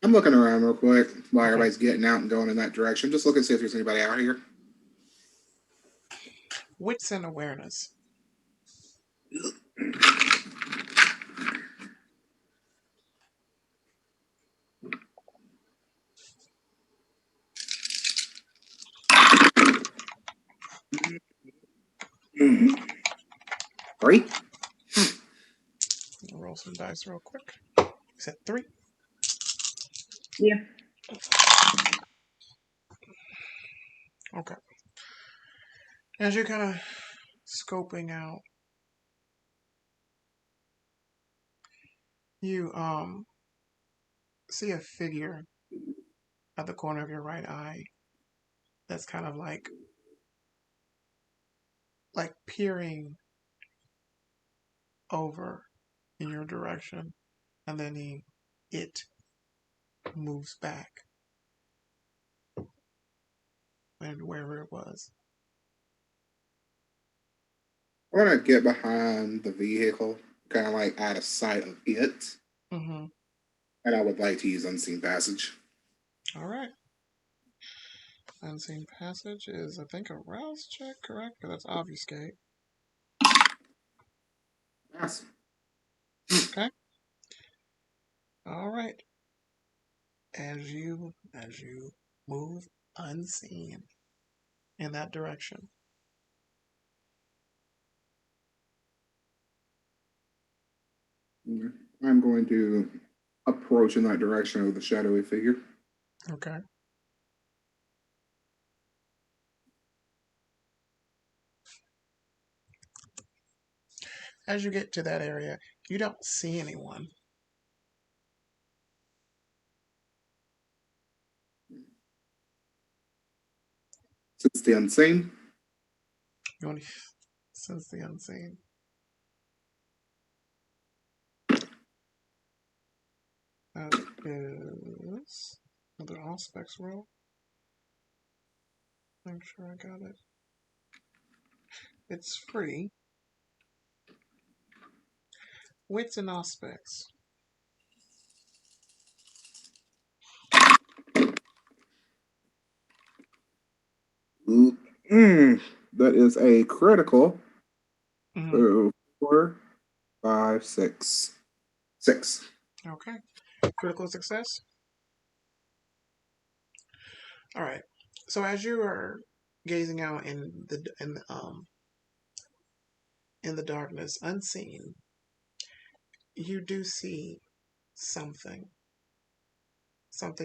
I'm looking around real quick while Okay. everybody's getting out and going in that direction. Just looking to see if there's anybody out here. Wits and awareness. Three? Roll some dice real quick. You said 3? Yeah. Okay. As you're kind of scoping out, you see a figure at the corner of your right eye that's kind of like peering over in your direction, and then it moves back and wherever it was. I want to get behind the vehicle, kind of like out of sight of it. Mm-hmm. And I would like to use Unseen Passage. All right. Unseen Passage is, I think, a rouse check, correct? Or that's obfuscate. Yes. Okay. All right. As you move unseen in that direction, I'm going to approach in that direction of the shadowy figure. okay. As you get to that area, you don't see anyone. Since the unseen. You only sense the unseen. That is another aspects roll. Make sure I got it. It's free. Wits and aspects. That is a critical. Mm-hmm. So 4, 5, 6. 6. Okay. Critical success. All right. So as you are gazing out in the darkness, unseen, you do see something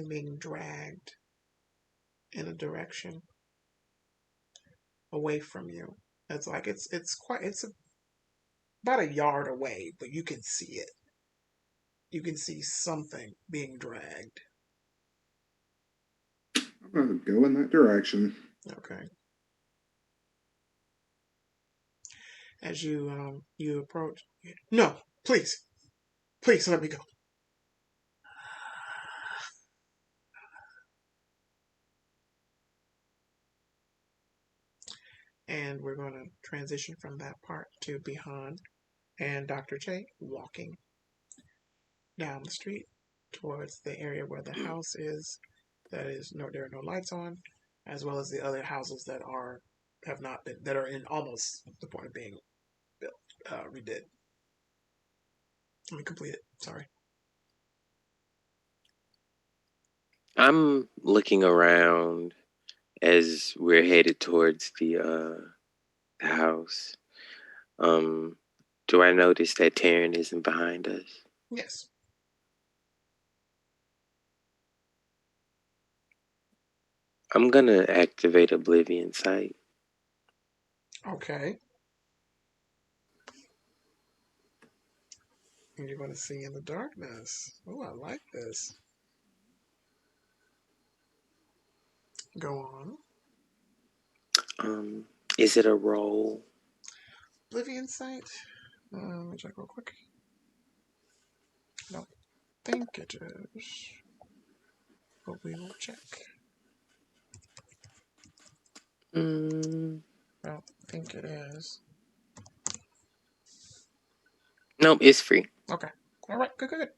being dragged in a direction away from you. It's like it's about a yard away, but you can see it. You can see something being dragged. I'm going to go in that direction. Okay. As you approach, no, please let me go. And we're going to transition from that part to Behind and Dr. J walking down the street towards the area where the house is. There are no lights on, as well as the other houses that are in almost the point of being built, redid. Let me complete it. Sorry. I'm looking around as we're headed towards the house. Do I notice that Taryn isn't behind us? Yes. I'm gonna activate Oblivion Sight. Okay. And you're going to see in the darkness. Oh, I like this. Go on. Is it a roll? Oblivion Sight. Let me check real quick. Don't think it is, but we will check. Mm, I don't think it is. nope, it's free. Okay. All right. Good.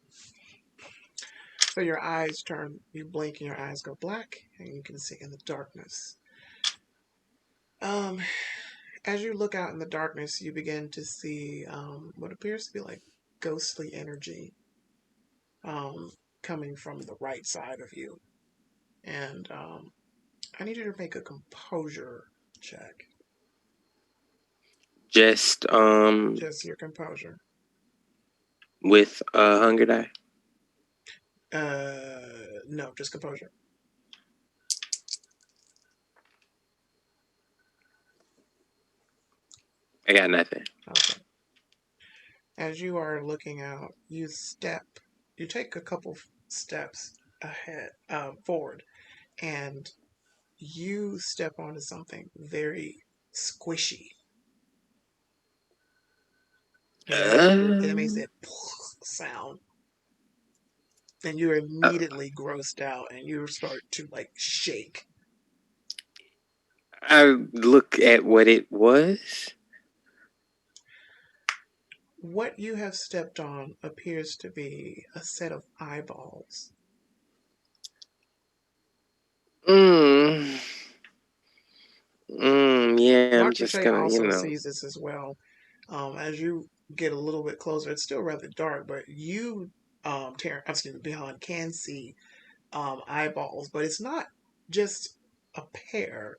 So your eyes turn. You blink and your eyes go black, and you can see in the darkness. As you look out in the darkness, you begin to see what appears to be like ghostly energy coming from the right side of you. And I need you to make a composure check. Just Just your composure. with a hunger die. No, just composure. I got nothing. Okay. As you are looking out, you take a couple steps ahead, forward, and you step onto something very squishy. And it makes that sound. And you're immediately grossed out and you start to like shake. I look at what it was. What you have stepped on appears to be a set of eyeballs. Yeah, I'm Dr. just Shay gonna, also sees this as well. As you get a little bit closer, it's still rather dark, but you, Beyond can see eyeballs, but it's not just a pair.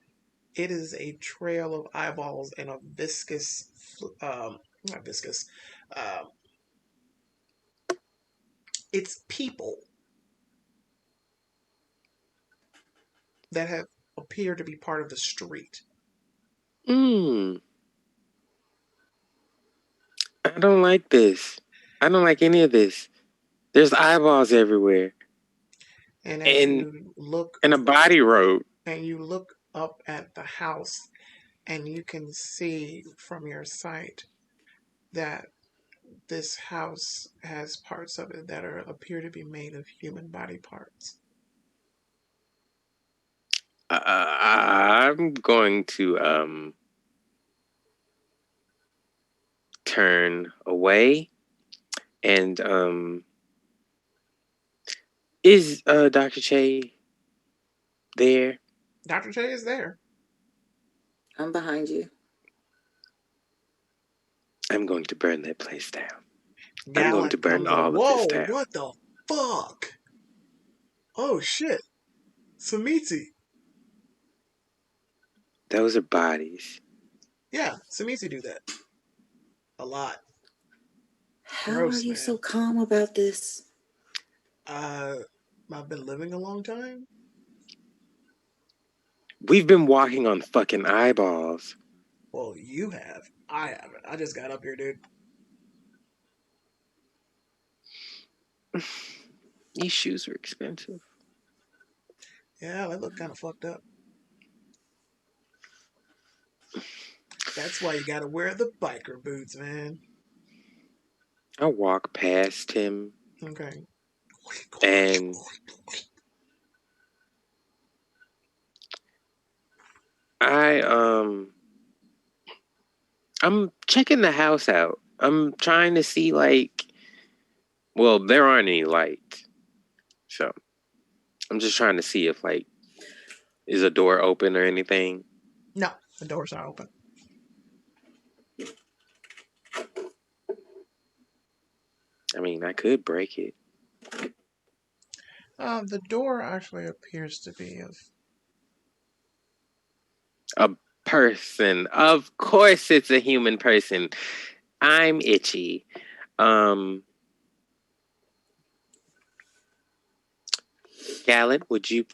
It is a trail of eyeballs and a viscous, not viscous, um, it's people that have appeared to be part of the street. I don't like this. I don't like any of this. There's eyeballs everywhere. And as you look, and a body road. And you look up at the house, and you can see from your sight that this house has parts of it that appear to be made of human body parts. I'm going to turn away, and is Dr. Che there? Dr. Che is there. I'm behind you. I'm going to burn that place down. Gallant I'm going to burn all of this down. What the fuck? Oh shit. Samiti. Those are bodies. Yeah, Samiti do that. A lot. How Gross, are you man. so calm about this? I've been living a long time. We've been walking on fucking eyeballs. Well, you have. I haven't. I just got up here, dude. These shoes are expensive. Yeah, they look kind of fucked up. That's why you gotta wear the biker boots, man. I walk past him. Okay. And I'm checking the house out. I'm trying to see well, there aren't any lights. So I'm just trying to see if is a door open or anything. No, the door's not open. I mean, I could break it. The door actually appears to be of a person. Of course it's a human person. I'm itchy. Gallant, would you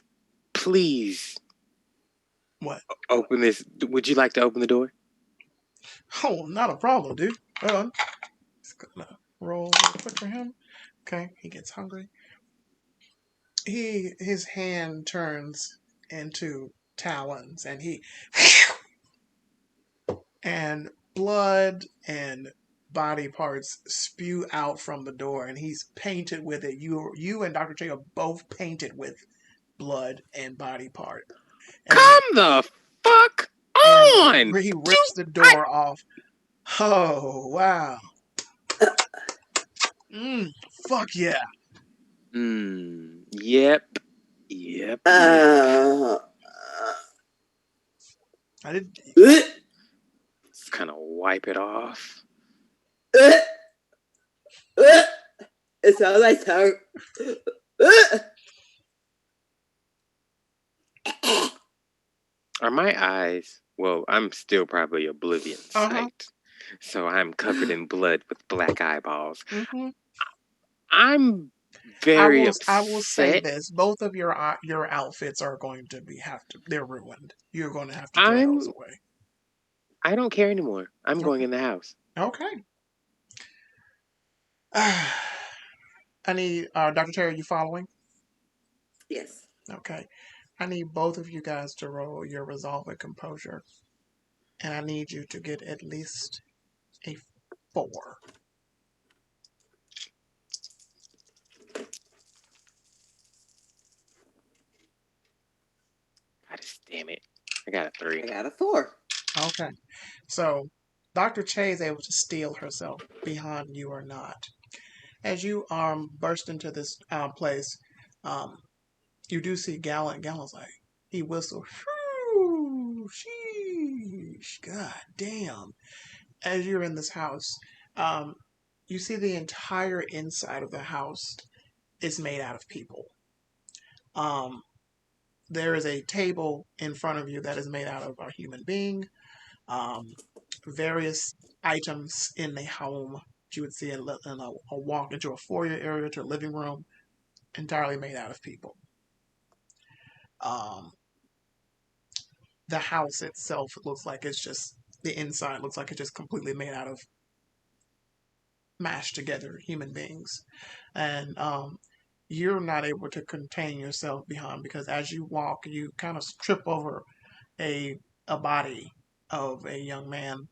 please What? Open this. Would you like to open the door? Oh, not a problem, dude. Hold on. Just gonna roll real quick for him. Okay, he gets hungry. His hand turns into talons, and and blood and body parts spew out from the door, and he's painted with it. You and Dr. J are both painted with blood and body part. And Come the fuck on! he rips the door off. Oh wow. Fuck yeah. Yep. I did. Just kind of wipe it off. It sounds like tongue. Are my eyes? Well, I'm still probably oblivion sight, so I'm covered in blood with black eyeballs. Mm-hmm. I'm very upset. I will say this: both of your outfits are going to they're ruined. You're going to have to throw those away. I don't care anymore. I'm going in the house. Okay. I need Dr. Terry. Are you following? Yes. Okay. I need both of you guys to roll your resolve and composure, and I need you to get at least a 4. God damn it! I got a 3. I got a 4. Okay. So Dr. Che is able to steel herself behind you or not. As you burst into this place, you do see Gallant. Gallant's like, he whistles, "Phew, sheesh, god damn." As you're in this house, you see the entire inside of the house is made out of people. There is a table in front of you that is made out of a human being. Various items in the home you would see in a walk into a foyer area to a living room, entirely made out of people. The house itself looks like it's just, the inside looks like it's just completely made out of mashed together human beings. And you're not able to contain yourself behind, because as you walk, you kind of trip over a body of a young man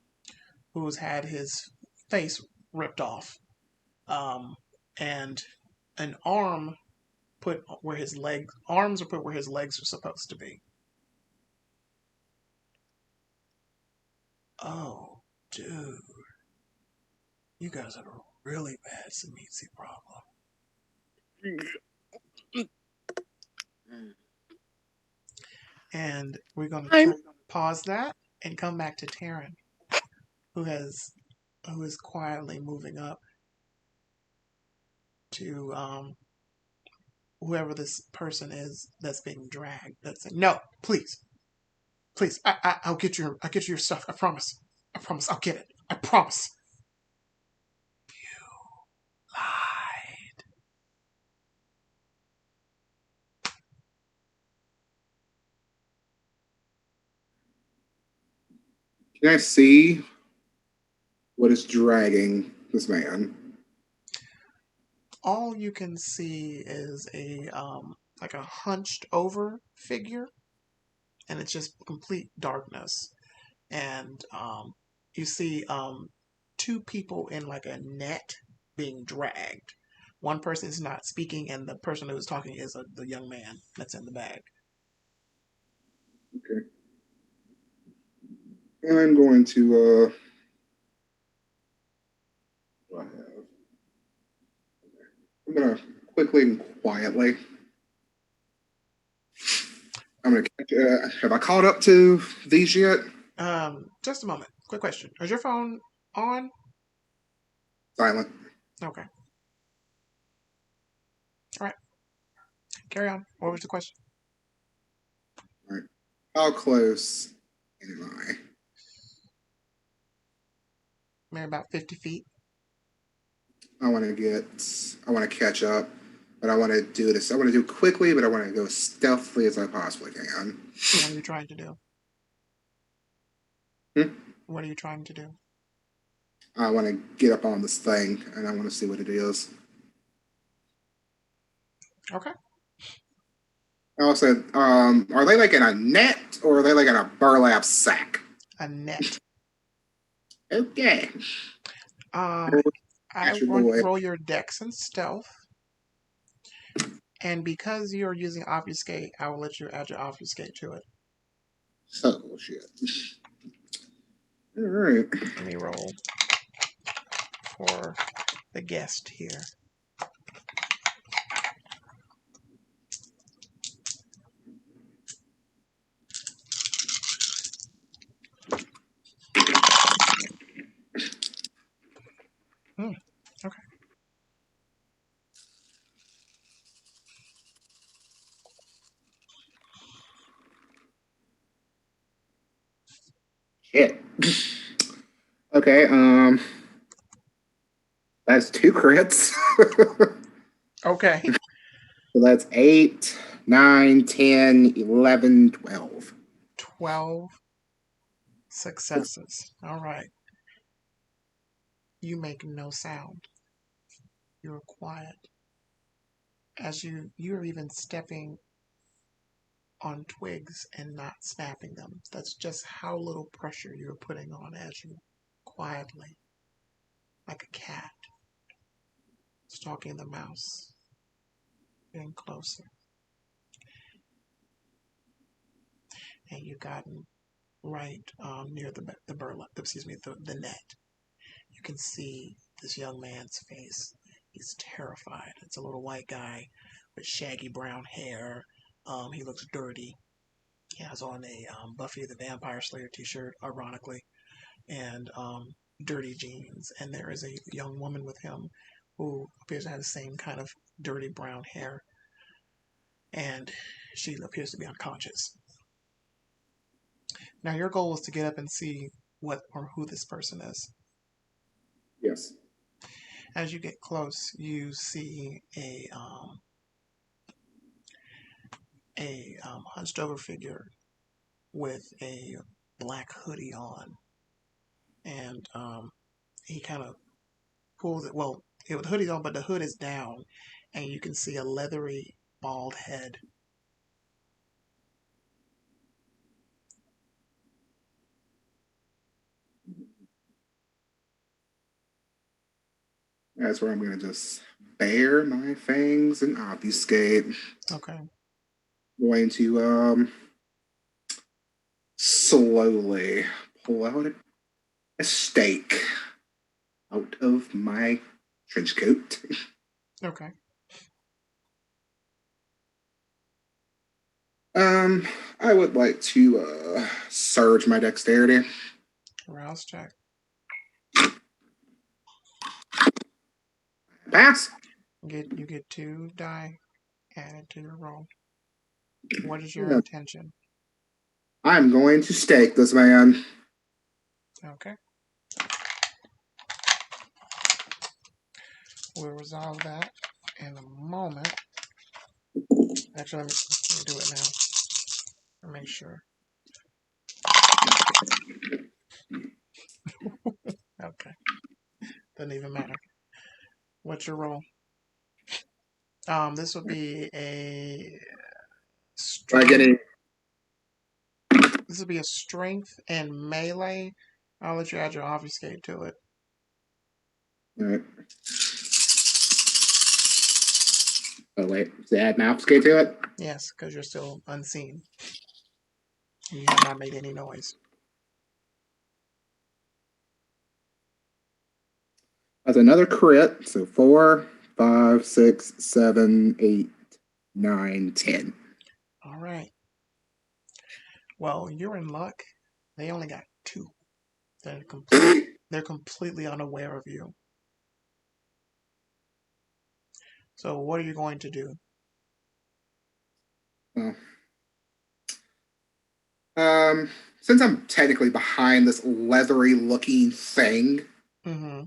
who's had his face ripped off, and an arm put where his arms are put where his legs are supposed to be. Oh, dude, you guys have a really bad Samitsi problem. And we're going to pause that and come back to Taryn, who is quietly moving up to whoever this person is that's being dragged. That's saying, "No, please, I'll get your stuff. I promise, I'll get it. I promise." You lied. Can I see what is dragging this man? All you can see is a like a hunched over figure, and it's just complete darkness. And you see 2 people in like a net being dragged. One person is not speaking, and the person who is talking is the young man that's in the bag. Okay. And I'm going to what do I have? I'm gonna quickly and quietly. I'm gonna catch, have I caught up to these yet? Just a moment. Quick question. Is your phone on? Silent. Okay. All right. Carry on. What was the question? All right. How close am I? Maybe about 50 feet. I want to catch up, but I want to do this. I want to do quickly, but I want to go as stealthily as I possibly can. What are you trying to do? What are you trying to do? I want to get up on this thing, and I want to see what it is. Okay. Also, are they like in a net, or are they like in a burlap sack? A net. Okay. I Actually, want boy. roll your dex and stealth. And because you're using obfuscate, I will let you add your obfuscate to it. Oh, shit. All right. Let me roll for the guest here. Okay. Shit. Okay, that's 2 crits. Okay. So that's 8, 9, 10, 11, 12. 12 successes. All right. You make no sound. You're quiet. As you're even stepping on twigs and not snapping them. That's just how little pressure you're putting on as you quietly, like a cat, stalking the mouse, getting closer. And you've gotten right near the burlap, the net. You can see this young man's face. He's terrified. It's a little white guy with shaggy brown hair. He looks dirty. He has on a Buffy the Vampire Slayer t-shirt, ironically, and dirty jeans. And there is a young woman with him who appears to have the same kind of dirty brown hair. And she appears to be unconscious. Now, your goal is to get up and see what or who this person is. Yes. As you get close, you see a hunched over figure with a black hoodie on, and he kind of pulls it. Well, the hoodie's on, but the hood is down, and you can see a leathery bald head. That's where I'm going to just bare my fangs and obfuscate. Okay. Going to slowly pull out a stake out of my trench coat. Okay. I would like to surge my dexterity. Rouse check. Pass. You get 2 die added to your roll. What is your Yeah. intention? I'm going to stake this man. Okay. We'll resolve that in a moment. Actually, let me do it now. To make sure. Okay. Doesn't even matter. What's your roll? This would be a strength. This would be a strength and melee. I'll let you add your obfuscate to it. All right. Oh wait, does it add my obfuscate to it? Yes, because you're still unseen. You have not made any noise. That's another crit. So 4, 5, 6, 7, 8, 9, 10. All right. Well, you're in luck. They only got 2. They're completely unaware of you. So what are you going to do? Well, since I'm technically behind this leathery looking thing, Mm-hmm.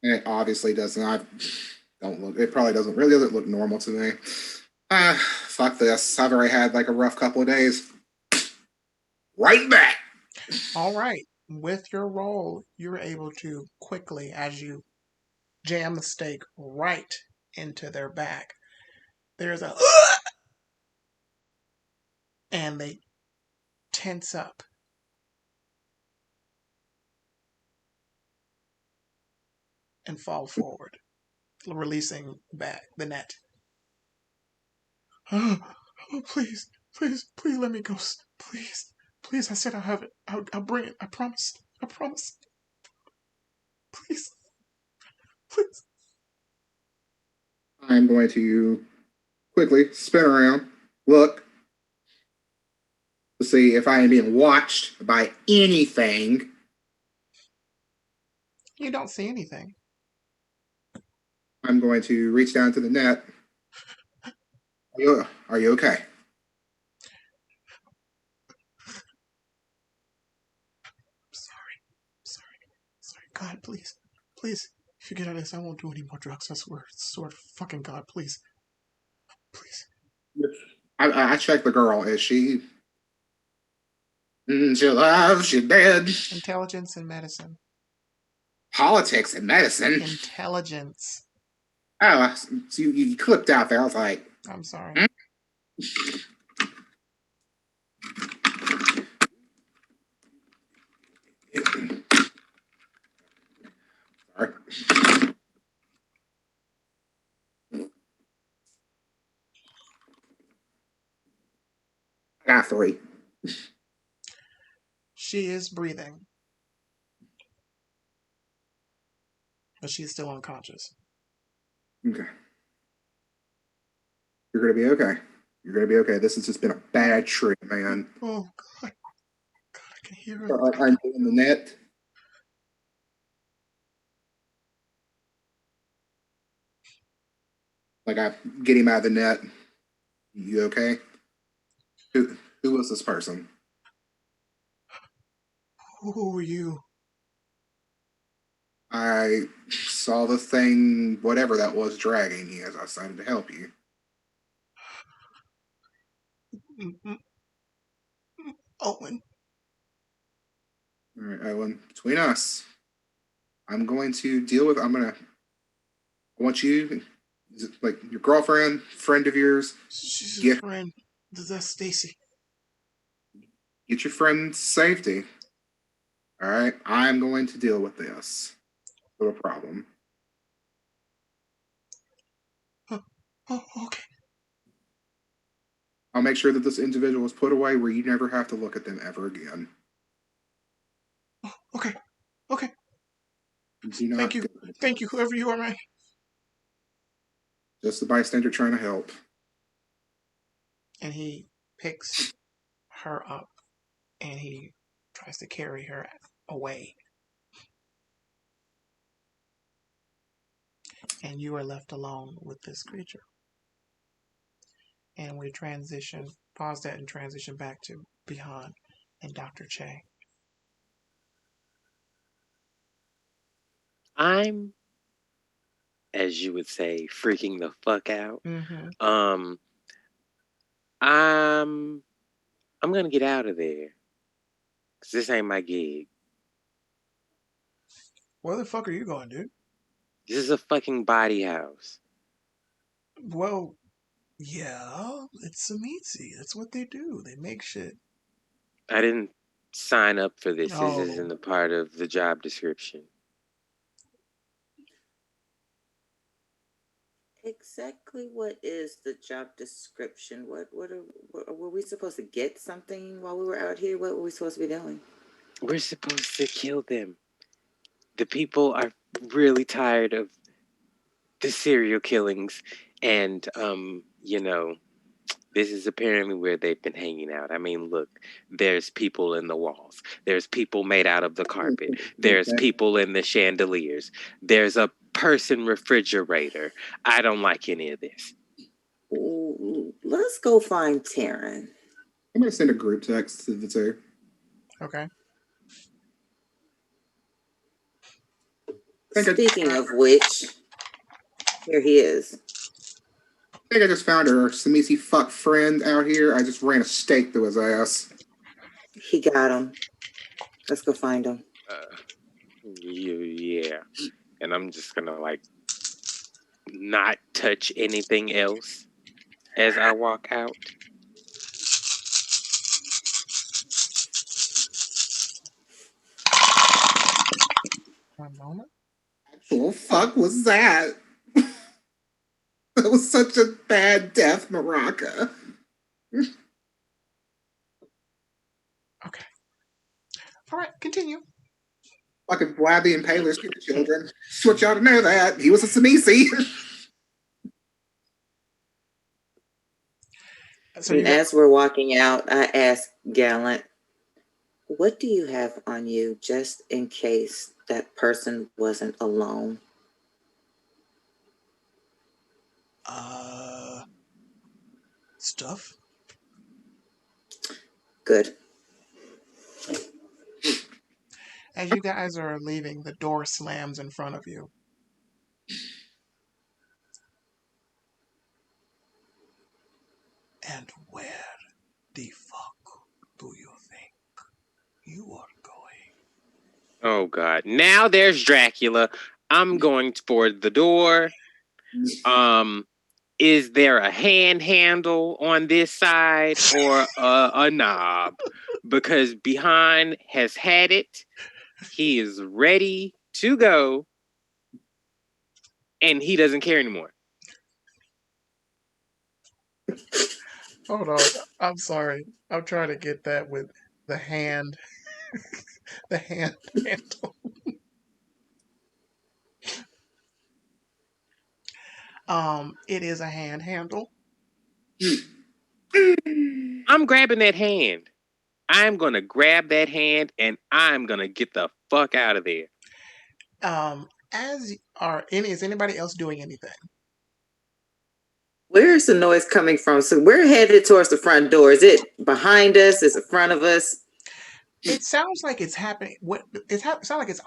it obviously does not it probably doesn't look normal to me. Fuck this. I've already had like a rough couple of days. Right back. All right. with your roll, you're able to quickly, as you jam the stake right into their back, there's a and they tense up. And fall forward, releasing back the net. Oh, please, please, please let me go. Please, please, I said I'll have it. I'll bring it. I promise. I promise. Please, please. I'm going to quickly spin around, look to see if I am being watched by anything. You don't see anything. I'm going to reach down to the net. Are you okay? Sorry. God, please, please. If you get out of this, I won't do any more drugs. I swear. Fucking God, please, please. I checked the girl. Is she? She alive? She dead? Intelligence and medicine. Politics and medicine. Intelligence. Oh, so you clipped out there. I was like, I'm sorry. Sorry. I got 3. She is breathing, but she's still unconscious. Okay. You're gonna be okay. You're gonna be okay. This has just been a bad trip, man. Oh God, God, I can hear So her. I'm doing the net. Like I get him out of the net. You okay? Who was this person? Who are you? I saw the thing, whatever that was, dragging you as I decided to help you. Owen. All right, Owen. Between us, I'm going to deal with. I want you, like your girlfriend, friend of yours. She's a friend. That's Stacy. Get your friend's safety. All right, I'm going to deal with this little problem. Oh, okay. I'll make sure that this individual is put away where you never have to look at them ever again. Oh, okay. Okay. Thank you. Thank you, whoever you are, man. Just the bystander trying to help. And he picks her up and he tries to carry her away. And you are left alone with this creature. And we pause that and transition back to Bihan and Dr. Che. I'm, as you would say, freaking the fuck out. Mm-hmm. I'm gonna get out of there. 'Cause this ain't my gig. Where the fuck are you going, dude? This is a fucking body house. Well, yeah, it's Samitsi. That's what they do. They make shit. I didn't sign up for this. Oh. This isn't a part of the job description. Exactly what is the job description? Were we supposed to get something while we were out here? What were we supposed to be doing? We're supposed to kill them. The people are really tired of the serial killings, and this is apparently where they've been hanging out. I mean, look, there's people in the walls. There's people made out of the carpet. There's people in the chandeliers. There's a person refrigerator. I don't like any of this. Let's go find Taryn. I'm going to send a group text to the two. Okay. Speaking of which, here he is. I think I just found our Samisi fuck friend out here. I just ran a stake through his ass. He got him. Let's go find him. Yeah. And I'm just gonna like not touch anything else as I walk out. One moment. Actual fuck was that? That was such a bad death, Maraca. Okay. All right, continue. Fucking Vlad the Impaler's children. Just want y'all to know that. He was a Samisi. So you As we're walking out, I ask Gallant, what do you have on you just in case that person wasn't alone? Stuff. Good. As you guys are leaving, the door slams in front of you. And where the fuck do you think you are going? Oh God. Now there's Dracula. I'm going for the door. Is there a hand handle on this side or a knob? Because behind has had it. He is ready to go. And he doesn't care anymore. Hold on. I'm sorry. I'm trying to get that with the hand. The hand handle. It is a hand handle. I'm grabbing that hand. I'm gonna grab that hand and I'm gonna get the fuck out of there. Is anybody else doing anything? Where is the noise coming from? So we're headed towards the front door. Is it behind us? Is it in front of us? It sounds like it's happening. It sounds like it's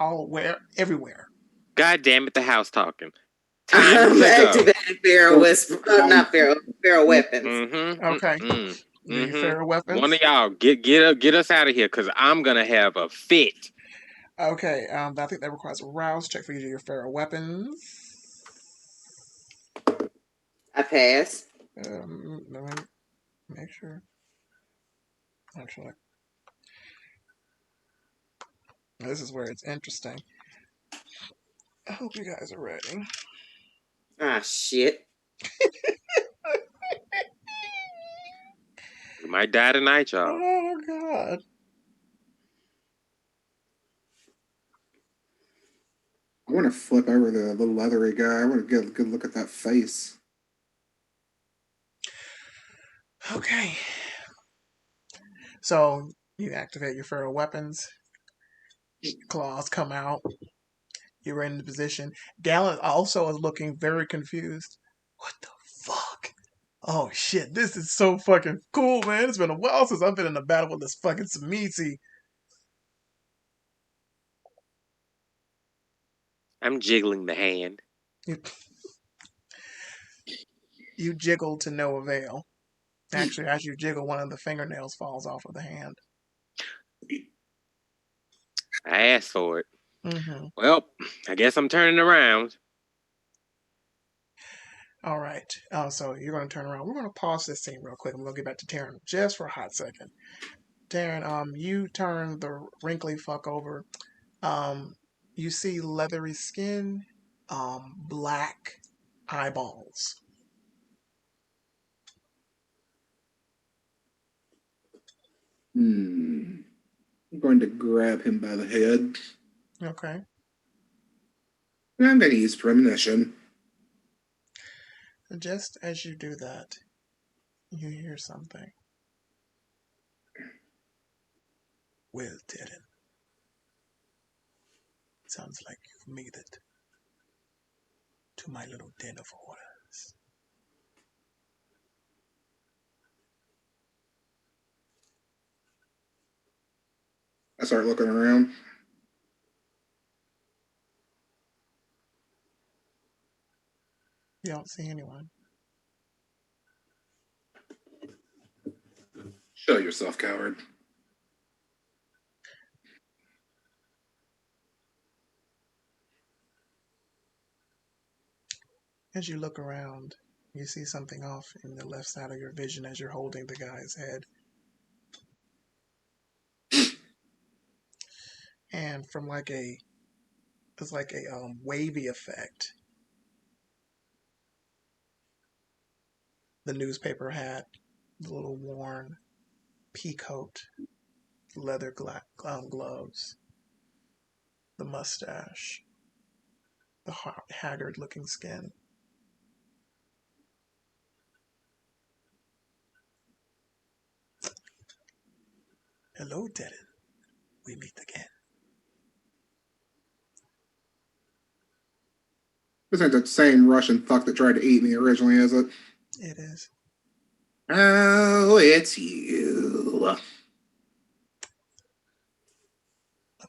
everywhere. God damn it, the house talking. I'm activating Feral Whisper. Not Feral Weapons. Mm-hmm. Okay. Mm-hmm. Feral Weapons. One of y'all get us out of here because I'm gonna have a fit. Okay. I think that requires a rouse check for you to do your Feral Weapons. I pass. Let me make sure. Actually, this is where it's interesting. I hope you guys are ready. Ah, shit. We might die tonight, y'all. Oh, God. I want to flip over the little leathery guy. I want to get a good look at that face. Okay. So you activate your Feral Weapons. Claws come out. You're in the position. Gallant also is looking very confused. What the fuck? Oh shit, this is so fucking cool, man. It's been a while since I've been in a battle with this fucking Samisi. I'm jiggling the hand. You jiggle to no avail. Actually, as you jiggle, one of the fingernails falls off of the hand. I asked for it. Mm-hmm. Well, I guess I'm turning around. All right. So you're going to turn around. We're going to pause this scene real quick. I'm going to get back to Taryn just for a hot second. Taryn, you turn the wrinkly fuck over. You see leathery skin, black eyeballs. I'm going to grab him by the head. Okay. And I'm going to use premonition. Just as you do that, you hear something. Well, Taryn. Sounds like you've made it to my little den of horrors. I start looking around. You don't see anyone. Show yourself, coward. As you look around, you see something off in the left side of your vision as you're holding the guy's head. And from it's like a wavy effect. The newspaper hat, the little worn pea coat, leather gloves, the mustache, the haggard looking skin. Hello, Darren. We meet again. This ain't the same Russian fuck that tried to eat me originally, is it? It is. Oh, it's you. I've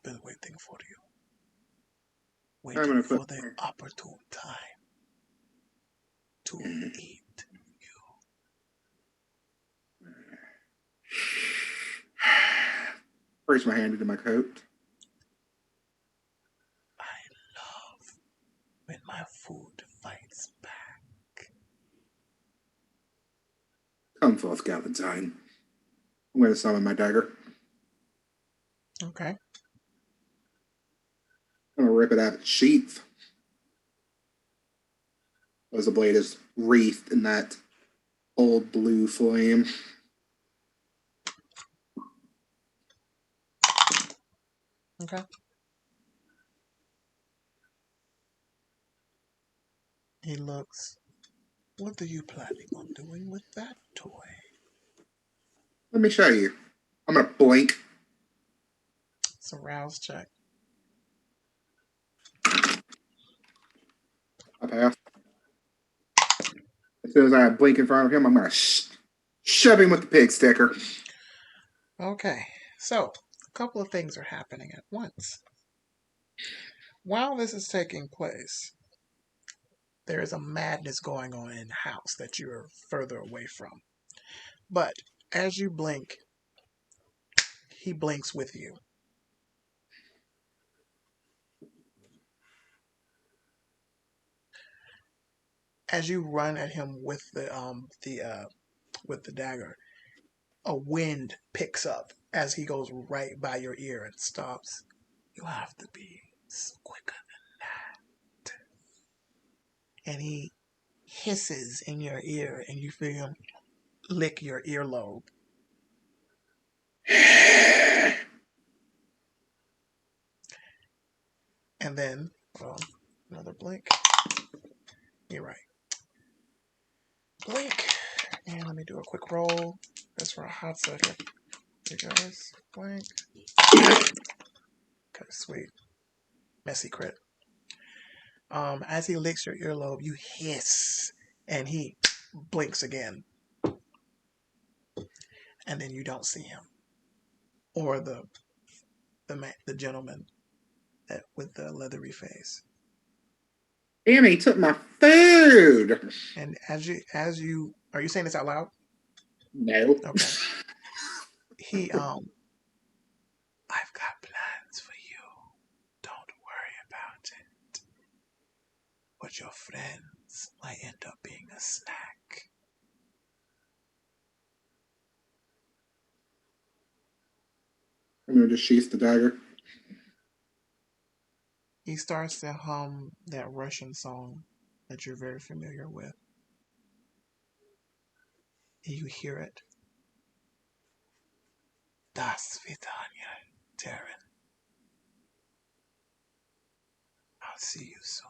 been waiting for you. I'm Waiting gonna for put. the opportune time to eat you. Raise my hand into my coat. I love when my food fights back. Come forth, Galentine. I'm going to summon my dagger. Okay. I'm going to rip it out of its sheath. As the blade is wreathed in that old blue flame. Okay. He looks. What are you planning on doing with that toy? Let me show you. I'm going to blink. It's a rouse check. I pass. As soon as I blink in front of him, I'm going to shove him with the pig sticker. Okay. So, a couple of things are happening at once. While this is taking place, there is a madness going on in the house that you're further away from. But as you blink, he blinks with you. As you run at him with the dagger, a wind picks up as he goes right by your ear and stops. You have to be quicker than that. And he hisses in your ear, and you feel him lick your earlobe. And then, another blink. You're right. Blink. And let me do a quick roll. That's for a hot second. You guys, blink. Okay, sweet. Messy crit. As he licks your earlobe, you hiss, and he blinks again. And then you don't see him. Or the gentleman with the leathery face. Damn, he took my food. And as you are you saying this out loud? No. Okay. He I've got plans for you. Don't worry about it. But your friends might end up being a snack. I'm going to just sheath the dagger. He starts to hum that Russian song that you're very familiar with. You hear it. Das Vidanya, Darren. I'll see you soon.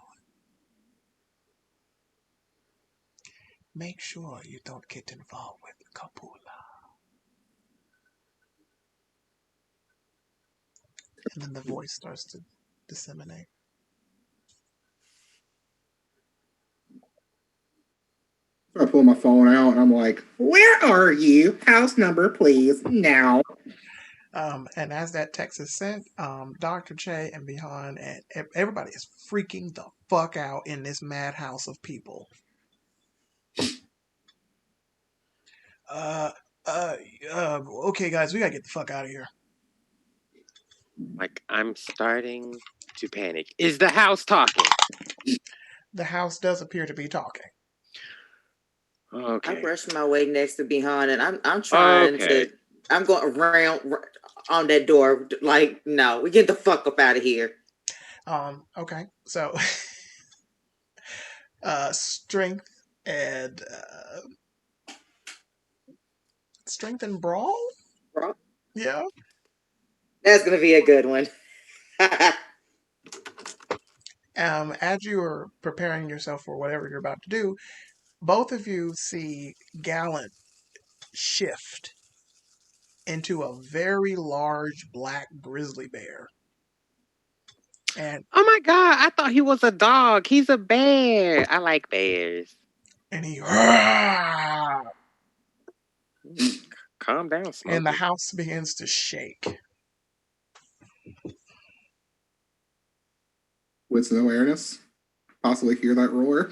Make sure you don't get involved with Kapula. And then the voice starts to disseminate. I pull my phone out and I'm like, where are you? House number, please, now. And as that text is sent, Dr. Che and Bihan and everybody is freaking the fuck out in this madhouse of people. Okay, guys, we gotta get the fuck out of here. Like, I'm starting to panic. Is the house talking? the house does appear to be talking. I Okay. brushed my way next to behind, and I'm trying Okay. to. I'm going around on that door. Like, no, we get the fuck up out of here. Okay, so strength and brawl. Bro, Yeah. that's gonna be a good one. As you are preparing yourself for whatever you're about to do, both of you see Gallant shift into a very large black grizzly bear. And Oh my God! I thought he was a dog. He's a bear. I like bears. he Calm down, and the Smokey. house begins to shake. With no awareness, possibly hear that roar.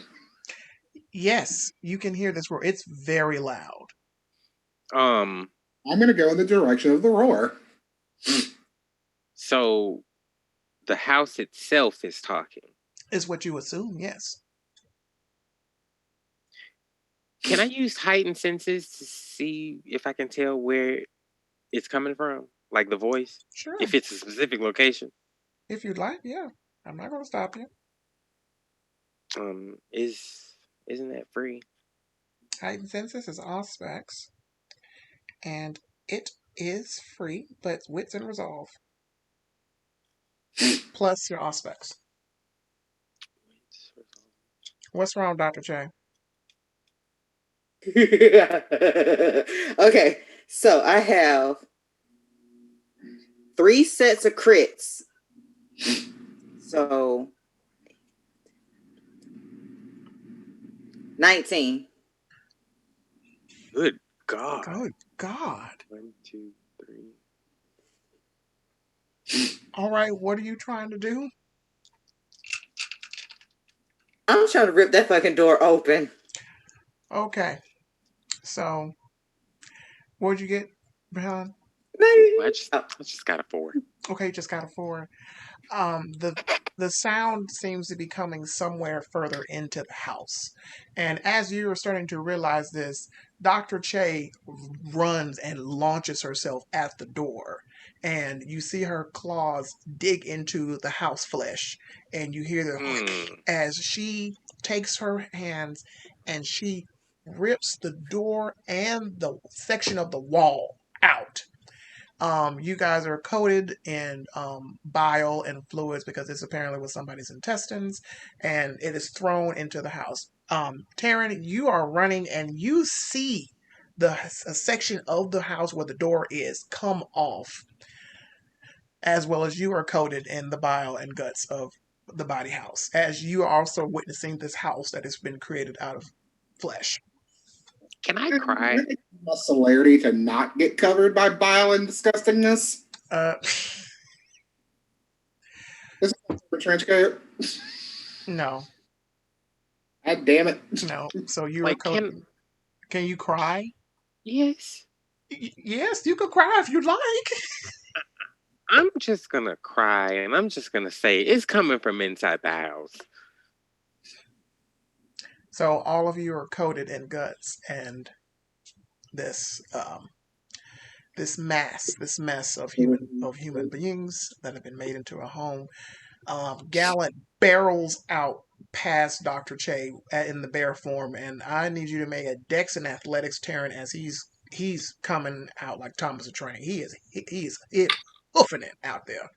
Yes, you can hear this roar. It's very loud. Um. I'm gonna go in the direction of the roar. So the house itself is talking. Is what you assume, yes. Can I use heightened senses to see if I can tell where it's coming from? Like the voice? Sure. If it's a specific location? If you'd like, yeah. I'm not going to stop you. Isn't that free? Heightened Senses is all specs. And it is free, but it's wits and resolve. Plus your aspects. What's wrong, Dr. J? Okay, so I have 3 sets of crits. So 19. Good God. Good God. 1, 2, 3. All right, what are you trying to do? I'm trying to rip that fucking door open. Okay. So, what'd you get, Brian? I just got a 4. Okay, just got a 4. The sound seems to be coming somewhere further into the house. And as you are starting to realize this, Dr. Che runs and launches herself at the door. And you see her claws dig into the house flesh. And you hear the as she takes her hands and she rips the door and the section of the wall out. You guys are coated in bile and fluids because this apparently was somebody's intestines, and it is thrown into the house. Taryn, you are running and you see a section of the house where the door is come off, as well as you are coated in the bile and guts of the body house, as you are also witnessing this house that has been created out of flesh. Can I cry? A celerity to not get covered by bile and disgustingness. This is a trench coat. No. God damn it. No. So you're coated. Can you cry? Yes. Yes, you could cry if you'd like. I'm just gonna cry and I'm just gonna say it's coming from inside the house. So all of you are coated in guts and this mess of human beings that have been made into a home. Gallant barrels out past Dr. Che in the bear form, and I need you to make a Dex and Athletics, Taryn, as he's coming out like Thomas the Train. He's hoofing it out there.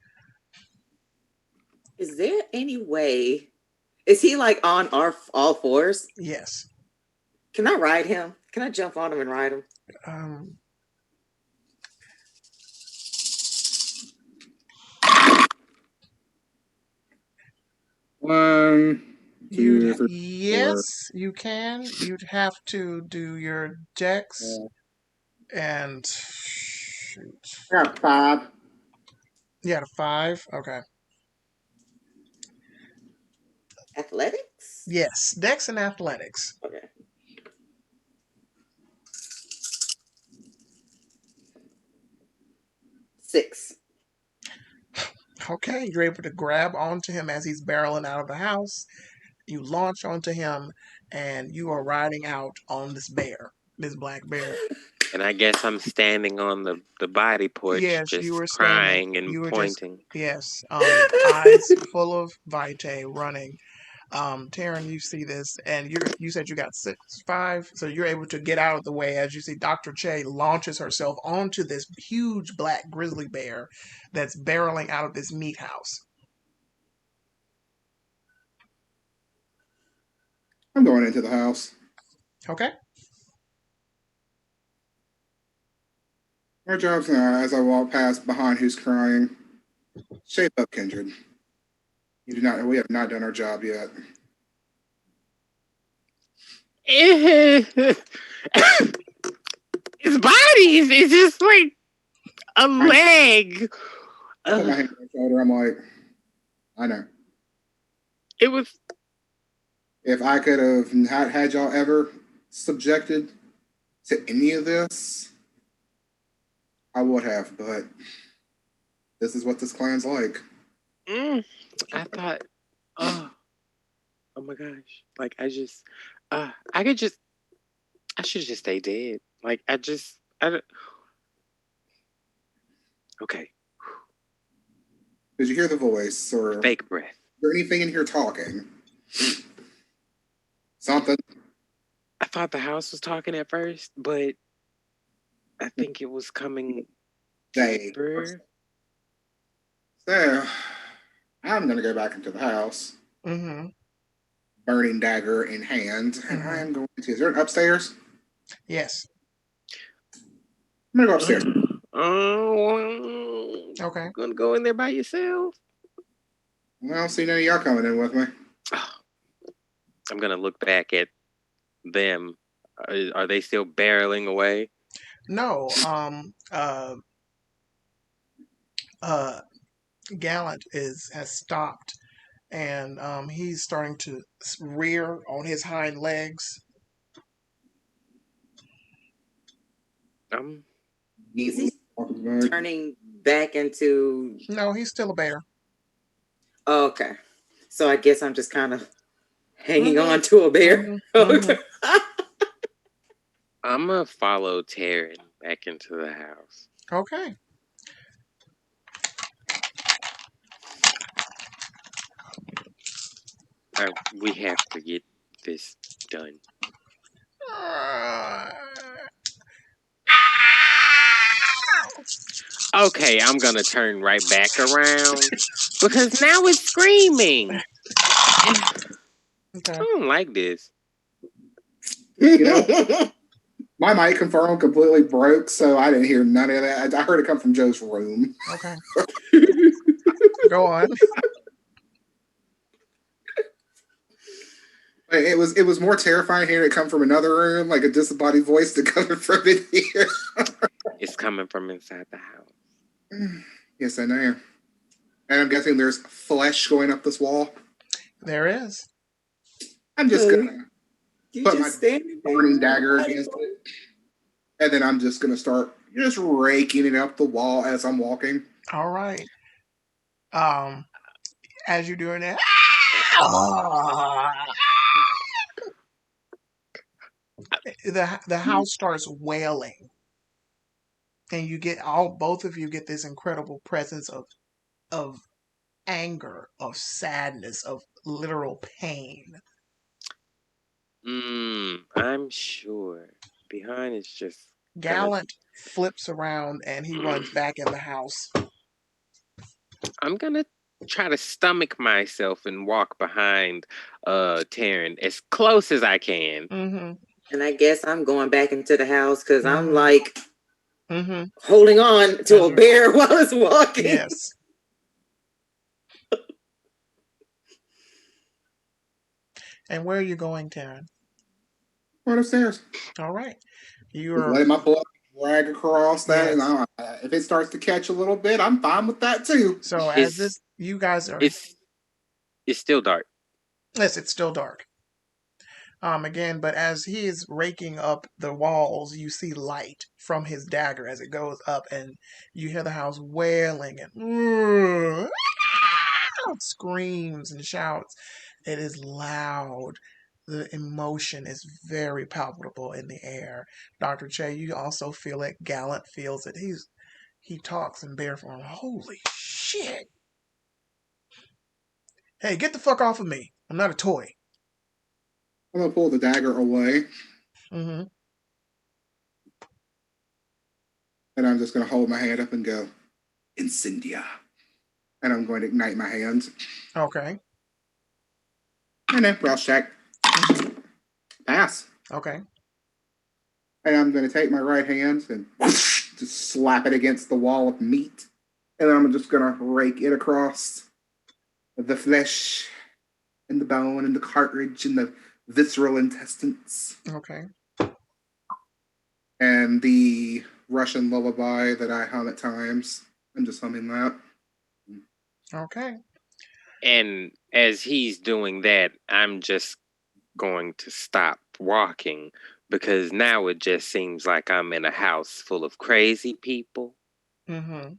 Is there any way? Is he like on all fours? Yes. Can I ride him? Can I jump on him and ride him? 1, 2, 3. Yes, you can. You'd have to do your Dex and shoot. I got 5. You had a 5? Okay. Athletics? Yes, Dex and Athletics. Okay. Six. Okay, you're able to grab onto him as he's barreling out of the house. You launch onto him, and you are riding out on this black bear. And I guess I'm standing on the body porch, Yes, you just were standing. crying and You were just pointing. yes, eyes full of vitae running. Taryn, you see this, and you said you got 6'5", so you're able to get out of the way as you see Dr. Che launches herself onto this huge black grizzly bear that's barreling out of this meat house. I'm going into the house. Okay. Our job's now, as I walk past behind who's crying. Shape up, Kindred. We have not done our job yet. His body is just like a leg. I put my hand on my shoulder. I'm like, I know. It was. If I could have not had y'all ever subjected to any of this, I would have, but this is what this clan's like. I thought, oh my gosh. Like, I should just stay dead. Like, okay. Did you hear the voice, or Fake breath? Is there anything in here talking? Something. I thought the house was talking at first, but I think it was coming deeper. So, I'm going to go back into the house. Mm-hmm. Burning dagger in hand. And I am going to... Is there an upstairs? Yes. I'm going to go upstairs. Okay. You going to go in there by yourself? Well, I don't see none of y'all coming in with me. I'm going to look back at them. Are they still barreling away? No. Gallant has stopped, and he's starting to rear on his hind legs. Is he turning back into? No, he's still a bear. Oh, okay, so I guess I'm just kind of hanging on to a bear. Okay. I'm gonna follow Taryn back into the house. Okay. We have to get this done. Okay, I'm gonna turn right back around because now it's screaming. Okay. I don't like this. You know, my microphone completely broke, so I didn't hear none of that. I heard it come from Joe's room. Okay. Go on. It was more terrifying hearing it come from another room, like a disembodied voice to coming from in here. It's coming from inside the house. Yes, I know. And I'm guessing there's flesh going up this wall. There is. I'm just gonna put my burning dagger against it, and then I'm just gonna start just raking it up the wall as I'm walking. All right. As you're doing that, the house starts wailing, and you get both of you get this incredible presence of anger, of sadness, of literal pain. I'm sure behind is just Gallant flips around and he runs back in the house. I'm gonna try to stomach myself and walk behind Taryn as close as I can. Mm-hmm. And I guess I'm going back into the house because I'm like holding on to a bear while it's walking. Yes. And where are you going, Taryn? Right upstairs. All right. You're letting my blood drag across that, and if it starts to catch a little bit, I'm fine with that too. So as you guys are, it's still dark. Yes, it's still dark. Again, but as he is raking up the walls, you see light from his dagger as it goes up, and you hear the house wailing and crowd screams and shouts. It is loud. The emotion is very palpable in the air. Dr. Che, you also feel it. Gallant feels it. He talks in bear form. Holy shit. Hey, get the fuck off of me. I'm not a toy. I'm gonna pull the dagger away, Mm-hmm. and I'm just gonna hold my hand up and go, Incendia. And I'm going to ignite my hand. Okay. And then brush check. Pass. Okay. And I'm going to take my right hand and just slap it against the wall of meat. And then I'm just going to rake it across the flesh and the bone and the cartilage and the visceral intestines. Okay. And the Russian lullaby that I hum at times. I'm just humming that. Okay. And as he's doing that, I'm just going to stop walking because now it just seems like I'm in a house full of crazy people. Mm-hmm.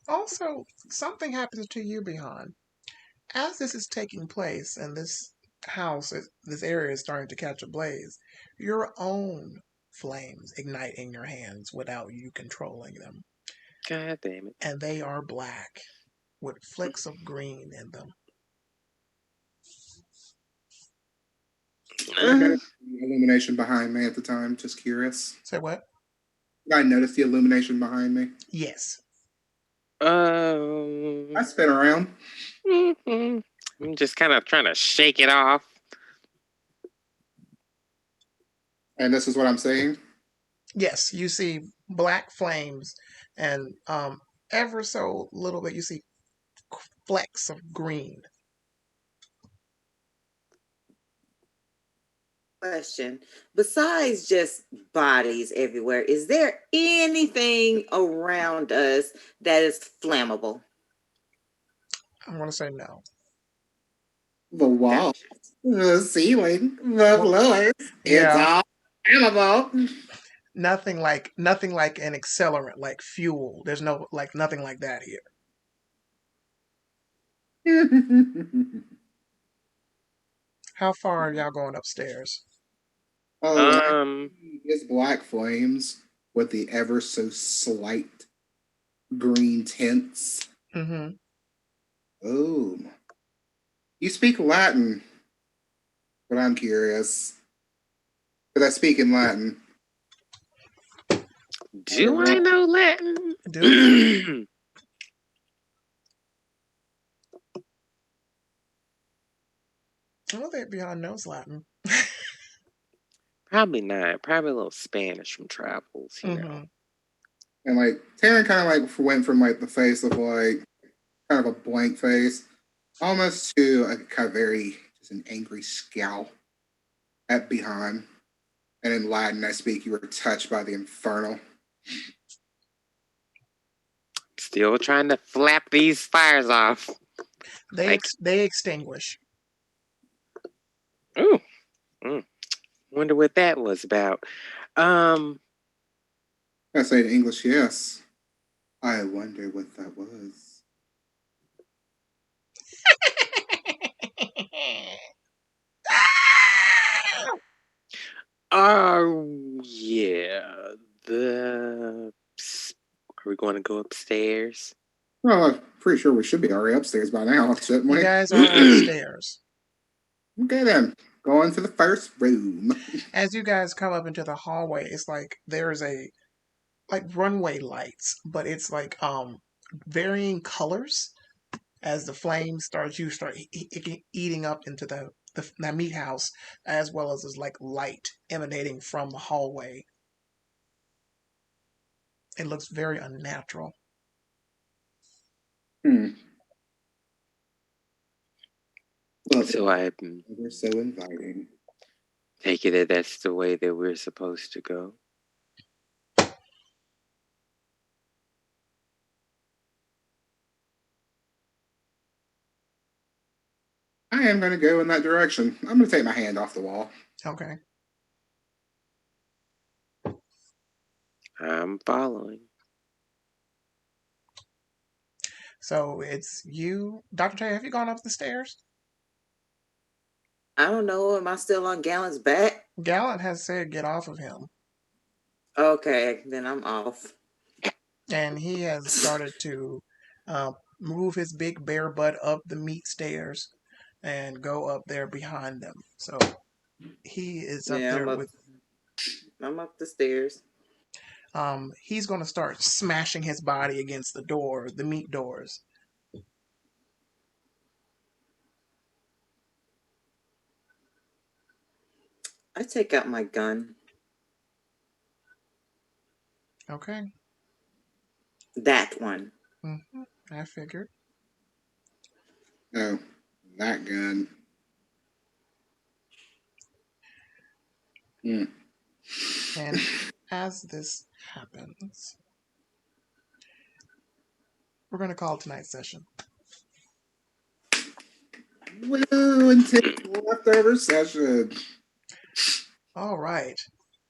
Also, something happens to you, Bihan. As this is taking place and this this area is starting to catch a blaze, your own flames ignite in your hands without you controlling them. God damn it. And they are black with flecks of green in them. I noticed the illumination behind me at the time. Just curious. Say what? I noticed the illumination behind me. Yes. I spin around. I'm just kind of trying to shake it off. And this is what I'm saying. Yes, you see black flames and ever so little bit you see flecks of green. Question. Besides just bodies everywhere, is there anything around us that is flammable? I'm going to say no. The wall, the ceiling, the floors. It's all flammable. Nothing like an accelerant like fuel. There's no nothing like that here. How far are y'all going upstairs? It's black flames with the ever so slight green tints. Mm-hmm. Oh, you speak Latin, but I'm curious because I speak in Latin. Do I know Latin? Do you? I don't think Beyond knows Latin. Probably not. Probably a little Spanish from travels, you know. And like Taryn kind of like went from like the face of like kind of a blank face almost to a kind of very just an angry scowl at Bihan. And in Latin, I speak, you were touched by the infernal. Still trying to flap these fires off. They extinguish. Ooh. Wonder what that was about. I say in English, yes. I wonder what that was. Yeah. Are we going to go upstairs? Well, I'm pretty sure we should be already upstairs by now, shouldn't we? You guys are upstairs. Okay then. Going to the first room. As you guys come up into the hallway, it's like there's runway lights, but it's like varying colors as the flames start eating up into the meat house, as well as like light emanating from the hallway. It looks very unnatural. Well, So we're so inviting. Take it that that's the way that we're supposed to go. I am going to go in that direction. I'm going to take my hand off the wall. Okay. I'm following. So it's you, Dr. Tay. Have you gone up the stairs? I don't know. Am I still on Gallant's back? Gallant has said get off of him, Okay, then I'm off. and he has started to move his big bare butt up the meat stairs and go up there behind them. So he is up Yeah, there with. I'm up the stairs. He's going to start smashing his body against the door, the meat doors. I take out my gun. Okay. That one. I figured. Oh, that gun. Mm. And as this happens, we're going to call tonight's session. Woo, and take leftover session. All right.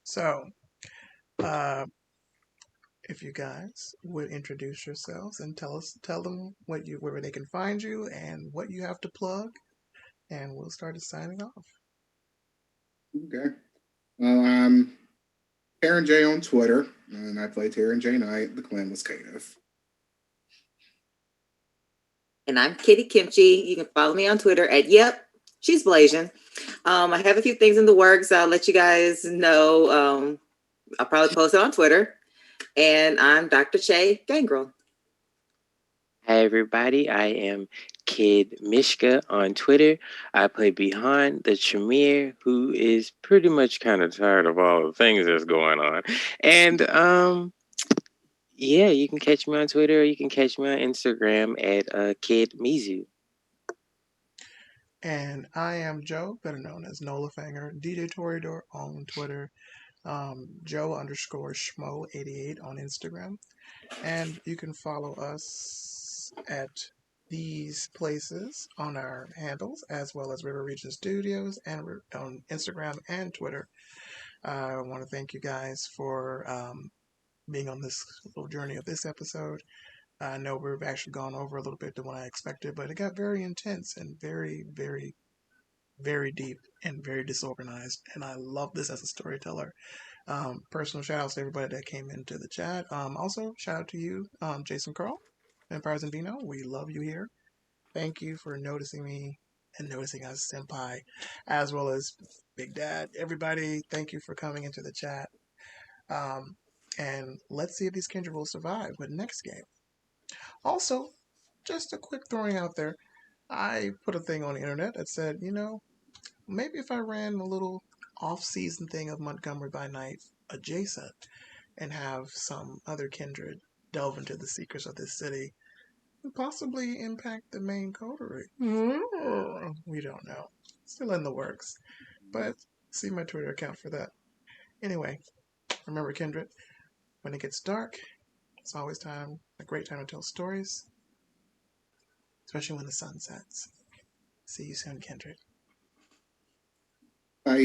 So, if you guys would introduce yourselves and tell them where they can find you and what you have to plug, and we'll start signing off. Okay. Well, I'm Taryn J on Twitter, and I play Taryn J Knight, the clanless caitiff. And I'm Kitty Kimchi. You can follow me on Twitter at She's Blasian. I have a few things in the works. I'll let you guys know. I'll probably post it on Twitter. And I'm Dr. Che Gangrel. Hi, everybody. I am Kid Mishka on Twitter. I play Behind the Tremere, who is pretty much kind of tired of all the things that's going on. And, yeah, you can catch me on Twitter or you can catch me on Instagram at Kid Mizu. And I am Joe, better known as Nola Fanger, DJ Toreador on Twitter, Joe_Schmo88 on Instagram. And you can follow us at these places on our handles, as well as River Region Studios and on Instagram and Twitter. I want to thank you guys for being on this little journey of this episode. I know we've actually gone over a little bit than what I expected, but it got very intense and very, very, very deep and very disorganized. And I love this as a storyteller. Personal shout outs to everybody that came into the chat. Also, shout out to you, Jason Carl, Empires and Vino. We love you here. Thank you for noticing me and noticing us, Senpai, as well as Big Dad. Everybody, thank you for coming into the chat. And let's see if these Kindred will survive with next game. Also, just a quick throwing out there. I put a thing on the internet that said, maybe if I ran a little off-season thing of Montgomery by Night adjacent and have some other kindred delve into the secrets of this city and possibly impact the main coterie. We don't know. Still in the works. But see my Twitter account for that. Anyway, remember, kindred, when it gets dark, it's always a great time to tell stories, especially when the sun sets. See you soon, kindred. Bye.